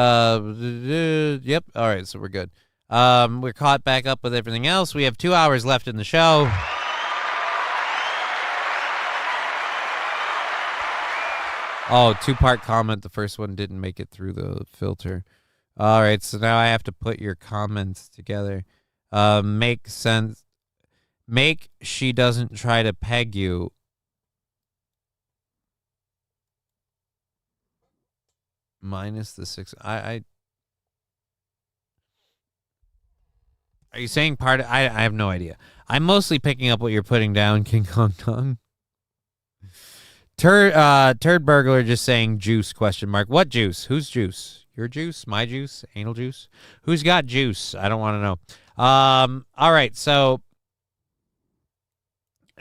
Yep. All right, so we're good. We're caught back up with everything else. We have 2 hours left in the show. Oh, 2-part comment. The first one didn't make it through the filter. All right, so now I have to put your comments together. Make sense. Make she doesn't try to peg you. Minus the 6. Are you saying part of, I have no idea. I'm mostly picking up what you're putting down, King Kong Kong. Turd Burglar just saying juice, question mark. What juice? Whose juice? Your juice? My juice? Anal juice? Who's got juice? I don't want to know. All right, so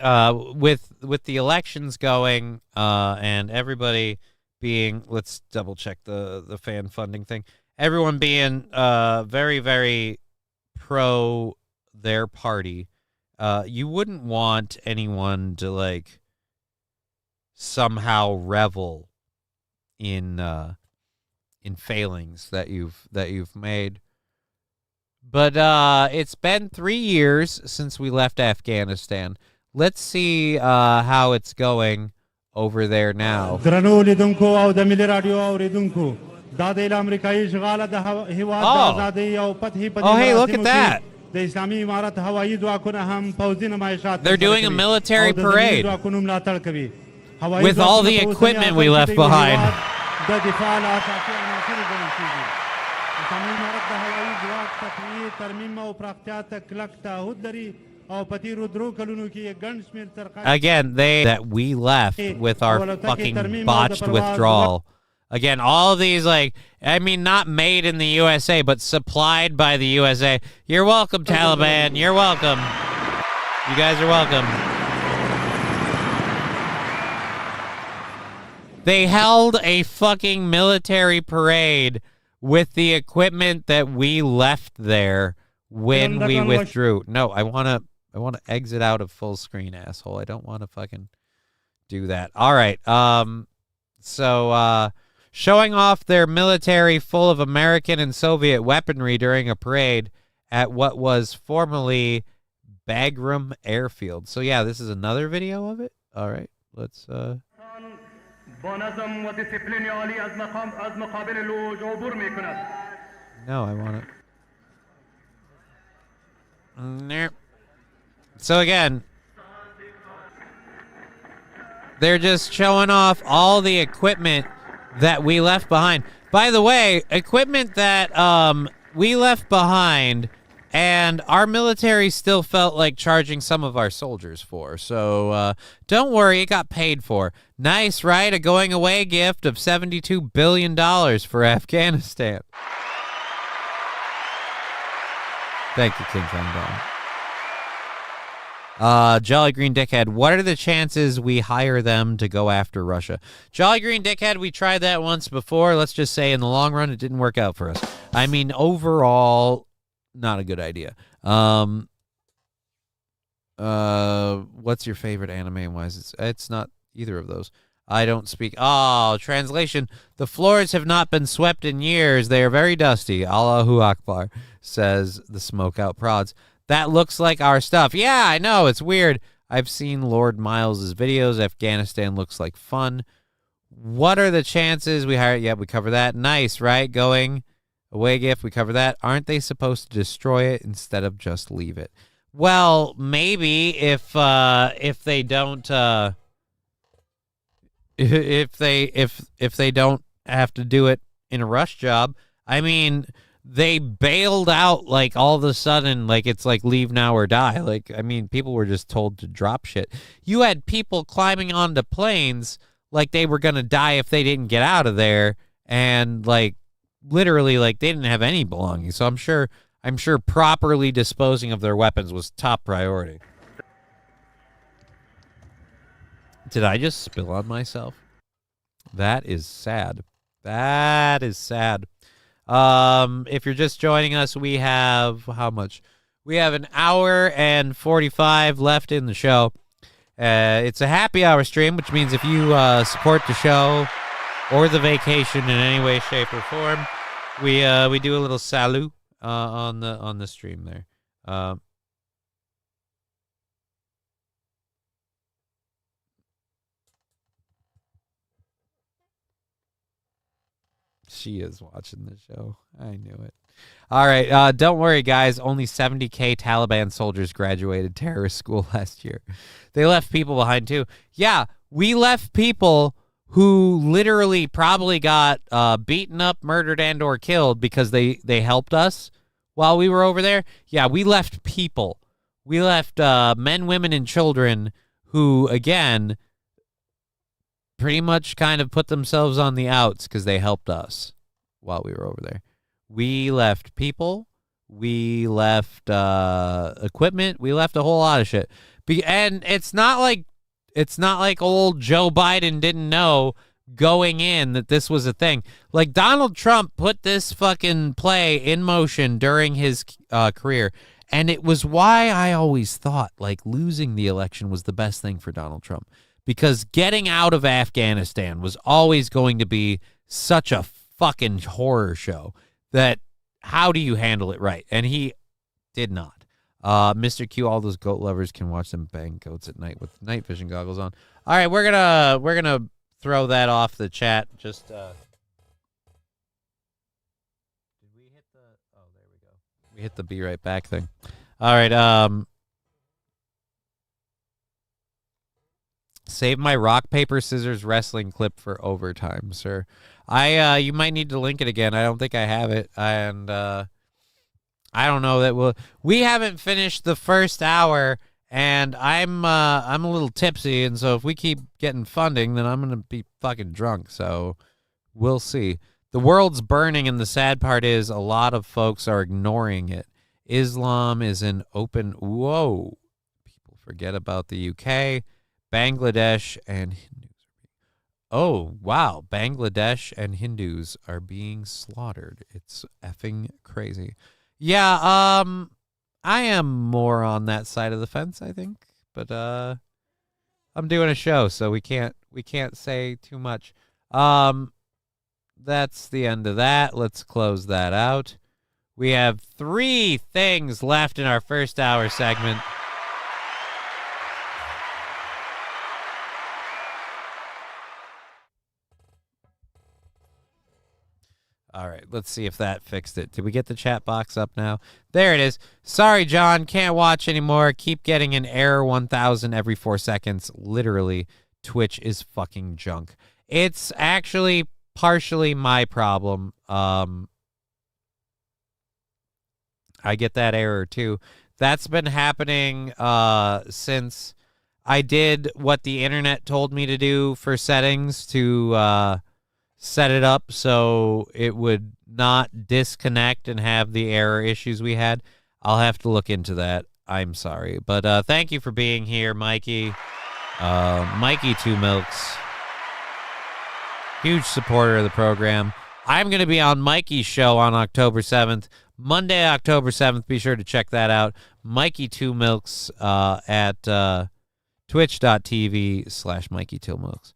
with the elections going and everybody being, let's double check the fan funding thing. Everyone being very, very pro their party. You wouldn't want anyone to like somehow revel in failings that you've made. But it's been 3 years since we left Afghanistan. Let's see how it's going over there now. Oh, hey, look at that. They're doing a military parade with all the equipment we left behind. Again, that we left with our fucking botched withdrawal. Again, all of these, like, I mean, not made in the USA, but supplied by the USA. You're welcome, Taliban. You're welcome. You guys are welcome. They held a fucking military parade with the equipment that we left there when we withdrew. No, I want to exit out of full screen, asshole. I don't want to fucking do that. All right. So showing off their military full of American and Soviet weaponry during a parade at what was formerly Bagram Airfield. So yeah, this is another video of it. All right. Let's No, I want it. So again, they're just showing off all the equipment that we left behind. By the way, equipment that we left behind and our military still felt like charging some of our soldiers for. So don't worry, it got paid for. Nice, right? A going away gift of $72 billion for Afghanistan. Thank you, King Kong. Jolly Green Dickhead, what are the chances we hire them to go after Russia? Jolly Green Dickhead, we tried that once before. Let's just say in the long run, it didn't work out for us. I mean, overall, not a good idea. What's your favorite anime and why is it's not either of those. I don't speak. Oh, translation. The floors have not been swept in years. They are very dusty. Allahu Akbar, says the Smokeout Prods. That looks like our stuff. Yeah, I know. It's weird. I've seen Lord Miles's videos. Afghanistan looks like fun. What are the chances we hire? Yeah, we cover that. Nice, right? Going away gift. We cover that. Aren't they supposed to destroy it instead of just leave it? Well, maybe if they don't if they don't have to do it in a rush job. I mean, they bailed out like all of a sudden, like it's like leave now or die. Like, I mean, people were just told to drop shit. You had people climbing onto planes like they were gonna die if they didn't get out of there, and like literally like they didn't have any belongings. So I'm sure properly disposing of their weapons was top priority. Did I just spill on myself? That is sad. That is sad. If you're just joining us, we have how much? We have an hour and 45 left in the show. It's a happy hour stream, which means if you support the show or the vacation in any way, shape, or form, we do a little salut on the stream there. She is watching the show. I knew it. All right. Don't worry, guys. Only 70K Taliban soldiers graduated terrorist school last year. They left people behind, too. Yeah, we left people who literally probably got beaten up, murdered, and or killed because they helped us while we were over there. Yeah, we left people. We left men, women, and children who, again, pretty much kind of put themselves on the outs because they helped us while we were over there. We left people. We left equipment. We left a whole lot of shit. And it's not like old Joe Biden didn't know going in that this was a thing. Like Donald Trump put this fucking play in motion during his career. And it was why I always thought like losing the election was the best thing for Donald Trump. Because getting out of Afghanistan was always going to be such a fucking horror show that how do you handle it right? And he did not. Mr. Q, all those goat lovers can watch them bang goats at night with night vision goggles on. All right, we're gonna throw that off the chat. Just did we hit the? Oh, there we go. We hit the be right back thing. All right. Save my rock, paper, scissors wrestling clip for overtime, sir. You might need to link it again. I don't think I have it. And I don't know that we haven't finished the first hour, and I'm a little tipsy, and so if we keep getting funding, then I'm going to be fucking drunk. So we'll see. The world's burning, and the sad part is a lot of folks are ignoring it. Islam is an open... Whoa. People forget about the UK. Bangladesh and Hindus. Oh, wow. Bangladesh and Hindus are being slaughtered. It's effing crazy. Yeah, I am more on that side of the fence, I think. But I'm doing a show, so we can't say too much. That's the end of that. Let's close that out. We have 3 things left in our first hour segment. All right, let's see if that fixed it. Did we get the chat box up now? There it is. Sorry, John, can't watch anymore. Keep getting an error 1000 every 4 seconds. Literally, Twitch is fucking junk. It's actually partially my problem. I get that error too. That's been happening since I did what the internet told me to do for settings to set it up so it would not disconnect and have the error issues we had. I'll have to look into that. I'm sorry. But thank you for being here, Mikey. Mikey Two Milks. Huge supporter of the program. I'm going to be on Mikey's show on October 7th. Monday, October 7th. Be sure to check that out. Mikey Two Milks at twitch.tv/Mikey Two Milks.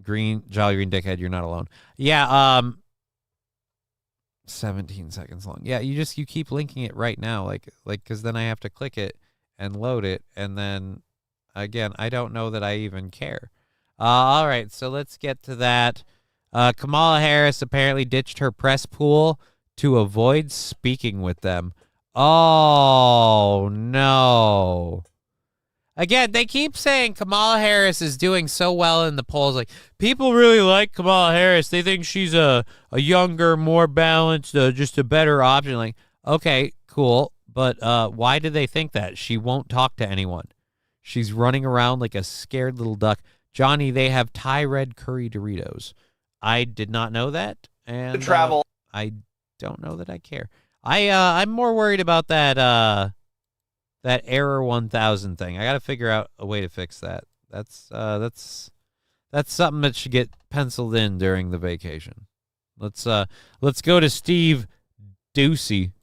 Green Jolly Green Dickhead, you're not alone. Yeah, 17 seconds long. Yeah, you keep linking it right now, like because then I have to click it and load it, and then again, I don't know that I even care. All right, so let's get to that. Kamala Harris apparently ditched her press pool to avoid speaking with them. Oh, no. Again, they keep saying Kamala Harris is doing so well in the polls. Like, people really like Kamala Harris. They think she's a younger, more balanced, just a better option. Like, okay, cool. But why do they think that? She won't talk to anyone. She's running around like a scared little duck. Johnny, they have Thai red curry Doritos. I did not know that. And I don't know that I care. I'm more worried about that error 1000 thing. I got to figure out a way to fix that. That's something that should get penciled in during the vacation. Let's go to Steve Ducey.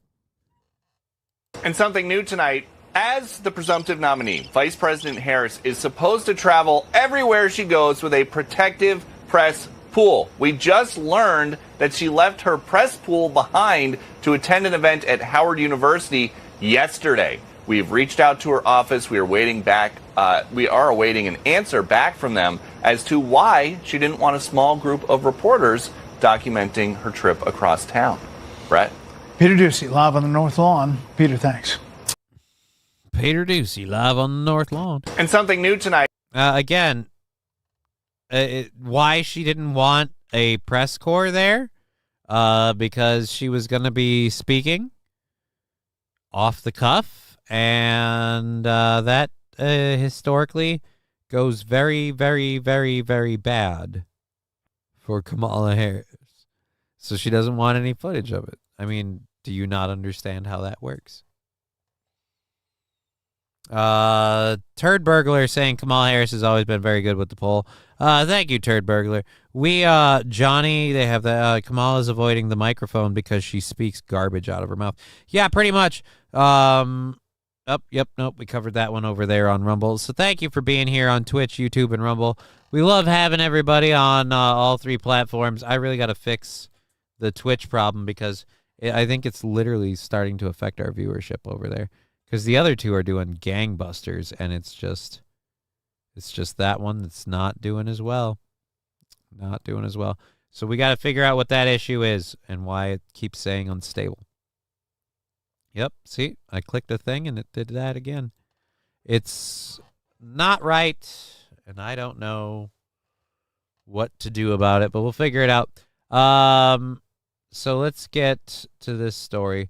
And something new tonight, as the presumptive nominee, Vice President Harris is supposed to travel everywhere she goes with a protective press pool. We just learned that she left her press pool behind to attend an event at Howard University yesterday. We've reached out to her office. We are awaiting an answer back from them as to why she didn't want a small group of reporters documenting her trip across town. Brett? Peter Ducey, live on the North Lawn. Peter, thanks. Peter Ducey, live on the North Lawn. And something new tonight. Again, why she didn't want a press corps there? Because she was going to be speaking off the cuff, and that historically goes very, very, very, very bad for Kamala Harris. So she doesn't want any footage of it. I mean, do you not understand how that works? Turd Burglar saying Kamala Harris has always been very good with the poll. Thank you, Turd Burglar. Johnny, they have the Kamala's avoiding the microphone because she speaks garbage out of her mouth. Yeah, pretty much. Nope, we covered that one over there on Rumble. So thank you for being here on Twitch, YouTube, and Rumble. We love having everybody on all three platforms. I really got to fix the Twitch problem because I think it's literally starting to affect our viewership over there. Because the other two are doing gangbusters, and it's just that one that's not doing as well. Not doing as well. So we got to figure out what that issue is and why it keeps saying unstable. Yep, see, I clicked a thing and it did that again. It's not right, and I don't know what to do about it, but we'll figure it out. So let's get to this story.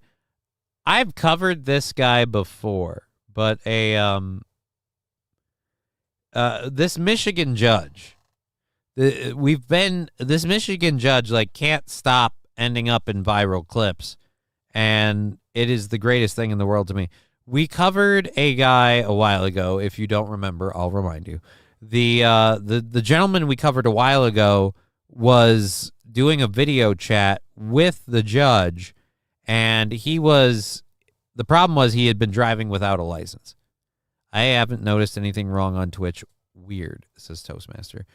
I've covered this guy before, but this Michigan judge, this Michigan judge can't stop ending up in viral clips, and it is the greatest thing in the world to me. We covered a guy a while ago. If you don't remember, I'll remind you. The gentleman we covered a while ago was doing a video chat with the judge. And the problem was he had been driving without a license. I haven't noticed anything wrong on Twitch. Weird, says Toastmaster.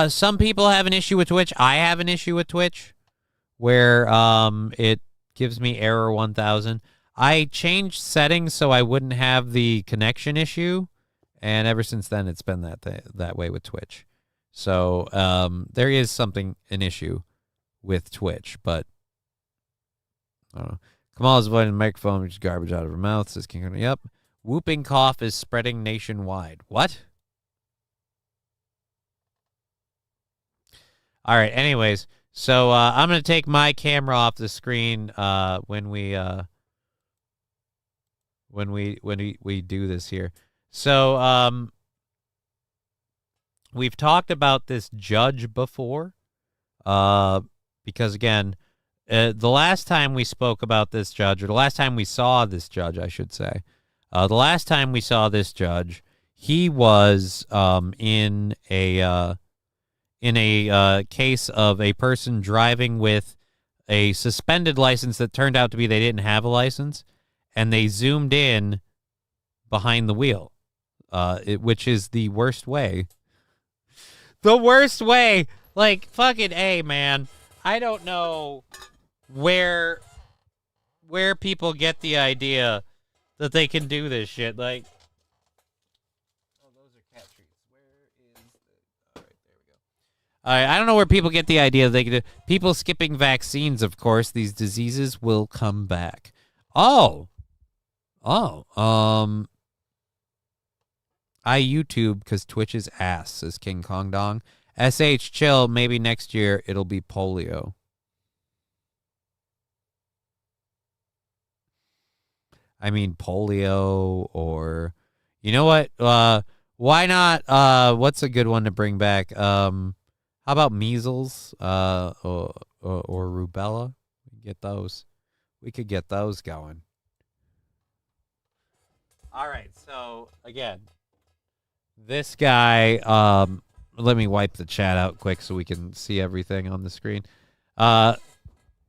Some people have an issue with Twitch. I have an issue with Twitch where it gives me error 1000. I changed settings so I wouldn't have the connection issue. And ever since then, it's been that way with Twitch. So there is an issue with Twitch, but I don't know. Kamala's avoiding the microphone, which is garbage out of her mouth, says King. Yep. Whooping cough is spreading nationwide. What? All right. Anyways, so I'm going to take my camera off the screen when we do this here. So we've talked about this judge before, because again, the last time we spoke about this judge, or the last time we saw this judge, I should say, the last time we saw this judge, he was in a case of a person driving with a suspended license that turned out to be they didn't have a license, and they zoomed in behind the wheel, which is the worst way The worst way. Like, fucking A, man. I don't know where people get the idea that they can do this shit. Like, oh, those are cat treats. Where is the... All right, there we go. All right, I don't know where people get the idea that they can do... People skipping vaccines, of course. These diseases will come back. I YouTube because Twitch is ass, says King Kong Dong. SH, chill. Maybe next year it'll be polio. I mean, polio or... You know what? Why not? What's a good one to bring back? How about measles or rubella? Get those. We could get those going. All right. So, again, this guy... let me wipe the chat out quick so we can see everything on the screen.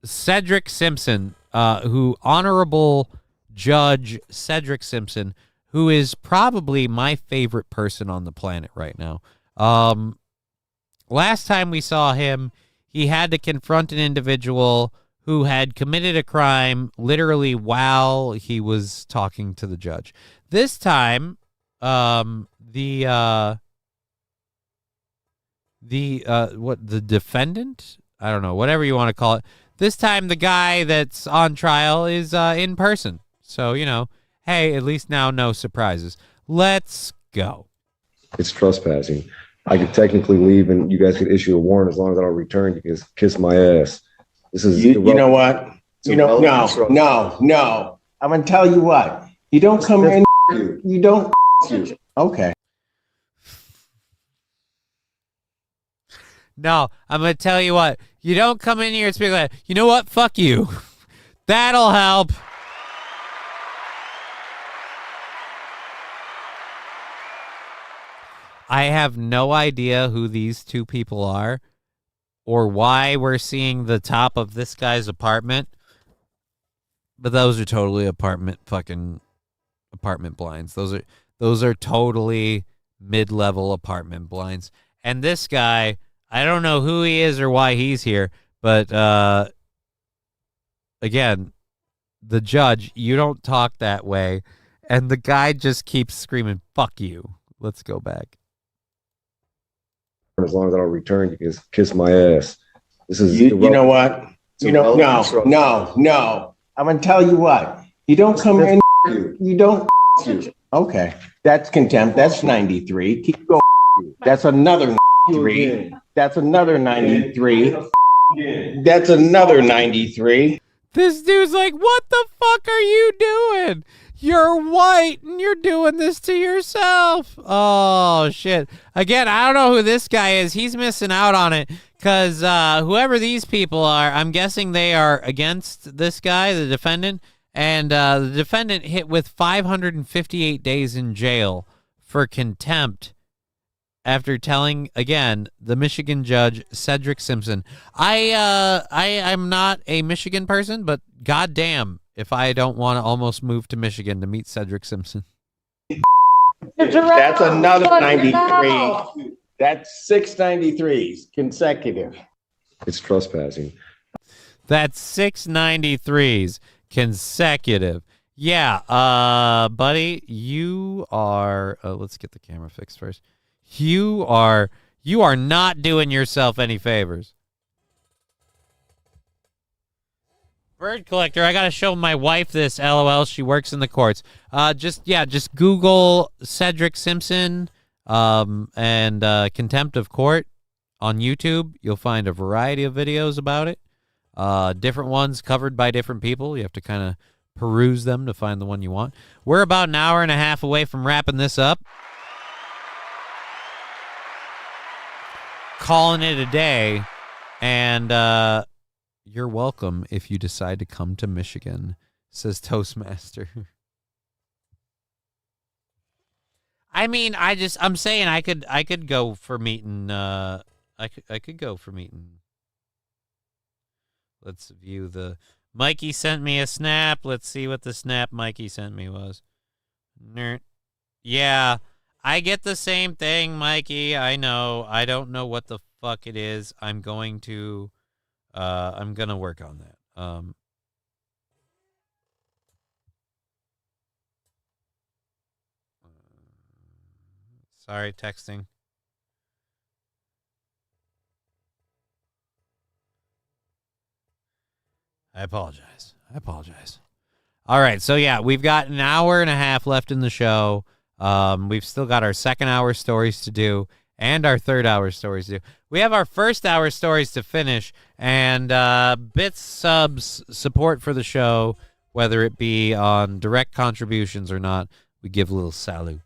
Cedric Simpson, who Honorable Judge Cedric Simpson, who is probably my favorite person on the planet right now. Last time we saw him, he had to confront an individual who had committed a crime literally while he was talking to the judge. This time, the defendant, I don't know, whatever you want to call it. This time the guy that's on trial is in person. So, you know, hey, at least now no surprises. Let's go. It's trespassing. I could technically leave and you guys could issue a warrant as long as I don't return. You can kiss my ass. This is you know what? No. I'm gonna tell you what. You don't come in. You don't. Okay. No, I'm going to tell you what. You don't come in here and speak like, you know what? Fuck you. That'll help. I have no idea who these two people are or why we're seeing the top of this guy's apartment. But those are totally apartment blinds. Those are totally mid-level apartment blinds. And this guy, I don't know who he is or why he's here, but again, the judge, you don't talk that way. And the guy just keeps screaming, fuck you. Let's go back. As long as I don't return, you can kiss my ass. This is you know what? No. I'm gonna tell you what. You don't come in. You don't. Okay, that's contempt. That's 93. Keep going. That's another 93. That's another 93. That's another 93. This dude's like, what the fuck are you doing? You're white and you're doing this to yourself. Oh, shit. Again, I don't know who this guy is. He's missing out on it because whoever these people are, I'm guessing they are against this guy, the defendant. And the defendant hit with 558 days in jail for contempt after telling, again, the Michigan judge, Cedric Simpson. I'm not a Michigan person, but goddamn if I don't want to almost move to Michigan to meet Cedric Simpson. That's another 93. That's 6 93s consecutive. It's trespassing. That's 6 93s consecutive. Yeah, buddy, you are, let's get the camera fixed first. You are not doing yourself any favors. Bird collector, I gotta show my wife this. LOL, she works in the courts. Just Google Cedric Simpson and contempt of court on YouTube. You'll find a variety of videos about it. Different ones covered by different people. You have to kind of peruse them to find the one you want. We're about an hour and a half away from wrapping this up. Calling it a day, and you're welcome if you decide to come to Michigan, says Toastmaster. I mean, I'm saying I could go for meeting. I could go for meeting. Let's view the. Mikey sent me a snap. Let's see what the snap Mikey sent me was. Nerd. Yeah, I get the same thing, Mikey. I know. I don't know what the fuck it is. I'm going to work on that. Sorry, texting. I apologize. All right, so yeah, we've got an hour and a half left in the show. We've still got our second hour stories to do and our third hour stories to do. We have our first hour stories to finish, and bits, subs, support for the show, whether it be on direct contributions or not, we give a little salut.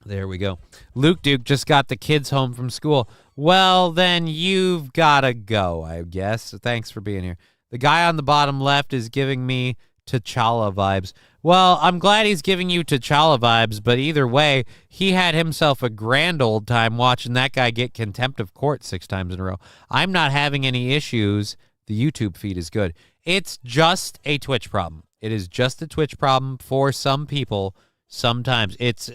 There we go. Luke Duke just got the kids home from school. Well, then you've got to go, I guess. So thanks for being here. The guy on the bottom left is giving me T'Challa vibes. Well, I'm glad he's giving you T'Challa vibes, but either way, he had himself a grand old time watching that guy get contempt of court 6 times in a row. I'm not having any issues. The YouTube feed is good. It's just a Twitch problem. It is just a Twitch problem for some people. Sometimes it's...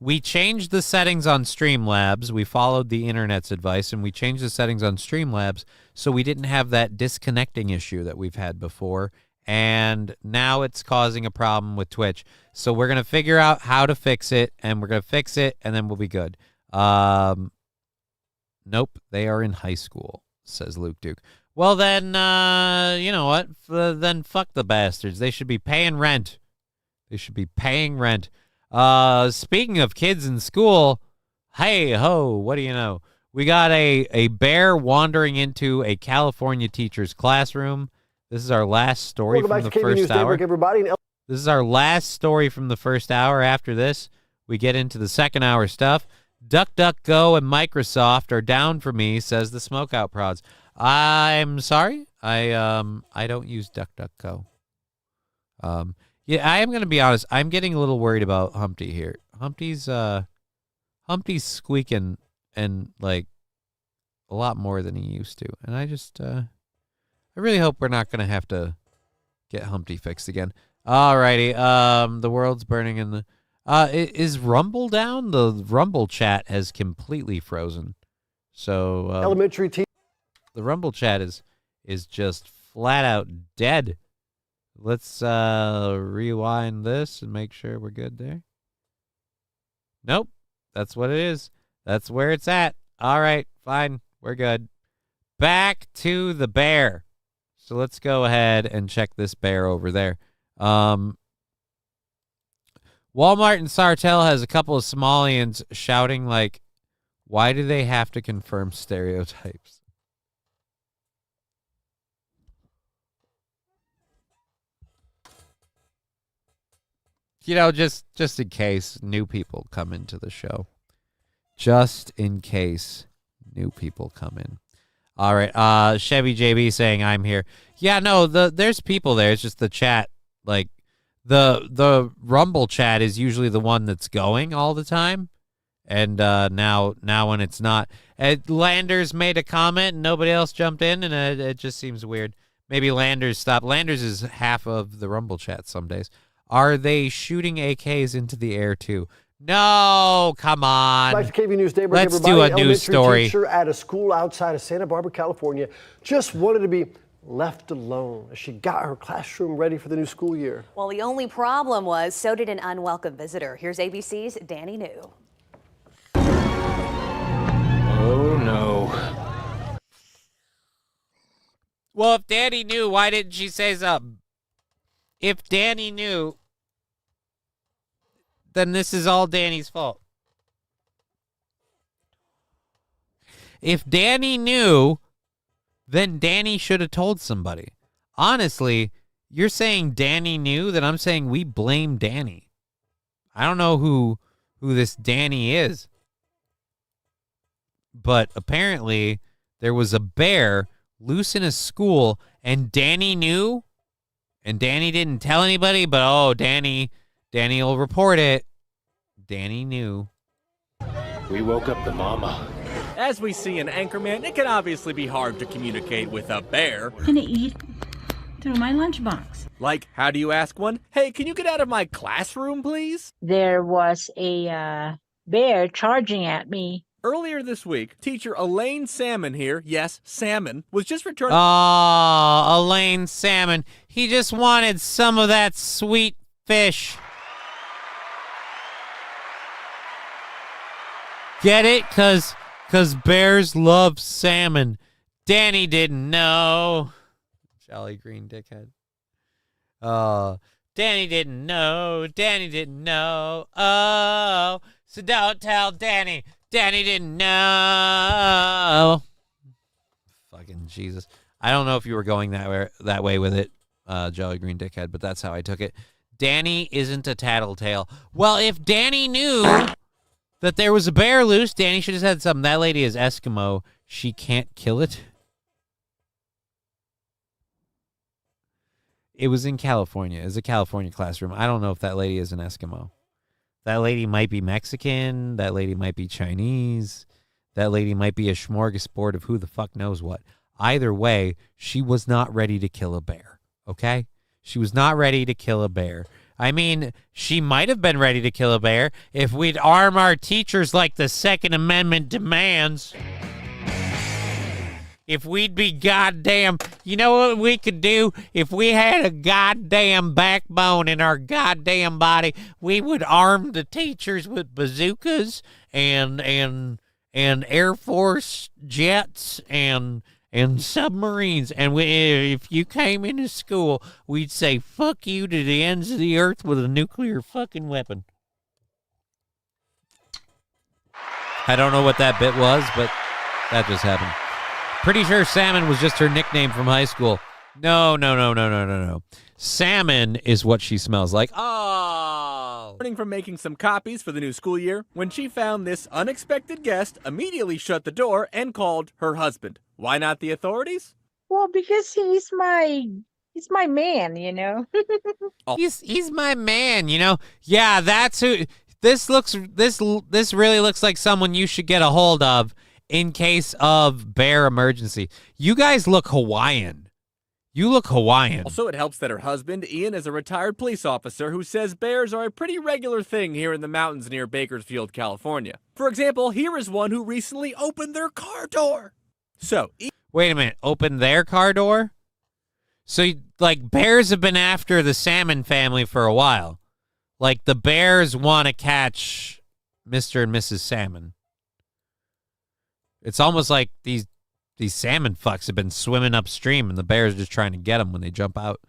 We changed the settings on Streamlabs. We followed the internet's advice, and we changed the settings on Streamlabs so we didn't have that disconnecting issue that we've had before, and now it's causing a problem with Twitch. So we're going to figure out how to fix it, and we're going to fix it, and then we'll be good. Nope, they are in high school, says Luke Duke. Well, then, you know what? Then fuck the bastards. They should be paying rent. Speaking of kids in school, hey ho, what do you know? We got a bear wandering into a California teacher's classroom. This is our last story from the first hour. This is our last story from the first hour. After this, we get into the second hour stuff. DuckDuckGo and Microsoft are down for me, says the Smokeout Prods. I'm sorry, I don't use DuckDuckGo. Yeah, I am going to be honest. I'm getting a little worried about Humpty here. Humpty's squeaking and like a lot more than he used to. And I just I really hope we're not going to have to get Humpty fixed again. Alrighty. The world's burning in the is Rumble down? The Rumble chat has completely frozen. So elementary team. The Rumble chat is just flat out dead. Let's rewind this and make sure we're good there. Nope. That's what it is. That's where it's at. All right. Fine. We're good. Back to the bear. So let's go ahead and check this bear over there. Walmart in Sartell has a couple of Somalians shouting like, why do they have to confirm stereotypes? You know, just in case new people come into the show. Just in case new people come in. All right. Chevy JB saying I'm here. Yeah, no, there's people there. It's just the chat. Like the Rumble chat is usually the one that's going all the time. And now when it's not, Landers made a comment and nobody else jumped in, and it just seems weird. Maybe Landers stopped. Landers is half of the Rumble chat some days. Are they shooting AKs into the air too? No, come on. Back to KV News Daybreak, Let's everybody. do a news story. Teacher at a school outside of Santa Barbara, California, just wanted to be left alone as she got her classroom ready for the new school year. Well, the only problem was so did an unwelcome visitor. Here's ABC's Danny New. Oh, no. Well, if Danny knew, why didn't she say something? If Danny knew, then this is all Danny's fault. If Danny knew, then Danny should have told somebody. Honestly, you're saying Danny knew, then I'm saying we blame Danny. I don't know who this Danny is. But apparently there was a bear loose in a school and Danny knew. And Danny didn't tell anybody, but oh, Danny will report it. Danny knew. We woke up the mama. As we see in Anchorman, it can obviously be hard to communicate with a bear. Gonna eat. through my lunchbox. Like, how do you ask one? Hey, can you get out of my classroom, please? There was a bear charging at me. Earlier this week, teacher Elaine Salmon here, yes, Salmon, was just returning. Oh, Elaine Salmon. He just wanted some of that sweet fish. Get it? Cause bears love salmon. Danny didn't know. Jolly green dickhead. Danny didn't know. Danny didn't know. Oh, so don't tell Danny. Danny didn't know. Fucking Jesus. I don't know if you were going that way with it, Jolly green dickhead, but that's how I took it. Danny isn't a tattletale. Well, if Danny knew that there was a bear loose, Danny should have said something. That lady is Eskimo. She can't kill it. It was in California. It was a California classroom. I don't know if that lady is an Eskimo. That lady might be Mexican. That lady might be Chinese. That lady might be a smorgasbord of who the fuck knows what. Either way, she was not ready to kill a bear, okay? She was not ready to kill a bear. I mean, she might have been ready to kill a bear if we'd arm our teachers like the Second Amendment demands. If we'd be goddamn, you know what we could do? If we had a goddamn backbone in our goddamn body, we would arm the teachers with bazookas and Air Force jets and submarines. And if you came into school, we'd say, fuck you to the ends of the earth with a nuclear fucking weapon. I don't know what that bit was, but that just happened. Pretty sure Salmon was just her nickname from high school. No. Salmon is what she smells like. Oh! Learning from making some copies for the new school year, when she found this unexpected guest, immediately shut the door and called her husband. Why not the authorities? Well, because he's my man, you know. He's my man, you know. Yeah, that's who. This really looks like someone you should get a hold of in case of bear emergency. You guys look Hawaiian. You look Hawaiian. Also, it helps that her husband, Ian, is a retired police officer who says bears are a pretty regular thing here in the mountains near Bakersfield, California. For example, here is one who recently opened their car door. Wait a minute. Open their car door? So, like, bears have been after the salmon family for a while. Like, the bears want to catch Mr. and Mrs. Salmon. It's almost like these salmon fucks have been swimming upstream, and the bears are just trying to get them when they jump out.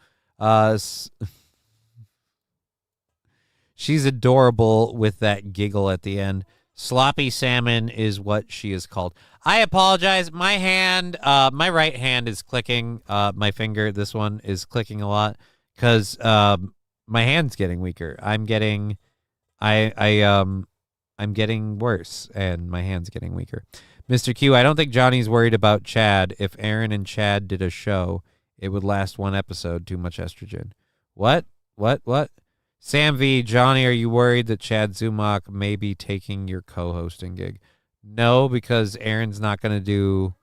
She's adorable with that giggle at the end. Sloppy Salmon is what she is called. I apologize. My hand, my right hand is clicking. My finger, this one, is clicking a lot because my hand's getting weaker. I'm getting worse, and my hand's getting weaker. Mr. Q, I don't think Johnny's worried about Chad. If Aaron and Chad did a show, it would last one episode. Too much estrogen. What? Sam V, Johnny, are you worried that Chad Zumach may be taking your co-hosting gig? No, because Aaron's not going to do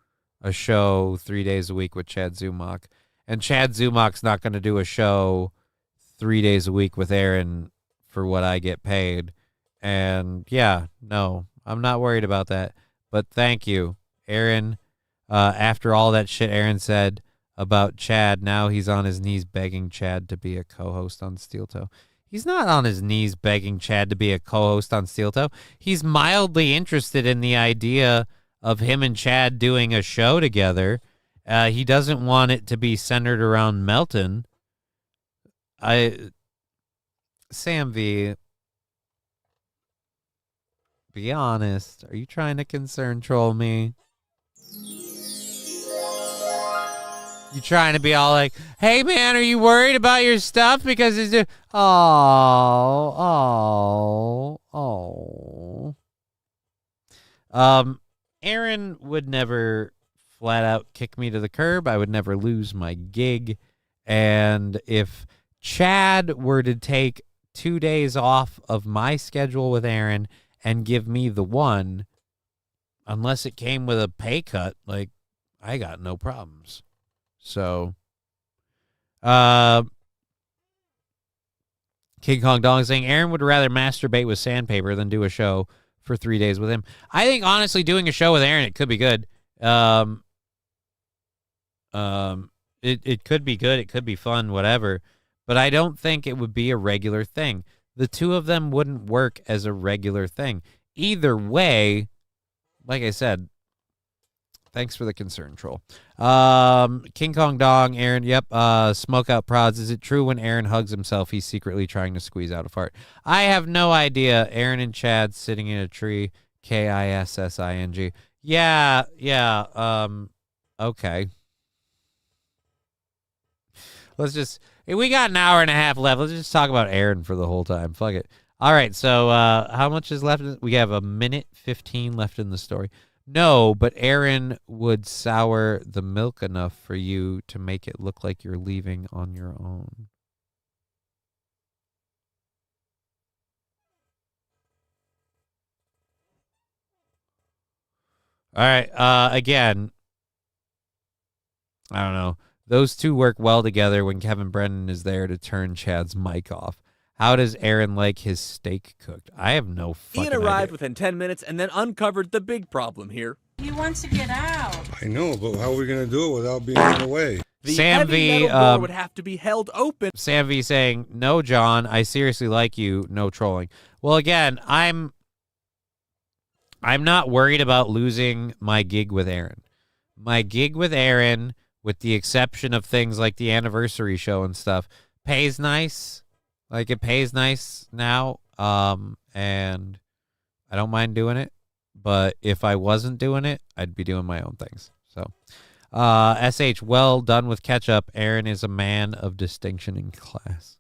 a show 3 days a week with Chad Zumach. And Chad Zumach's not going to do a show 3 days a week with Aaron for what I get paid. And yeah, no, I'm not worried about that. But thank you, Aaron. After all that shit Aaron said about Chad, now he's on his knees begging Chad to be a co-host on Steel Toe. He's not on his knees begging Chad to be a co-host on Steel Toe. He's mildly interested in the idea of him and Chad doing a show together. He doesn't want it to be centered around Melton. Sam V, be honest. Are you trying to concern troll me? You trying to be all like, hey man, are you worried about your stuff? Because it's just, Aaron would never flat out kick me to the curb. I would never lose my gig. And if Chad were to take 2 days off of my schedule with Aaron and give me the one, unless it came with a pay cut, like, I got no problems. So, King Kong Dong saying Aaron would rather masturbate with sandpaper than do a show for 3 days with him. I think honestly, doing a show with Aaron, it could be good. It could be good. It could be fun, whatever. But I don't think it would be a regular thing. The two of them wouldn't work as a regular thing. Either way, like I said, thanks for the concern, troll. King Kong Dong, Aaron, yep. Smoke Out Prods. Is it true when Aaron hugs himself, he's secretly trying to squeeze out a fart? I have no idea. Aaron and Chad sitting in a tree. Kissing. Yeah. Okay. We got an hour and a half left. Let's just talk about Aaron for the whole time. Fuck it. All right, so how much is left? We have 1:15 left in the story. No, but Aaron would sour the milk enough for you to make it look like you're leaving on your own. All right, again, I don't know. Those two work well together when Kevin Brennan is there to turn Chad's mic off. How does Aaron like his steak cooked? I have no fucking Ian arrived idea. within 10 minutes and then uncovered the big problem here. He wants to get out. I know, but how are we going to do it without being in the way? The Sam heavy V, metal door would have to be held open. Sam V saying, "No, John, I seriously like you. No trolling." Well, again, I'm not worried about losing my gig with Aaron. My gig with Aaron, with the exception of things like the anniversary show and stuff, pays nice. Like, it pays nice now, and I don't mind doing it. But if I wasn't doing it, I'd be doing my own things. So, SH, well done with ketchup. Aaron is a man of distinction in class.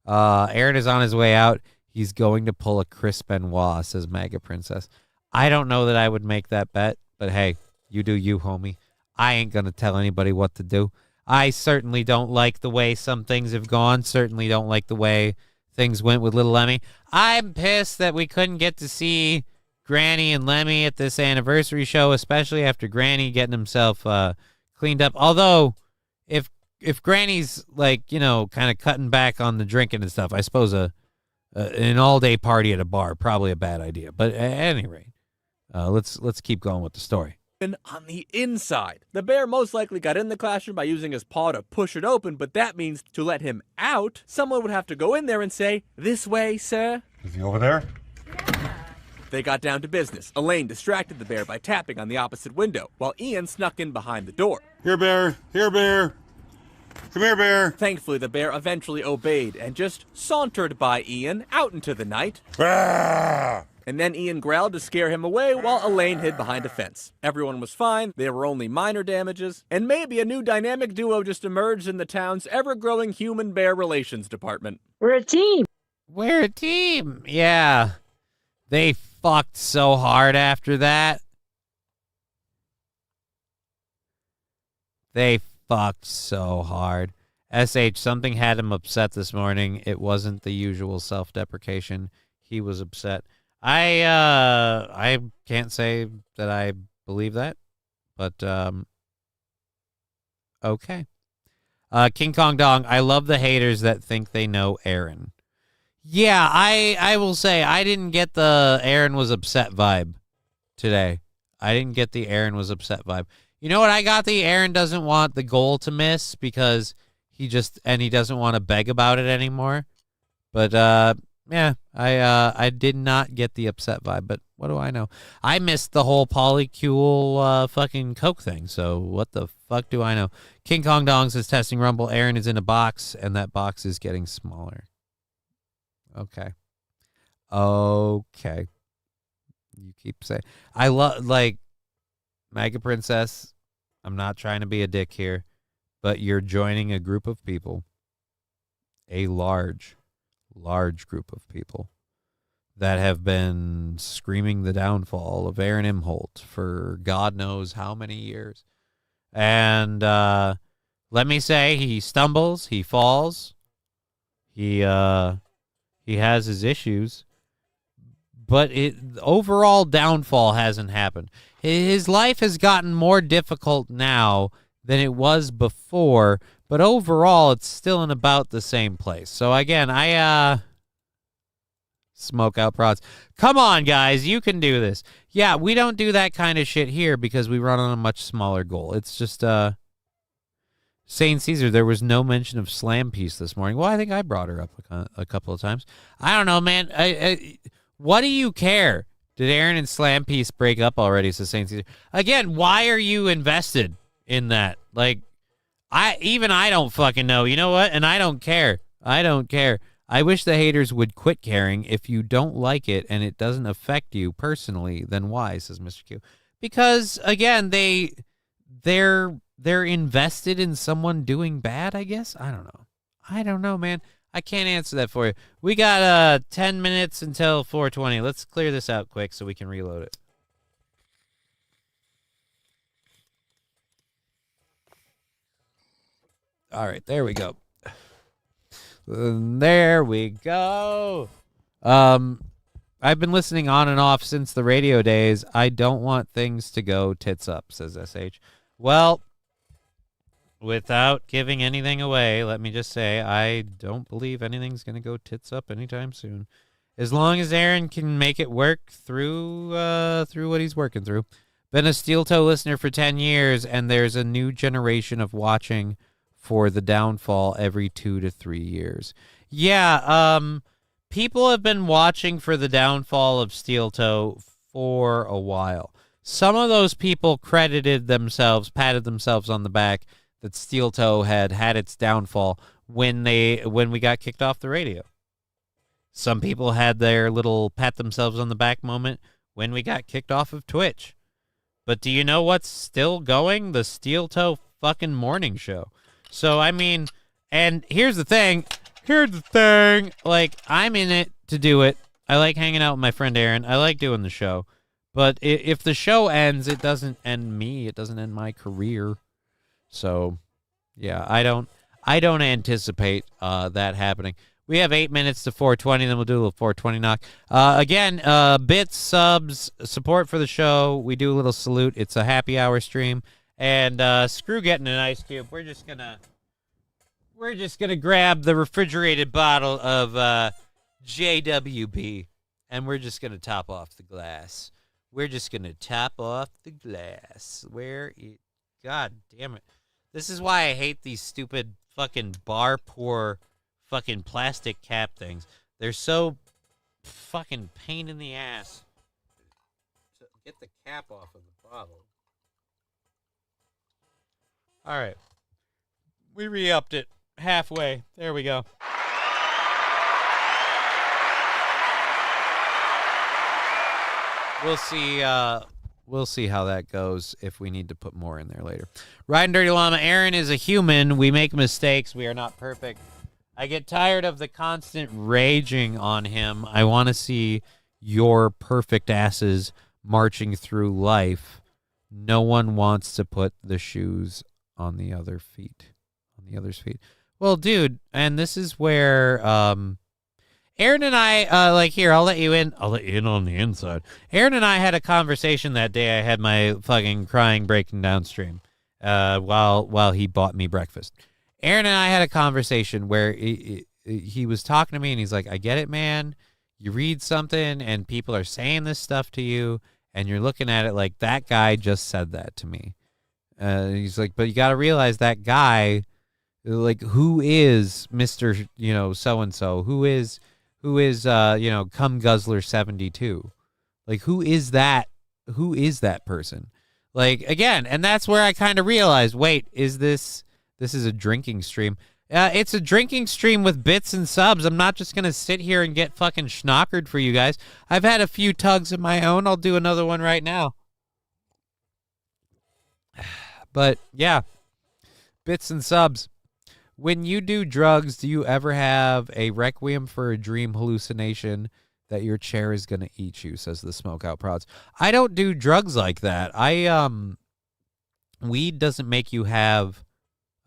Aaron is on his way out. He's going to pull a Chris Benoit, says MAGA Princess. I don't know that I would make that bet, but hey, you do you, homie. I ain't going to tell anybody what to do. I certainly don't like the way some things have gone. Certainly don't like the way things went with little Lemmy. I'm pissed that we couldn't get to see Granny and Lemmy at this anniversary show, especially after Granny getting himself cleaned up. Although, if Granny's, like, you know, kind of cutting back on the drinking and stuff, I suppose an all-day party at a bar, probably a bad idea. But at any rate, let's keep going with the story. On the inside. The bear most likely got in the classroom by using his paw to push it open, but that means to let him out, someone would have to go in there and say, "This way, sir." Is he over there? They got down to business. Elaine distracted the bear by tapping on the opposite window, while Ian snuck in behind the door. Here, bear. Here, bear. Come here, bear. Thankfully, the bear eventually obeyed and just sauntered by Ian out into the night. Ah! And then Ian growled to scare him away while Elaine hid behind a fence. Everyone was fine, there were only minor damages, and maybe a new dynamic duo just emerged in the town's ever-growing human-bear relations department. We're a team. We're a team. Yeah. They fucked so hard after that. They fucked so hard. SH, something had him upset this morning. It wasn't the usual self-deprecation. He was upset. I can't say that I believe that, but okay. King Kong Dong, I love the haters that think they know Aaron. Yeah, I will say I didn't get the Aaron was upset vibe today. I didn't get the Aaron was upset vibe. You know what? I got the Aaron doesn't want the goal to miss because he doesn't want to beg about it anymore. But yeah, I did not get the upset vibe, but what do I know? I missed the whole polycule fucking Coke thing, so what the fuck do I know? King Kong Dong says testing Rumble. Aaron is in a box, and that box is getting smaller. Okay. You keep saying. I love, like, MAGA Princess, I'm not trying to be a dick here, but you're joining a group of people, a large group of people that have been screaming the downfall of Aaron Imholt for God knows how many years. And let me say, he stumbles, he falls, he has his issues, but overall downfall hasn't happened. His life has gotten more difficult now than it was before, but overall it's still in about the same place. So again, smoke out prods. Come on, guys, you can do this. Yeah, we don't do that kind of shit here because we run on a much smaller goal. It's just Saint Caesar, there was no mention of Slam Piece this morning. Well, I think I brought her up a couple of times. I don't know, man. What do you care? Did Aaron and Slam Piece break up already, says Saint Caesar? Again, why are you invested in that? Like, I don't fucking know. You know what? And I don't care. I don't care. I wish the haters would quit caring. If you don't like it and it doesn't affect you personally, then why, says Mr. Q. Because, again, they're invested in someone doing bad, I guess. I don't know, man. I can't answer that for you. We got 10 minutes until 4:20. Let's clear this out quick so we can reload it. All right, there we go. There we go. I've been listening on and off since the radio days. I don't want things to go tits up, says SH. Well, without giving anything away, let me just say I don't believe anything's going to go tits up anytime soon. As long as Aaron can make it work through what he's working through. Been a Steel Toe listener for 10 years, and there's a new generation of watching for the downfall every 2 to 3 years. Yeah, people have been watching for the downfall of Steel Toe for a while. Some of those people patted themselves on the back that Steel Toe had its downfall when we got kicked off the radio. Some people had their little pat themselves on the back moment when we got kicked off of Twitch. But do you know what's still going? The Steel Toe fucking morning show. So, I mean, and here's the thing. Like, I'm in it to do it. I like hanging out with my friend Aaron. I like doing the show. But if the show ends, it doesn't end me. It doesn't end my career. So, yeah, I don't anticipate that happening. We have 8 minutes to 4:20, then we'll do a little 4:20 knock. Again, bits, subs, support for the show. We do a little salute. It's a happy hour stream. And screw getting an ice cube. We're just gonna grab the refrigerated bottle of JWB, and we're just gonna top off the glass. God damn it! This is why I hate these stupid fucking bar pour fucking plastic cap things. They're so fucking pain in the ass. Get the cap off of the bottle. All right. We re-upped it halfway. There we go. We'll see how that goes if we need to put more in there later. Riding Dirty Llama, Aaron is a human. We make mistakes. We are not perfect. I get tired of the constant raging on him. I want to see your perfect asses marching through life. No one wants to put the shoes on the other's feet. Well, dude, and this is where Aaron and I I'll let you in on the inside. Aaron and I had a conversation that day. I had my fucking crying breaking down stream while he bought me breakfast. Aaron and I had a conversation where he was talking to me and he's like, I get it, man. You read something and people are saying this stuff to you and you're looking at it like that guy just said that to me. He's like, but you got to realize that guy, like, who is Mr. So-and-so? Who is Cum Guzzler 72? Like, who is that? Who is that person? Like, again, and that's where I kind of realized, wait, this is a drinking stream. It's a drinking stream with bits and subs. I'm not just going to sit here and get fucking schnockered for you guys. I've had a few tugs of my own. I'll do another one right now. But, yeah, bits and subs. When you do drugs, do you ever have a requiem for a dream hallucination that your chair is going to eat you, says the Smokeout Prods. I don't do drugs like that. Weed doesn't make you have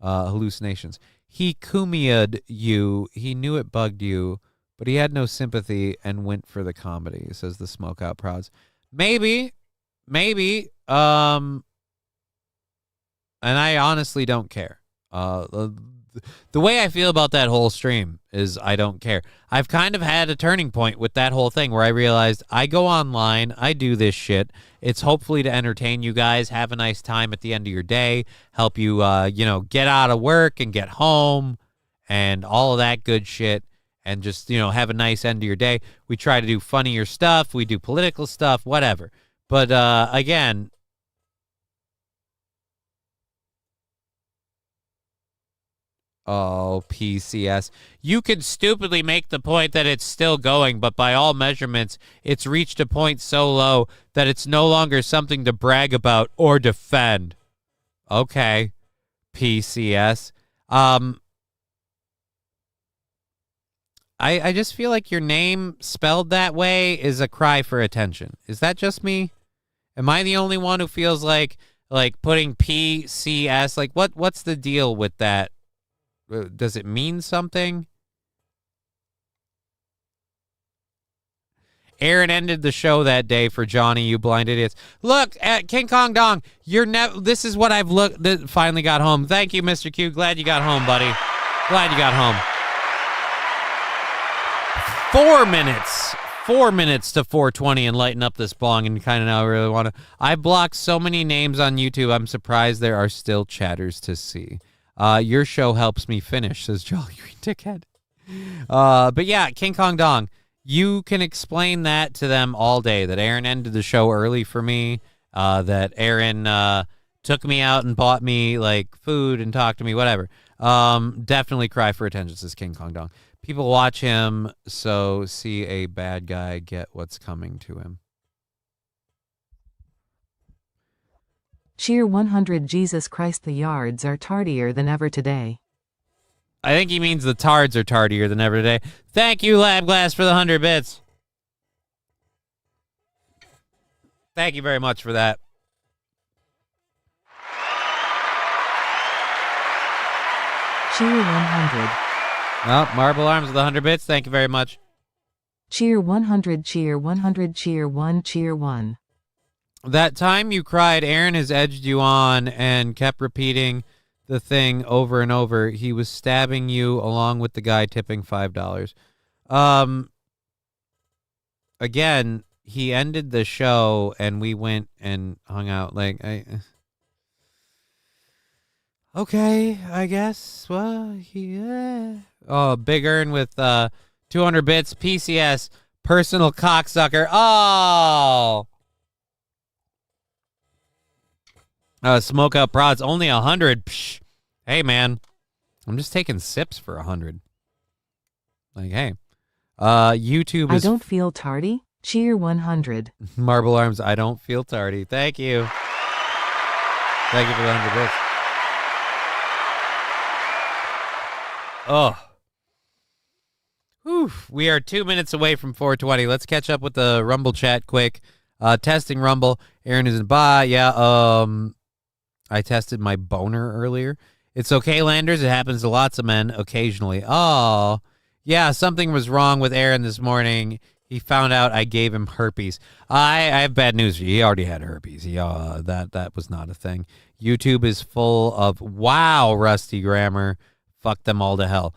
hallucinations. He kumia'd you. He knew it bugged you, but he had no sympathy and went for the comedy, says the Smokeout Prods. Maybe. I honestly don't care. The way I feel about that whole stream is I don't care. I've kind of had a turning point with that whole thing where I realized I go online, I do this shit. It's hopefully to entertain you guys, have a nice time at the end of your day, help you, get out of work and get home and all of that good shit, and just, have a nice end of your day. We try to do funnier stuff. We do political stuff, whatever. But, again, oh, PCS. You could stupidly make the point that it's still going, but by all measurements, it's reached a point so low that it's no longer something to brag about or defend. Okay, PCS. I just feel like your name spelled that way is a cry for attention. Is that just me? Am I the only one who feels like putting PCS? Like, what's the deal with that? Does it mean something? Aaron ended the show that day for Johnny, you blind idiots. Look at King Kong Dong. This is what I've looked. Finally got home. Thank you, Mr. Q. Glad you got home, buddy. Glad you got home. 4 minutes. 4 minutes to 4:20 and lighten up this bong, and kind of now really want to. I blocked so many names on YouTube. I'm surprised there are still chatters to see. Your show helps me finish, says Jolly Green Dickhead. But yeah, King Kong Dong, you can explain that to them all day, that Aaron ended the show early for me, that Aaron took me out and bought me like food and talked to me, whatever. Definitely cry for attention, says King Kong Dong. People watch him, so see a bad guy get what's coming to him. Cheer 100 Jesus Christ, the yards are tardier than ever today. I think he means the tards are tardier than ever today. Thank you, Lab Glass, for the 100 bits. Thank you very much for that. Cheer 100. Oh, Marble Arms with 100 bits. Thank you very much. Cheer 100, cheer 100, cheer 1, cheer 1. That time you cried, Aaron has edged you on and kept repeating the thing over and over. He was stabbing you along with the guy tipping $5. Again, he ended the show and we went and hung out. Okay, I guess. Well, yeah. Oh, Big Earn with 200 bits. PCS, personal cocksucker. Oh! Smoke Up Prods, only 100. Psh. Hey, man. I'm just taking sips for 100. Like, hey. YouTube is... I don't feel tardy. Cheer 100. Marble Arms, I don't feel tardy. Thank you. Thank you for the 100 bits. Oh. Whew. We are 2 minutes away from 4:20. Let's catch up with the Rumble chat quick. Testing Rumble. Aaron is in bye. Yeah, I tested my boner earlier. It's okay, Landers. It happens to lots of men occasionally. Oh, yeah, something was wrong with Aaron this morning. He found out I gave him herpes. I have bad news for you. He already had herpes. That was not a thing. YouTube is full of, wow, rusty grammar. Fuck them all to hell.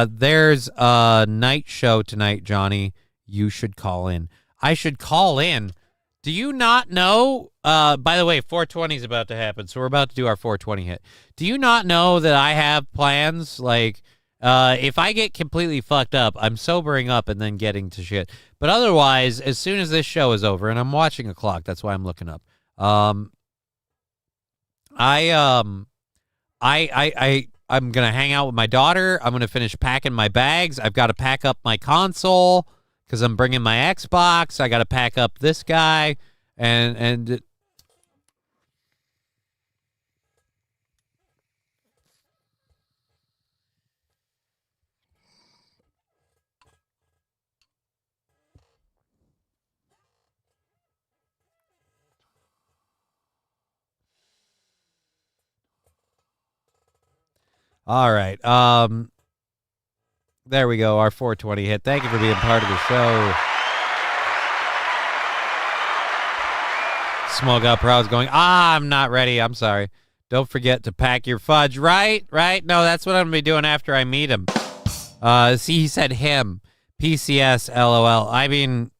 There's a night show tonight, Johnny. You should call in. I should call in. Do you not know? By the way, 420 is about to happen, so we're about to do our 420 hit. Do you not know that I have plans? Like, if I get completely fucked up, I'm sobering up and then getting to shit. But otherwise, as soon as this show is over, and I'm watching a clock, that's why I'm looking up. I'm gonna hang out with my daughter. I'm gonna finish packing my bags. I've got to pack up my console because I'm bringing my Xbox. I got to pack up this guy, and all right. There we go. Our 420 hit. Thank you for being part of the show. Smoke Up Proud's going, I'm not ready. I'm sorry. Don't forget to pack your fudge. Right? No, that's what I'm going to be doing after I meet him. See, he said him. PCS, LOL. I mean,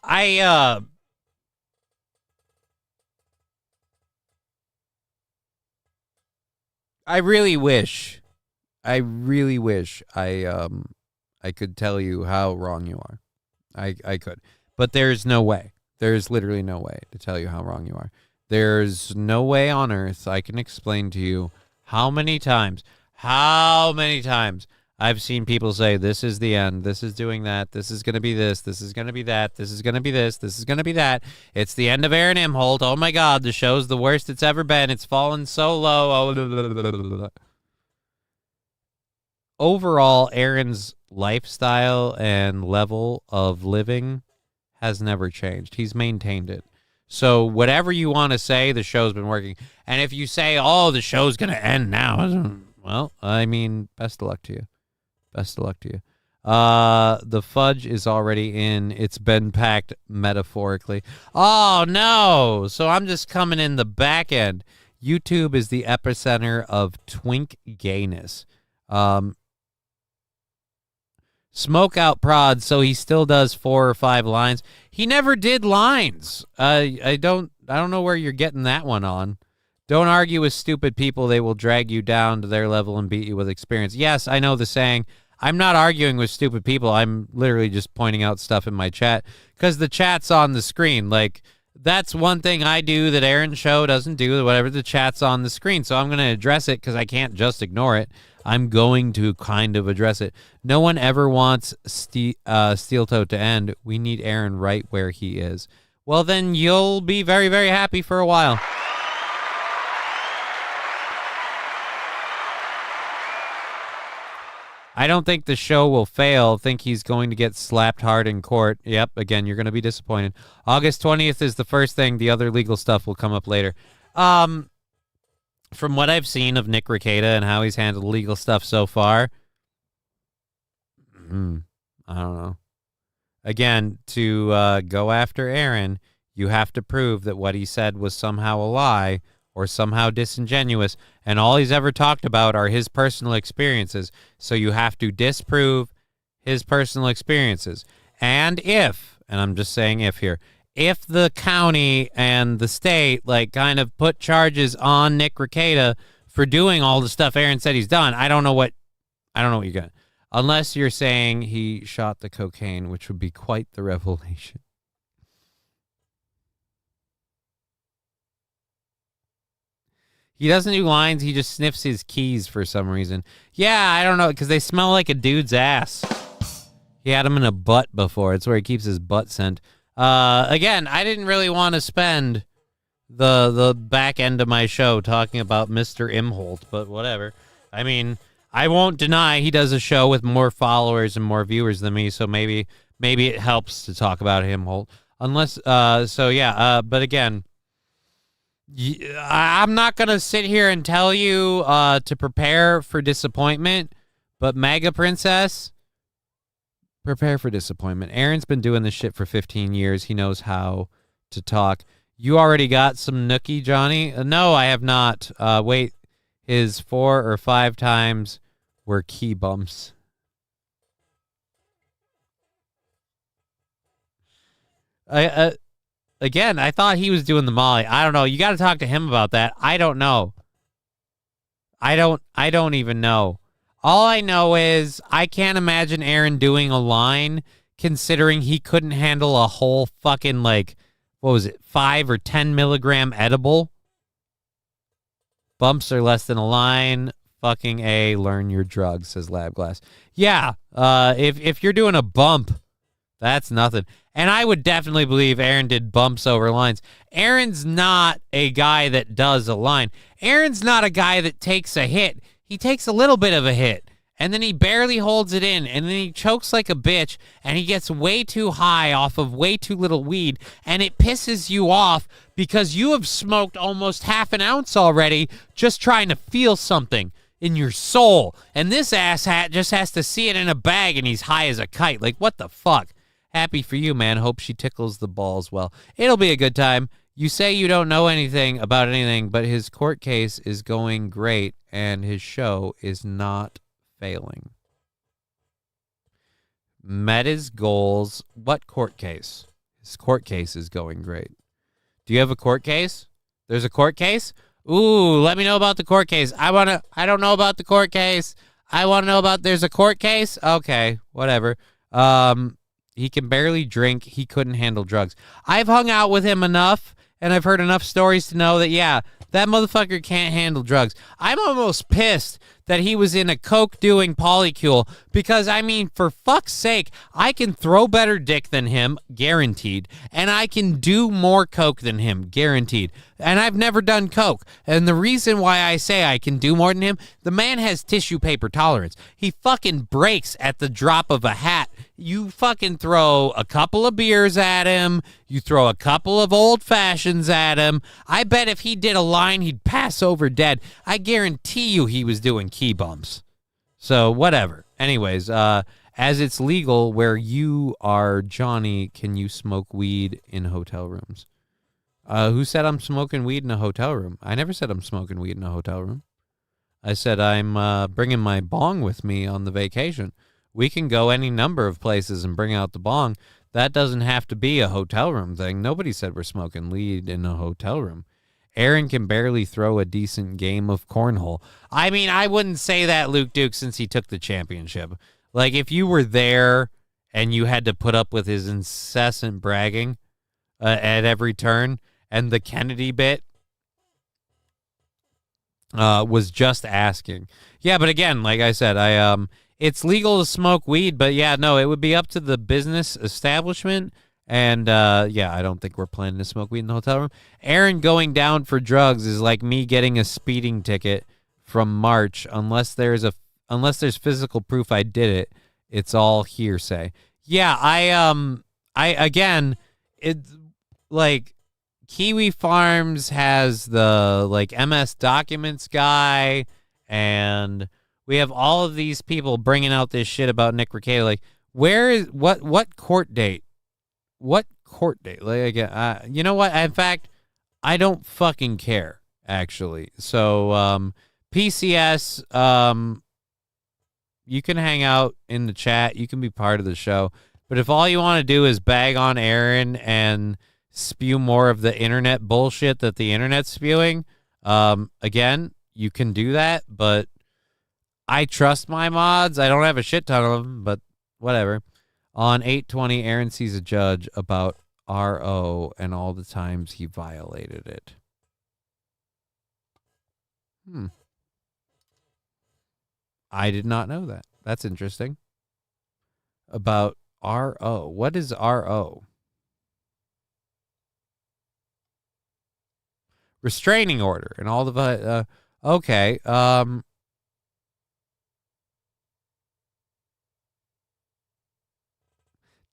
I really wish I could tell you how wrong you are. I could. But there's no way. There's literally no way to tell you how wrong you are. There's no way on earth I can explain to you how many times I've seen people say, this is the end, this is doing that, this is going to be this is going to be that, this is going to be this is going to be that. It's the end of Aaron Imholt. Oh my God, the show's the worst it's ever been. It's fallen so low. Oh, overall, Aaron's lifestyle and level of living has never changed. He's maintained it. So whatever you want to say, the show's been working. And if you say, oh, the show's going to end now, well, I mean, best of luck to you. Best of luck to you. The fudge is already in. It's been packed metaphorically. Oh, no. So I'm just coming in the back end. YouTube is the epicenter of twink gayness. Smoke out prod, so he still does 4 or 5 lines. He never did lines. I don't know where you're getting that one on. Don't argue with stupid people. They will drag you down to their level and beat you with experience. Yes, I know the saying. I'm not arguing with stupid people. I'm literally just pointing out stuff in my chat because the chat's on the screen. Like, that's one thing I do that Aaron's show doesn't do, whatever, the chat's on the screen. So I'm going to address it because I can't just ignore it. I'm going to kind of address it. No one ever wants Steel Toe to end. We need Aaron right where he is. Well, then you'll be very, very happy for a while. I don't think the show will fail. Think he's going to get slapped hard in court. Yep, again, you're going to be disappointed. August 20th is the first thing. The other legal stuff will come up later. From what I've seen of Nick Rekieta and how he's handled legal stuff so far, I don't know. Again, to go after Aaron, you have to prove that what he said was somehow a lie or somehow disingenuous, and all he's ever talked about are his personal experiences. So you have to disprove his personal experiences. And I'm just saying if here, if the county and the state kind of put charges on Nick Rekieta for doing all the stuff Aaron said he's done, I don't know what you got. Unless you're saying he shot the cocaine, which would be quite the revelation. He doesn't do lines. He just sniffs his keys for some reason. Yeah, I don't know, because they smell like a dude's ass. He had him in a butt before. It's where he keeps his butt scent. Again, I didn't really want to spend the back end of my show talking about Mr. Imholt, but whatever. I mean, I won't deny he does a show with more followers and more viewers than me, so maybe it helps to talk about Imholt. Unless, but again, I'm not going to sit here and tell you to prepare for disappointment, but Mega Princess, prepare for disappointment. Aaron's been doing this shit for 15 years. He knows how to talk. You already got some nookie, Johnny? No, I have not. Wait, his 4 or 5 times were key bumps. Again, I thought he was doing the Molly. I don't know. You got to talk to him about that. I don't know. I don't even know. All I know is I can't imagine Aaron doing a line considering he couldn't handle a whole fucking 5 or 10 milligram edible. Bumps are less than a line. Fucking A, learn your drugs, says Labglass. Yeah, if you're doing a bump, that's nothing. And I would definitely believe Aaron did bumps over lines. Aaron's not a guy that does a line. Aaron's not a guy that takes a hit. He takes a little bit of a hit, and then he barely holds it in, and then he chokes like a bitch, and he gets way too high off of way too little weed, and it pisses you off because you have smoked almost half an ounce already just trying to feel something in your soul, and this asshat just has to see it in a bag, and he's high as a kite. Like, what the fuck? Happy for you, man. Hope she tickles the balls well. It'll be a good time. You say you don't know anything about anything, but his court case is going great, and his show is not failing. Met his goals. What court case? His court case is going great. Do you have a court case? There's a court case? Ooh, let me know about the court case. I don't know about the court case. I want to know about there's a court case? Okay, whatever. He can barely drink. He couldn't handle drugs. I've hung out with him enough, and I've heard enough stories to know that, yeah, that motherfucker can't handle drugs. I'm almost pissed that he was in a coke-doing polycule because, I mean, for fuck's sake, I can throw better dick than him, guaranteed, and I can do more coke than him, guaranteed. And I've never done coke. And the reason why I say I can do more than him, the man has tissue paper tolerance. He fucking breaks at the drop of a hat. You fucking throw a couple of beers at him. You throw a couple of old fashions at him. I bet if he did a line, he'd pass over dead. I guarantee you he was doing key bumps. So whatever. Anyways, as it's legal where you are, Johnny, can you smoke weed in hotel rooms? Who said I'm smoking weed in a hotel room? I never said I'm smoking weed in a hotel room. I said I'm bringing my bong with me on the vacation. We can go any number of places and bring out the bong. That doesn't have to be a hotel room thing. Nobody said we're smoking weed in a hotel room. Aaron can barely throw a decent game of cornhole. I mean, I wouldn't say that, Luke Duke, since he took the championship. Like, if you were there and you had to put up with his incessant bragging at every turn, and the Kennedy bit was just asking. Yeah, but again, like I said, it's legal to smoke weed, but yeah, no, it would be up to the business establishment. And yeah, I don't think we're planning to smoke weed in the hotel room. Aaron going down for drugs is like me getting a speeding ticket from March. Unless there's physical proof I did it, it's all hearsay. Yeah, it's like Kiwi Farms has the like MS Documents guy, and we have all of these people bringing out this shit about Nick Recato. Like, where is what court date? What court date? Like, you know what? In fact, I don't fucking care, actually. So, PCS, you can hang out in the chat. You can be part of the show. But if all you want to do is bag on Aaron and spew more of the internet bullshit that the internet's spewing, again, you can do that. But I trust my mods. I don't have a shit ton of them, but whatever. On 820, Aaron sees a judge about RO and all the times he violated it. I did not know that. That's interesting. About RO. What is RO? Restraining order and all the... okay.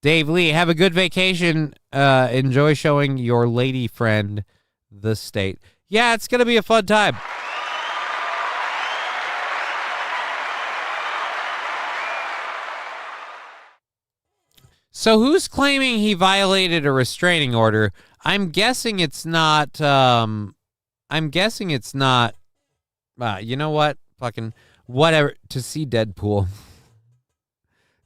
Dave Lee, have a good vacation. Enjoy showing your lady friend the state. Yeah, it's going to be a fun time. So who's claiming he violated a restraining order? I'm guessing it's not... you know what? Fucking whatever. To see Deadpool.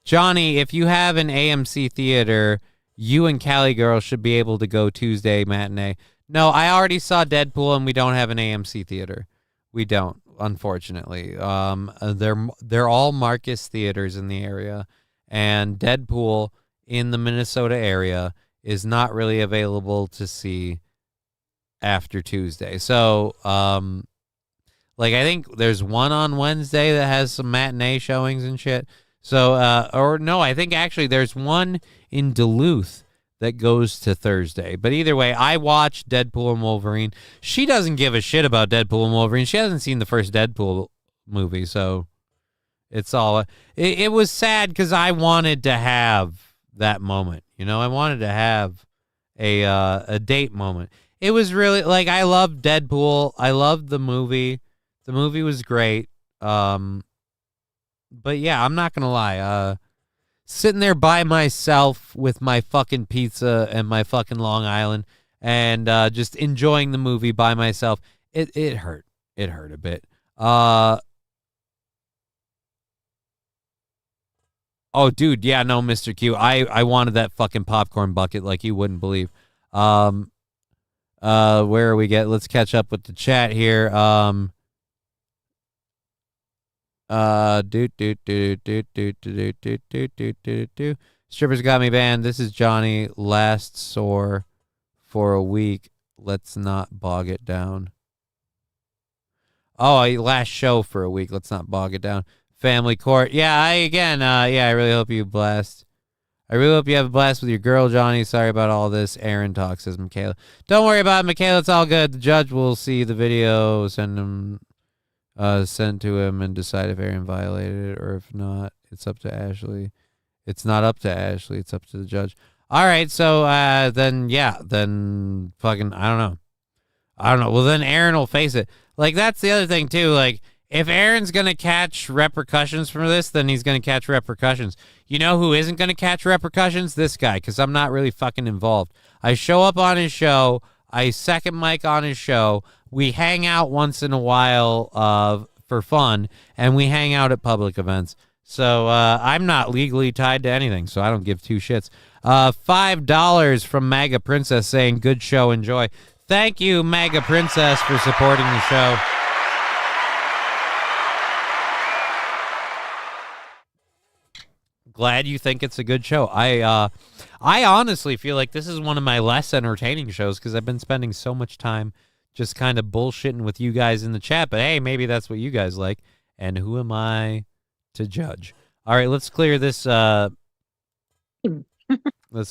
Johnny, if you have an AMC theater, you and Cali Girl should be able to go Tuesday matinee. No, I already saw Deadpool, and we don't have an AMC theater. We don't, unfortunately. They're all Marcus theaters in the area, and Deadpool in the Minnesota area is not really available to see after Tuesday. So, like, I think there's one on Wednesday that has some matinee showings and shit. So, or no, I think actually there's one in Duluth that goes to Thursday. But either way, I watched Deadpool and Wolverine. She doesn't give a shit about Deadpool and Wolverine. She hasn't seen the first Deadpool movie, so it's all... It was sad because I wanted to have that moment. You know, I wanted to have a date moment. It was really, like, I loved Deadpool. I loved the movie. The movie was great. But yeah, I'm not going to lie. Sitting there by myself with my fucking pizza and my fucking Long Island and just enjoying the movie by myself. It hurt. It hurt a bit. Oh, dude, yeah, no, Mr. Q. I wanted that fucking popcorn bucket like you wouldn't believe. Where are we get? Let's catch up with the chat here. Strippers got me banned. This is Johnny. Last sore for a week. Let's not bog it down. Oh, last show for a week. Let's not bog it down. Family court. Yeah, I really hope you blast. I really hope you have a blast with your girl, Johnny. Sorry about all this. Aaron talks, says Michaela. Don't worry about it, Michaela. It's all good. The judge will see the video, send to him, and decide if Aaron violated it or if not. It's up to Ashley. It's not up to Ashley. It's up to the judge. All right, so then fucking, I don't know. Well, then Aaron will face it. Like, that's the other thing, too. Like, if Aaron's going to catch repercussions from this, then he's going to catch repercussions. You know who isn't going to catch repercussions? This guy, because I'm not really fucking involved. I show up on his show. I second mic on his show. We hang out once in a while for fun, and we hang out at public events. So I'm not legally tied to anything, so I don't give two shits. $5 from Maga Princess saying, good show, enjoy. Thank you, Maga Princess, for supporting the show. Glad you think it's a good show. I honestly feel like this is one of my less entertaining shows because I've been spending so much time just kind of bullshitting with you guys in the chat. But hey, maybe that's what you guys like. And who am I to judge? All right, let's clear this. Let's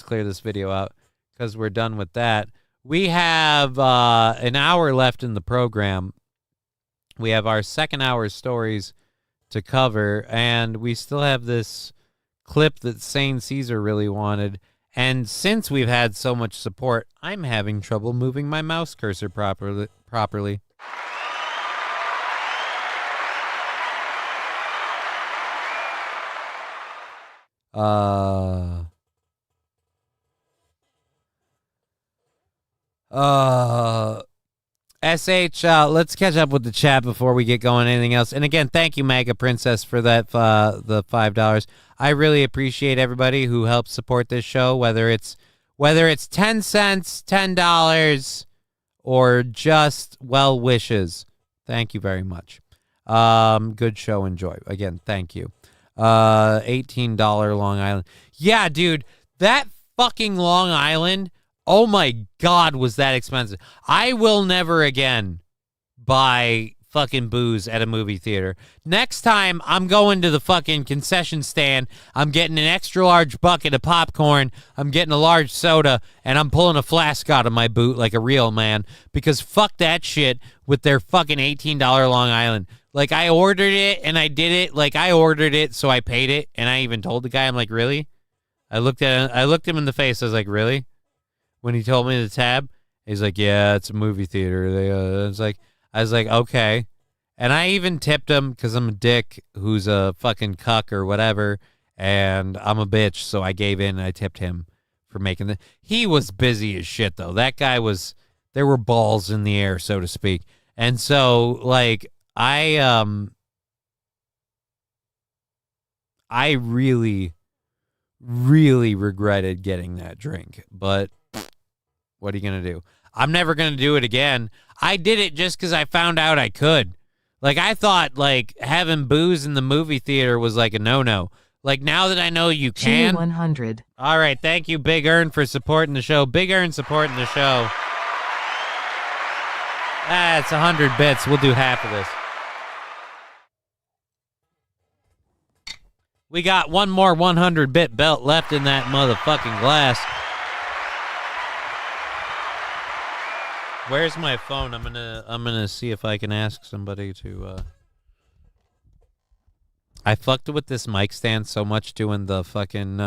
clear this video out because we're done with that. We have an hour left in the program. We have our second hour stories to cover, and we still have this clip that Sane Caesar really wanted. And since we've had so much support, I'm having trouble moving my mouse cursor properly. Let's catch up with the chat before we get going. Anything else? And again, thank you, Maga Princess, for that the $5. I really appreciate everybody who helps support this show, whether it's 10 cents, $10, or just well wishes. Thank you very much. Good show, enjoy. Again, thank you. $18 Long Island. Yeah, dude, that fucking Long Island. Oh my God, was that expensive? I will never again buy fucking booze at a movie theater. Next time, I'm going to the fucking concession stand. I'm getting an extra large bucket of popcorn. I'm getting a large soda, and I'm pulling a flask out of my boot like a real man because fuck that shit with their fucking $18 Long Island. Like, I ordered it, and I did it. Like, I ordered it, so I paid it, and I even told the guy, I'm like, really? I looked him in the face. I was like, really? When he told me the tab, he's like, yeah, it's a movie theater. I was like, okay. And I even tipped him because I'm a dick who's a fucking cuck or whatever, and I'm a bitch, so I gave in and I tipped him for making the. He was busy as shit, though. That guy was, there were balls in the air, so to speak. And so, like, I really, really regretted getting that drink, but what are you going to do? I'm never going to do it again. I did it just because I found out I could. Like, I thought, like, having booze in the movie theater was, like, a no-no. Like, now that I know you can. 100. All right, thank you, Big Earn, for supporting the show. Big Earn supporting the show. It's 100 bits. We'll do half of this. We got one more 100-bit belt left in that motherfucking glass. Where's my phone? I'm gonna see if I can ask somebody to. I fucked with this mic stand so much doing the fucking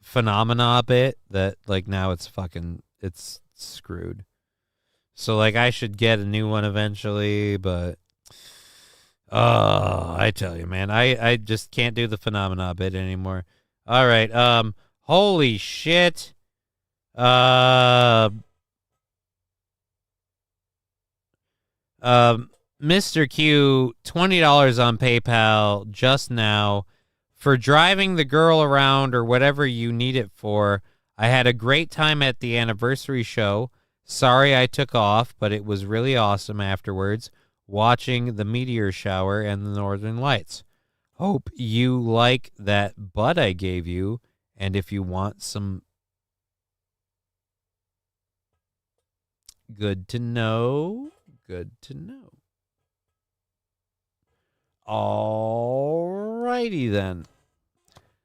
phenomena bit that like now it's screwed. So like I should get a new one eventually, but I tell you, man, I just can't do the phenomena bit anymore. All right, holy shit. Mr. Q, $20 on PayPal just now for driving the girl around or whatever you need it for. I had a great time at the anniversary show. Sorry I took off, but it was really awesome afterwards, watching the meteor shower and the northern lights. Hope you like that bud I gave you, and if you want some... Good to know. Good to know. Alrighty then.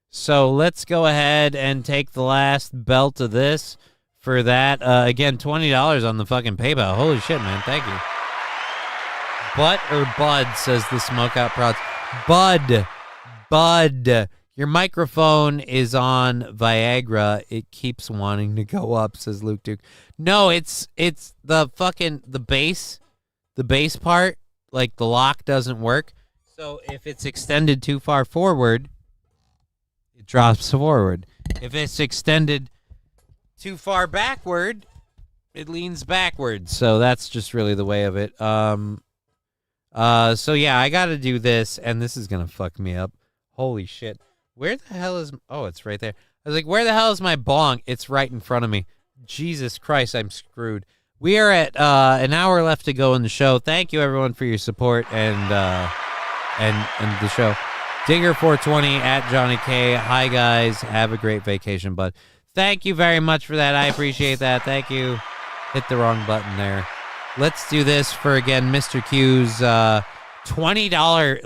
So let's go ahead and take the last belt of this. For that, again, $20 on the fucking PayPal. Holy shit, man. Thank you. Butt or bud, says the Smokeout Prods. Bud. Bud. Your microphone is on Viagra. It keeps wanting to go up, says Luke Duke. No, it's the fucking, the bass part, like the lock doesn't work. So if it's extended too far forward, it drops forward. If it's extended too far backward, it leans backward. So that's just really the way of it. So yeah, I got to do this, and this is going to fuck me up. Holy shit. Where the hell is... Oh, it's right there. I was like, where the hell is my bong? It's right in front of me. Jesus Christ, I'm screwed. We are at an hour left to go in the show. Thank you, everyone, for your support and the show. Digger420 at Johnny K. Hi, guys. Have a great vacation, bud. Thank you very much for that. I appreciate that. Thank you. Hit the wrong button there. Let's do this for, again, Mr. Q's $20,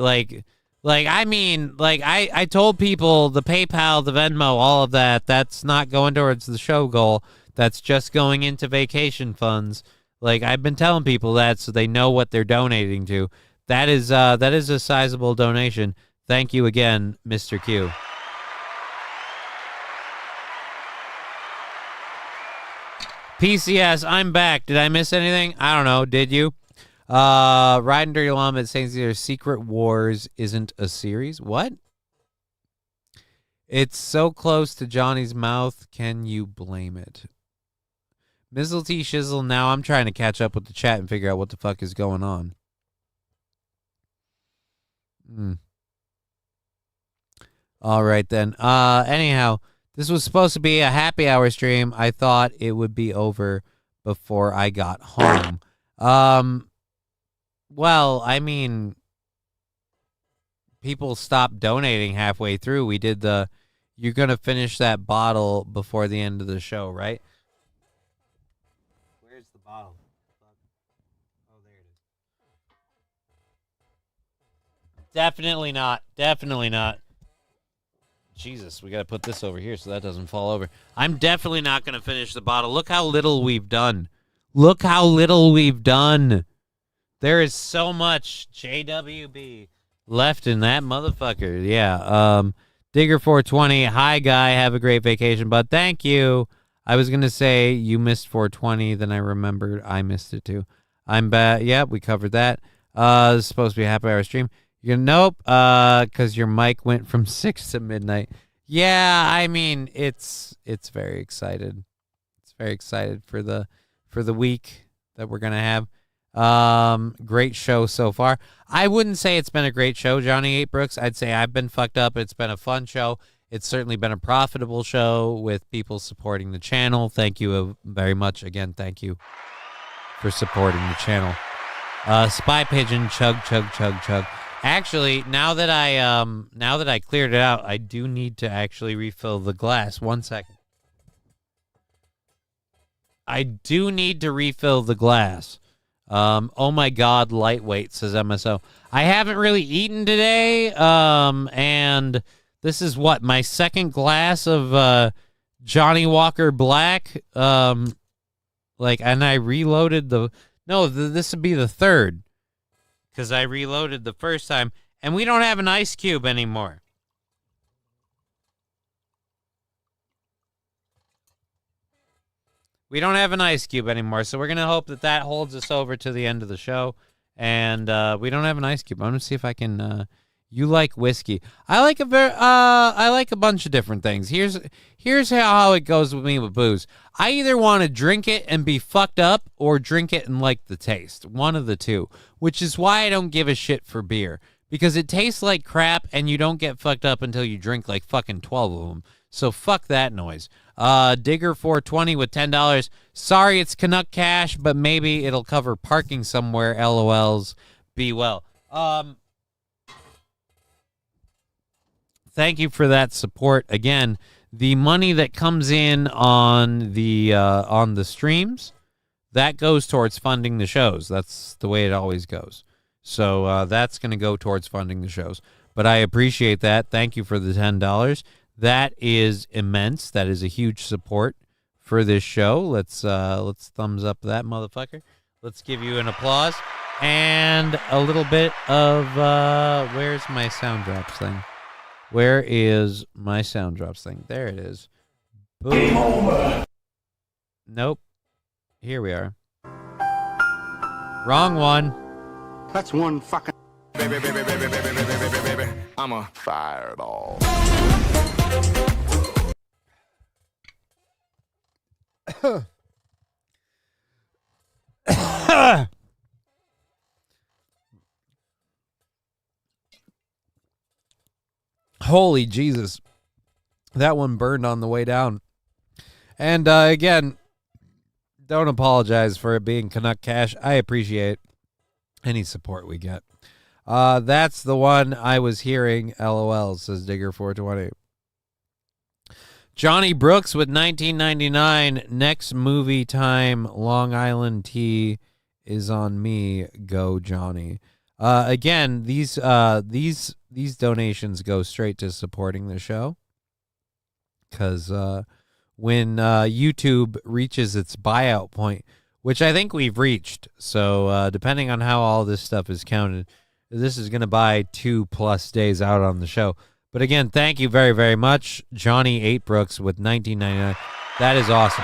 I told people the PayPal, the Venmo, all of that, that's not going towards the show goal. That's just going into vacation funds. Like, I've been telling people that so they know what they're donating to. That is a sizable donation. Thank you again, Mr. Q. PCS, I'm back. Did I miss anything? I don't know. Did you? Riding Dirty Llama saying their Secret Wars isn't a series. What? It's so close to Johnny's mouth. Can you blame it? Mizzle T Shizzle. Now I'm trying to catch up with the chat and figure out what the fuck is going on. All right then. Anyhow, this was supposed to be a happy hour stream. I thought it would be over before I got home. Well, I mean, people stopped donating halfway through. We did the, you're going to finish that bottle before the end of the show, right? Where's the bottle? Oh, there it is. Definitely not. Definitely not. Jesus, we got to put this over here so that doesn't fall over. I'm definitely not going to finish the bottle. Look how little we've done. Look how little we've done. There is so much JWB left in that motherfucker. Yeah. Digger420. Hi, guy. Have a great vacation, bud. Thank you. I was going to say you missed 420. Then I remembered I missed it too. I'm back. Yeah, we covered that. It's supposed to be a happy hour stream. Nope. Because your mic went from 6 to midnight. Yeah, I mean, it's very excited. It's very excited for the week that we're going to have. Great show so far. I wouldn't say it's been a great show, Johnny 8 Brooks. I'd say I've been fucked up. It's been a fun show. It's certainly been a profitable show with people supporting the channel. Thank you very much. Again, thank you for supporting the channel. Spy Pigeon, chug, chug, chug, chug. Actually, now that I cleared it out, I do need to actually refill the glass. 1 second. I do need to refill the glass. Oh my God, lightweight, says MSO. I haven't really eaten today, and this is what, my second glass of Johnny Walker Black. And I reloaded this would be the third, because I reloaded the first time, and we don't have an ice cube anymore. We don't have an ice cube anymore, so we're going to hope that holds us over to the end of the show. And we don't have an ice cube. I'm going to see if I can You like whiskey. I like a bunch of different things. Here's how it goes with me with booze. I either want to drink it and be fucked up or drink it and like the taste. One of the two, which is why I don't give a shit for beer, because it tastes like crap and you don't get fucked up until you drink like fucking 12 of them. So fuck that noise. Digger 420 with $10. Sorry, it's Canuck Cash, but maybe it'll cover parking somewhere. LOLs. Be well. Thank you for that support. Again, the money that comes in on the streams, that goes towards funding the shows. That's the way it always goes. So that's going to go towards funding the shows. But I appreciate that. Thank you for the $10. That is immense. That is a huge support for this show. Let's thumbs up that motherfucker. Let's give you an applause and a little bit of where's my sound drops thing? Where is my sound drops thing? There it is. Boom. Nope. Here we are. Wrong one. That's one fucking baby. I'm a fireball. Holy Jesus. That one burned on the way down. And again, don't apologize for it being Canuck Cash. I appreciate any support we get. That's the one I was hearing. LOL, says Digger420. Johnny Brooks with 1999. Next movie time, Long Island Tea is on me. Go Johnny. Again, these donations go straight to supporting the show. Because when YouTube reaches its buyout point, which I think we've reached, so depending on how all this stuff is counted, this is going to buy 2+ days out on the show. But again, thank you very, very much, Johnny 8 Brooks with 1999. That is awesome.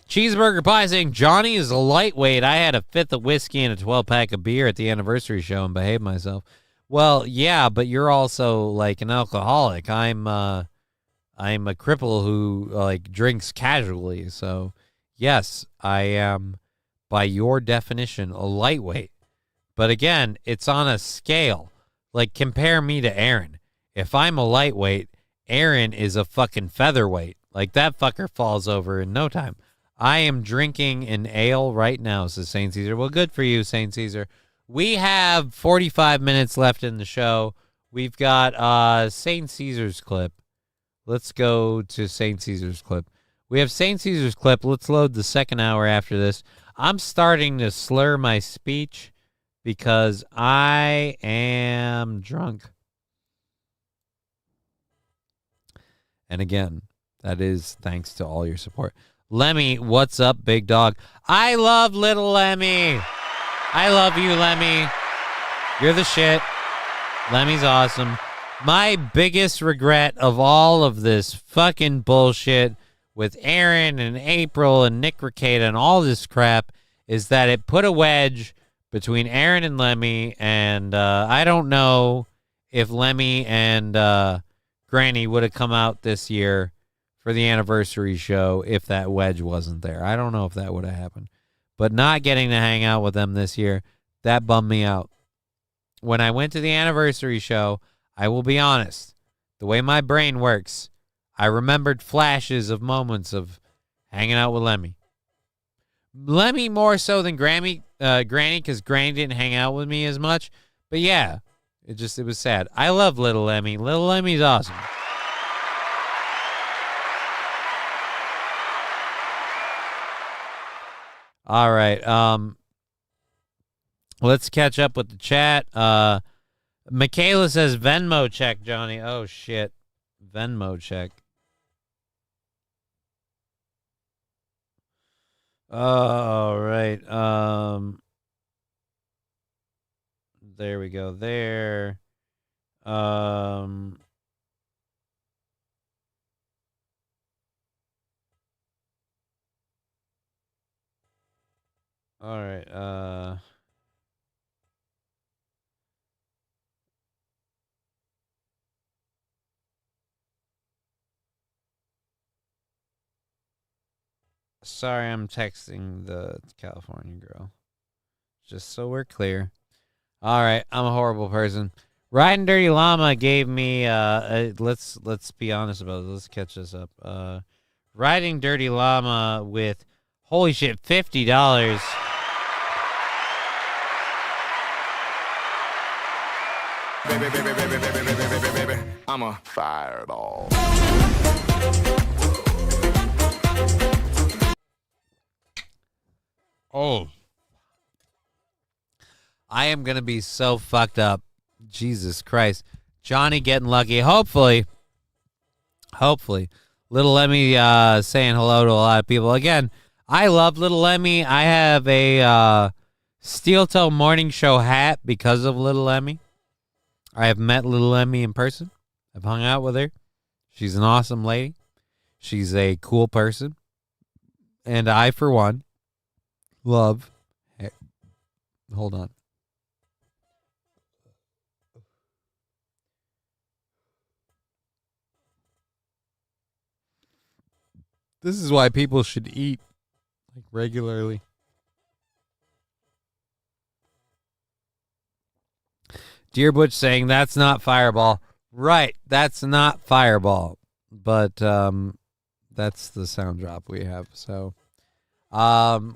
Cheeseburger Pie saying, Johnny is a lightweight. I had a 5th of whiskey and a 12-pack of beer at the anniversary show and behaved myself. Well, yeah, but you're also like an alcoholic. I'm a cripple who like drinks casually. So, yes, I am, by your definition, a lightweight. But again, it's on a scale. Like, compare me to Aaron. If I'm a lightweight, Aaron is a fucking featherweight. Like, that fucker falls over in no time. I am drinking an ale right now, says St. Caesar. Well, good for you, St. Caesar. We have 45 minutes left in the show. We've got St. Caesar's clip. Let's go to St. Caesar's clip. We have St. Caesar's clip. Let's load the second hour after this. I'm starting to slur my speech because I am drunk. And again, that is thanks to all your support. Lemmy, what's up, big dog? I love little Lemmy. I love you, Lemmy. You're the shit. Lemmy's awesome. My biggest regret of all of this fucking bullshit with Aaron and April and Nick Ricada and all this crap is that it put a wedge between Aaron and Lemmy, and I don't know if Lemmy and Granny would have come out this year for the anniversary show if that wedge wasn't there. I don't know if that would have happened. But not getting to hang out with them this year, that bummed me out. When I went to the anniversary show, I will be honest, the way my brain works, I remembered flashes of moments of hanging out with Lemmy. Lemmy more so than Granny, because Granny didn't hang out with me as much. But yeah, it was sad. I love little Lemmy. Little Lemmy's awesome. All right. Let's catch up with the chat. Michaela says Venmo check, Johnny. Oh, shit. Venmo check. All right. There we go. There. All right. Sorry, I'm texting the California girl. Just so we're clear. All right, I'm a horrible person. Riding Dirty Llama gave me let's be honest about it. Let's catch this up. Riding Dirty Llama with holy shit, $50. Baby, I'm a fireball. Oh. I am going to be so fucked up. Jesus Christ. Johnny getting lucky. Hopefully. Little Lemmy saying hello to a lot of people. Again, I love Little Lemmy. I have a Steel Toe Morning Show hat because of Little Lemmy. I have met Little Lemmy in person. I've hung out with her. She's an awesome lady. She's a cool person. And I, for one, love. Hey, hold on. This is why people should eat like regularly. Dear Butch saying that's not Fireball. Right, that's not Fireball. But that's the sound drop we have. So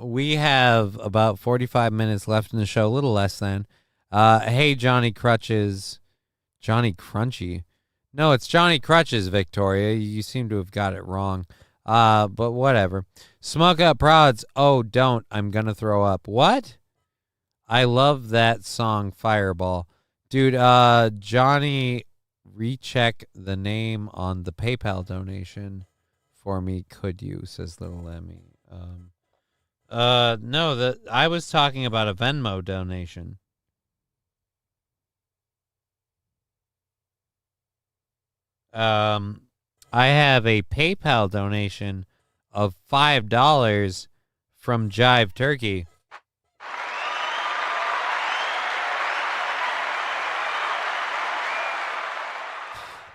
we have about 45 minutes left in the show, a little less than. Hey, Johnny-krutches. Johnny Crunchy. No, it's Johnny-krutches, Victoria. You seem to have got it wrong. But whatever. Smoke Up Prods. Oh, don't. I'm going to throw up. What? I love that song, Fireball. Dude, Johnny, recheck the name on the PayPal donation for me, could you? Says Little Lemmy. No, I was talking about a Venmo donation. I have a PayPal donation of $5 from Jive Turkey.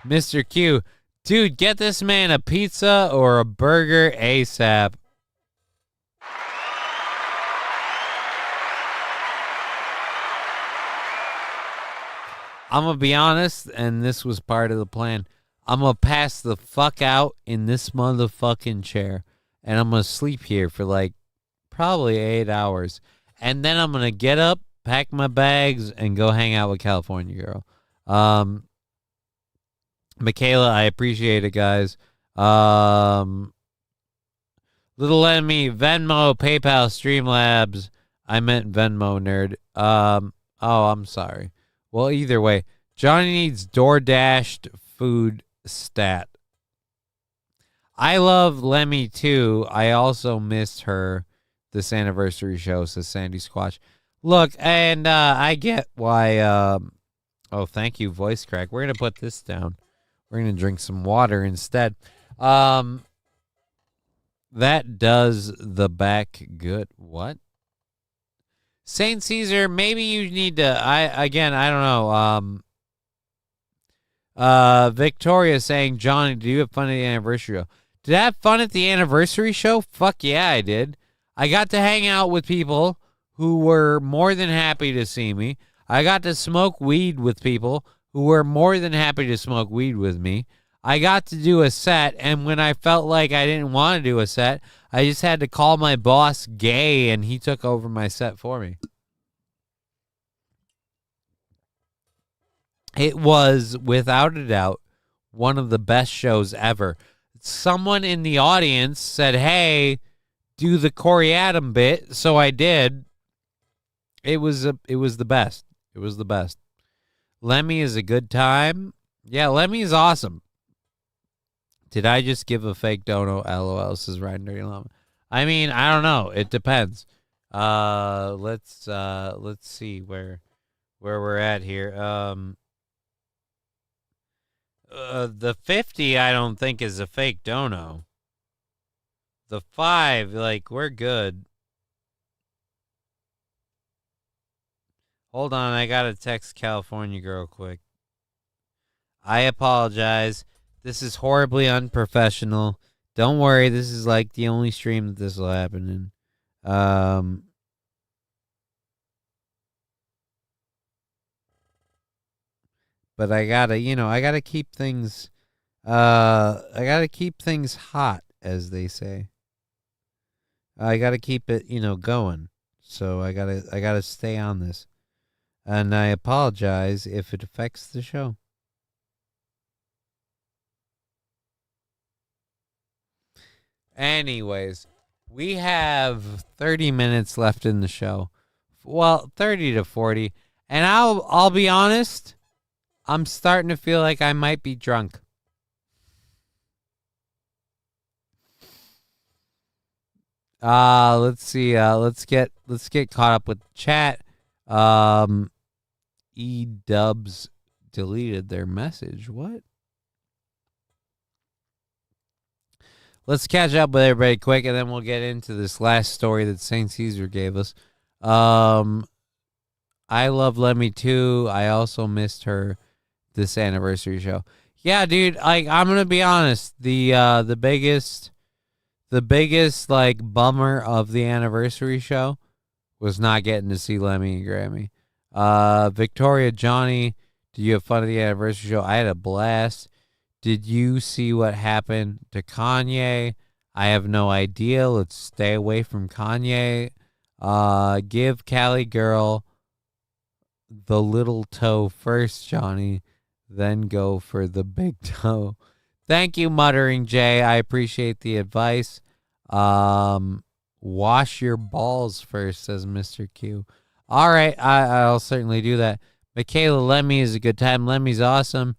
Mr. Q, dude, get this man a pizza or a burger ASAP. I'm going to be honest, and this was part of the plan. I'm going to pass the fuck out in this motherfucking chair, and I'm going to sleep here for like probably 8 hours. And then I'm going to get up, pack my bags, and go hang out with California Girl. Michaela, I appreciate it, guys. Little Lemmy, Venmo, PayPal, Streamlabs. I meant Venmo, nerd. Oh, I'm sorry. Well, either way, Johnny needs DoorDashed food stat. I love Lemmy, too. I also missed her this anniversary show, says Sandy Squatch. Look, and I get why... oh, thank you, voice crack. We're going to put this down. We're going to drink some water instead. That does the back good. What? Saint Caesar, maybe you need to... I don't know. Victoria saying, Johnny, do you have fun at the anniversary show? Did I have fun at the anniversary show? Fuck yeah, I did. I got to hang out with people who were more than happy to see me. I got to smoke weed with people who were more than happy to smoke weed with me. I got to do a set, and when I felt like I didn't want to do a set, I just had to call my boss gay, and he took over my set for me. It was, without a doubt, one of the best shows ever. Someone in the audience said, hey, do the Corey Adam bit, so I did. It was the best. It was the best. Lemmy is a good time. Yeah, Lemmy is awesome. Did I just give a fake dono? LOL, says Riding Dirty Llama. I mean, I don't know. It depends. Let's see where we're at here. The 50 I don't think is a fake dono. The 5, like, we're good. Hold on, I gotta text California girl quick. I apologize. This is horribly unprofessional. Don't worry, this is like the only stream that this will happen in. But I gotta keep things hot, as they say. I gotta keep it, going. So I gotta stay on this. And I apologize if it affects the show. Anyways, we have 30 minutes left in the show. Well, 30 to 40. And I'll be honest, I'm starting to feel like I might be drunk. Let's see. Let's get caught up with chat. E-dubs deleted their message. What? Let's catch up with everybody quick, and then we'll get into this last story that St. Caesar gave us. I love Lemmy too. I also missed her this anniversary show. Yeah, dude. Like, I'm gonna be honest. The biggest like bummer of the anniversary show was not getting to see Lemmy and Grammy. Victoria, Johnny, did you have fun at the anniversary show? I had a blast. Did you see what happened to Kanye? I have no idea. Let's stay away from Kanye. Give Cali girl the little toe first, Johnny. Then go for the big toe. Thank you, Muttering Jay. I appreciate the advice. Wash your balls first, says Mr. Q. All right, I'll certainly do that. Michaela, Lemmy is a good time. Lemmy's awesome.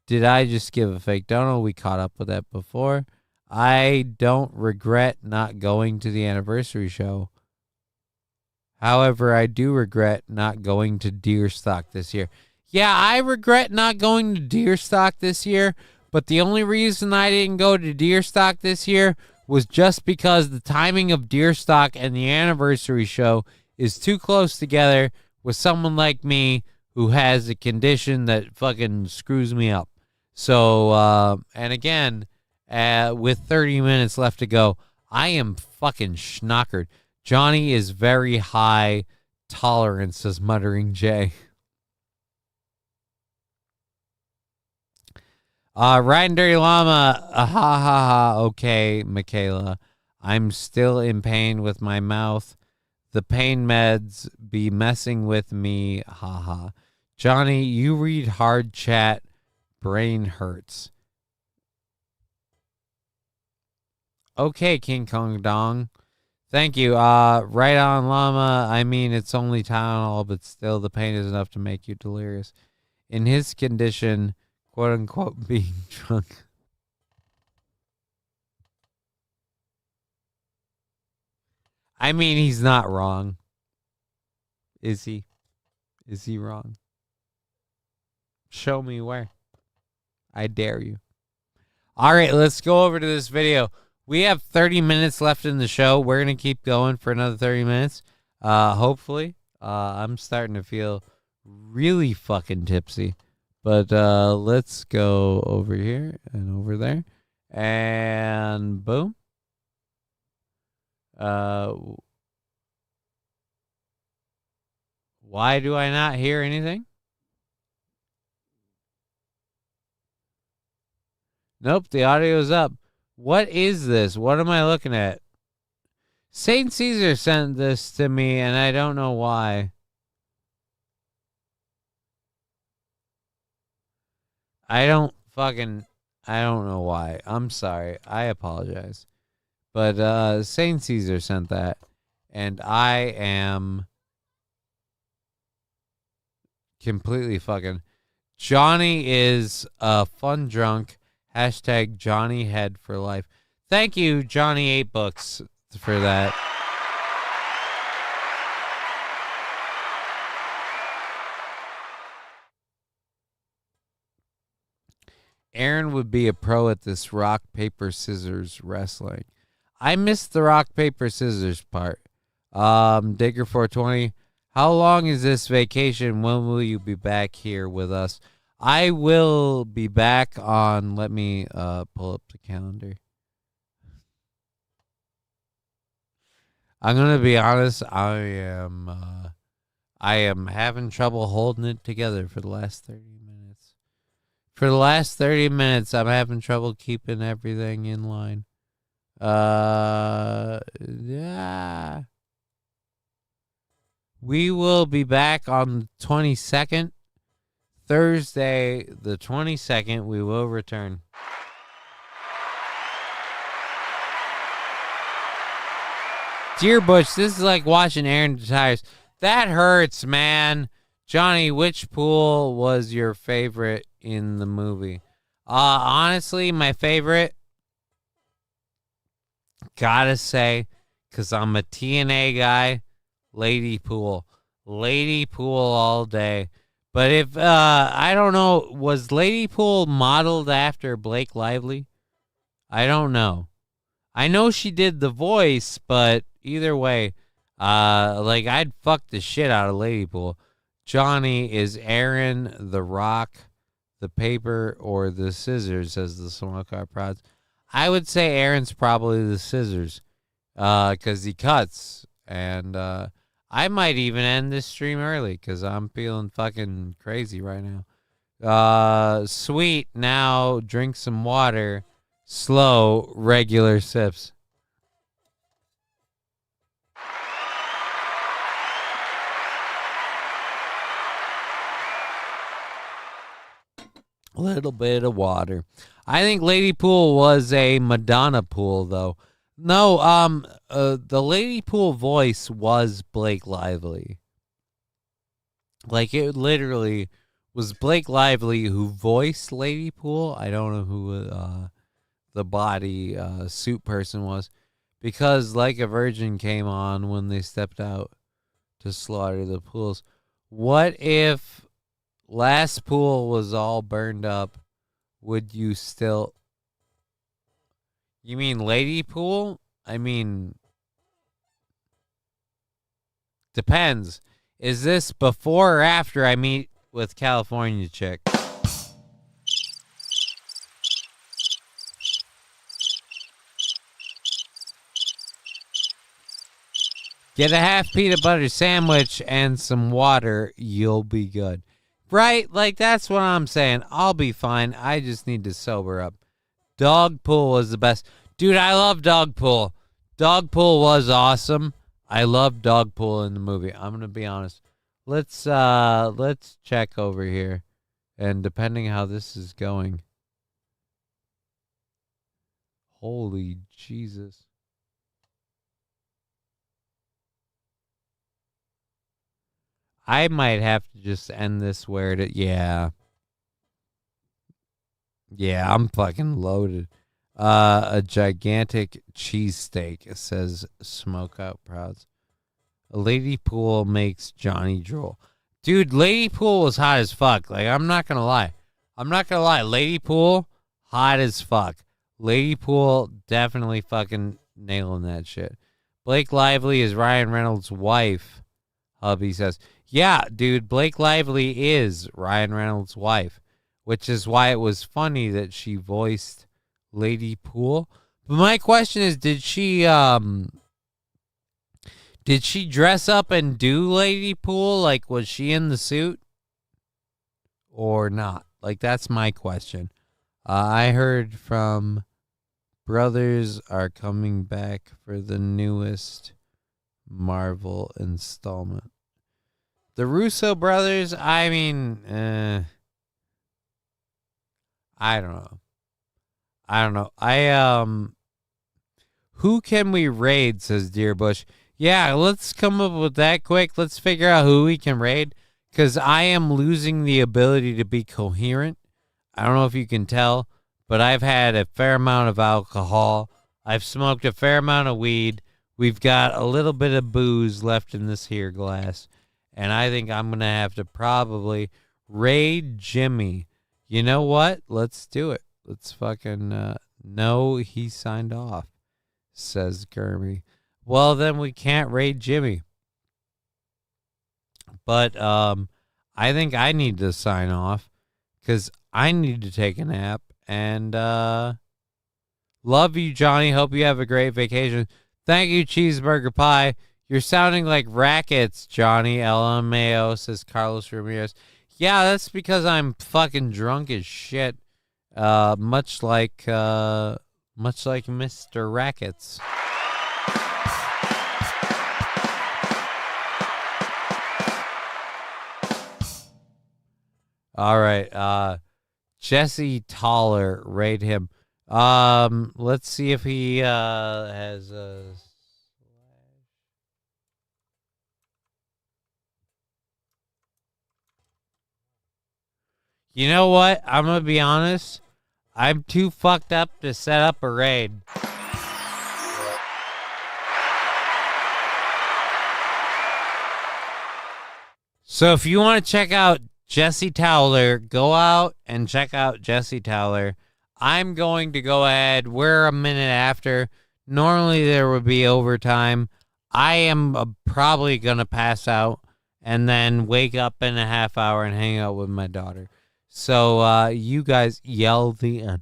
Did I just give a fake donut? We caught up with that before. I don't regret not going to the anniversary show. However, I do regret not going to Deerstock this year. Yeah, I regret not going to Deerstock this year, but the only reason I didn't go to Deerstock this year was just because the timing of Deerstock and the anniversary show is too close together with someone like me who has a condition that fucking screws me up. So, and again, with 30 minutes left to go, I am fucking schnockered. Johnny is very high tolerance, says Muttering Jay. Riding Dirty Llama, ha ha ha. Okay, Michaela. I'm still in pain with my mouth. The pain meds be messing with me, ha ha. Johnny, you read hard chat. Brain hurts. Okay, King Kong Dong. Thank you. Right on, Llama. I mean, it's only Tylenol, but still the pain is enough to make you delirious. In his condition, quote unquote, being drunk. I mean, he's not wrong. Is he? Is he wrong? Show me where. I dare you. All right, let's go over to this video. We have 30 minutes left in the show. We're going to keep going for another 30 minutes. Hopefully. I'm starting to feel really fucking tipsy. But let's go over here and over there. And boom. Why do I not hear anything? Nope, the audio's up. What is this? What am I looking at? St. Caesar sent this to me, and I don't know why. I don't know why. I'm sorry. I apologize. But St. Caesar sent that, and I am completely fucking... Johnny is a fun drunk. Hashtag Johnny Head for life. Thank you, Johnny 8 Books, for that. Aaron would be a pro at this rock, paper, scissors wrestling. I missed the rock, paper, scissors part. Digger420. How long is this vacation? When will you be back here with us? I will be back on, let me pull up the calendar. I'm going to be honest, I am having trouble holding it together for the last 30 minutes. For the last 30 minutes, I'm having trouble keeping everything in line. Yeah. We will be back on the 22nd. Thursday, the 22nd, we will return. Dear Butch, this is like watching Aaron Tires. That hurts, man. Johnny, which pool was your favorite in the movie? Honestly, my favorite, gotta say, because I'm a TNA guy, Lady Pool. Lady Pool all day. But if, I don't know, was Lady Pool modeled after Blake Lively? I don't know. I know she did the voice, but either way, like, I'd fuck the shit out of Lady Pool. Johnny, is Aaron the rock, the paper, or the scissors, says the Smoke Out Prods? I would say Aaron's probably the scissors, because he cuts, and, I might even end this stream early because I'm feeling fucking crazy right now. Sweet, now drink some water. Slow, regular sips. A little bit of water. I think Lady Pool was a Madonna pool, though. No, the Lady Pool voice was Blake Lively. Like, it literally was Blake Lively who voiced Lady Pool. I don't know who the body suit person was, because Like a Virgin came on when they stepped out to slaughter the pools. What if last pool was all burned up? Would you still... You mean Lady Pool? I mean, depends. Is this before or after I meet with California chick? Get a half peanut butter sandwich and some water. You'll be good. Right? Like, that's what I'm saying. I'll be fine. I just need to sober up. Dog pool was the best. Dude, I love dog pool. Dog pool was awesome. I love dog pool in the movie. I'm going to be honest. Let's check over here. And depending how this is going. Holy Jesus. I might have to just end this where it... Yeah. Yeah, I'm fucking loaded. A gigantic cheesesteak, says Smoke Out Prouds. A Lady Pool makes Johnny drool. Dude, Lady Pool was hot as fuck. Like, I'm not gonna lie. Lady Pool, hot as fuck. Lady Pool, definitely fucking nailing that shit. Blake Lively is Ryan Reynolds' wife, hubby says. Yeah, dude, Blake Lively is Ryan Reynolds' wife, which is why it was funny that she voiced Lady Pool. But my question is, did she dress up and do Lady Pool? Like, was she in the suit or not? Like, that's my question. I heard from brothers are coming back for the newest Marvel installment. The Russo brothers, I mean, I don't know. Who can we raid, says Dear Bush. Yeah, let's come up with that quick. Let's figure out who we can raid, because I am losing the ability to be coherent. I don't know if you can tell, but I've had a fair amount of alcohol. I've smoked a fair amount of weed. We've got a little bit of booze left in this here glass, and I think I'm going to have to probably raid Jimmy. You know what? Let's do it. Let's fucking, no, he signed off, says Gurmy. Well, then we can't raid Jimmy. But I think I need to sign off because I need to take a nap. And love you, Johnny. Hope you have a great vacation. Thank you, Cheeseburger Pie. You're sounding like rackets, Johnny. LMAO, says Carlos Ramirez. Yeah, that's because I'm fucking drunk as shit. Much like Mr. Rackets. All right. Jesse Toller, rate him. Let's see if he has a. You know what? I'm gonna be honest. I'm too fucked up to set up a raid. So if you want to check out Jesse Towler, go out and check out Jesse Towler. I'm going to go ahead. We're a minute after. Normally there would be overtime. I am probably going to pass out and then wake up in a half hour and hang out with my daughter. So you guys yell the N-word.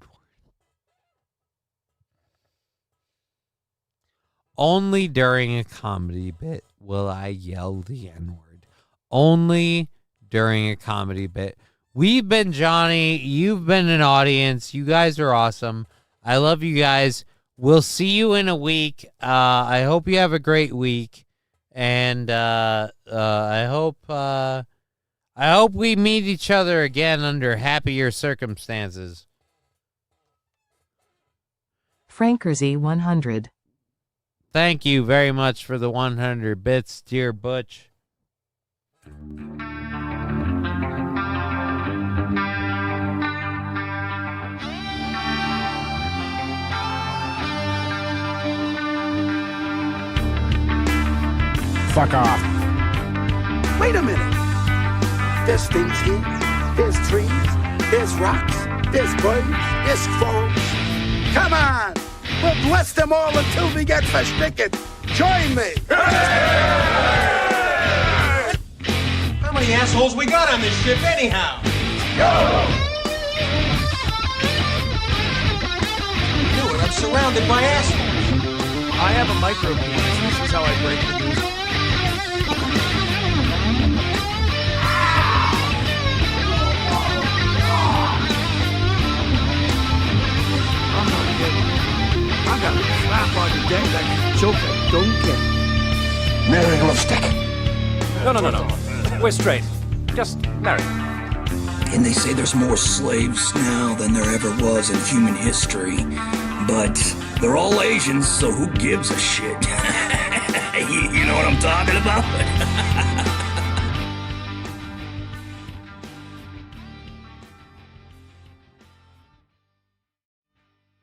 Only during a comedy bit will I yell the N-word. Only during a comedy bit. We've been Johnny. You've been an audience. You guys are awesome. I love you guys. We'll see you in a week. I hope you have a great week. And I hope we meet each other again under happier circumstances. Frankersy 100. Thank you very much for the 100 bits, dear Butch. Fuck off. Wait a minute. There's things here. There's trees. There's rocks. There's birds. There's frogs. Come on. We'll bless them all until we get versticken. Join me. How many assholes we got on this ship anyhow? Go. Dude, I'm surrounded by assholes. I have a micro penis. This is how I break the news. I got a slap on the deck that can choke a donkey. Marrying lipstick. No. We're straight. Just marry. And they say there's more slaves now than there ever was in human history. But they're all Asians, so who gives a shit? You know what I'm talking about?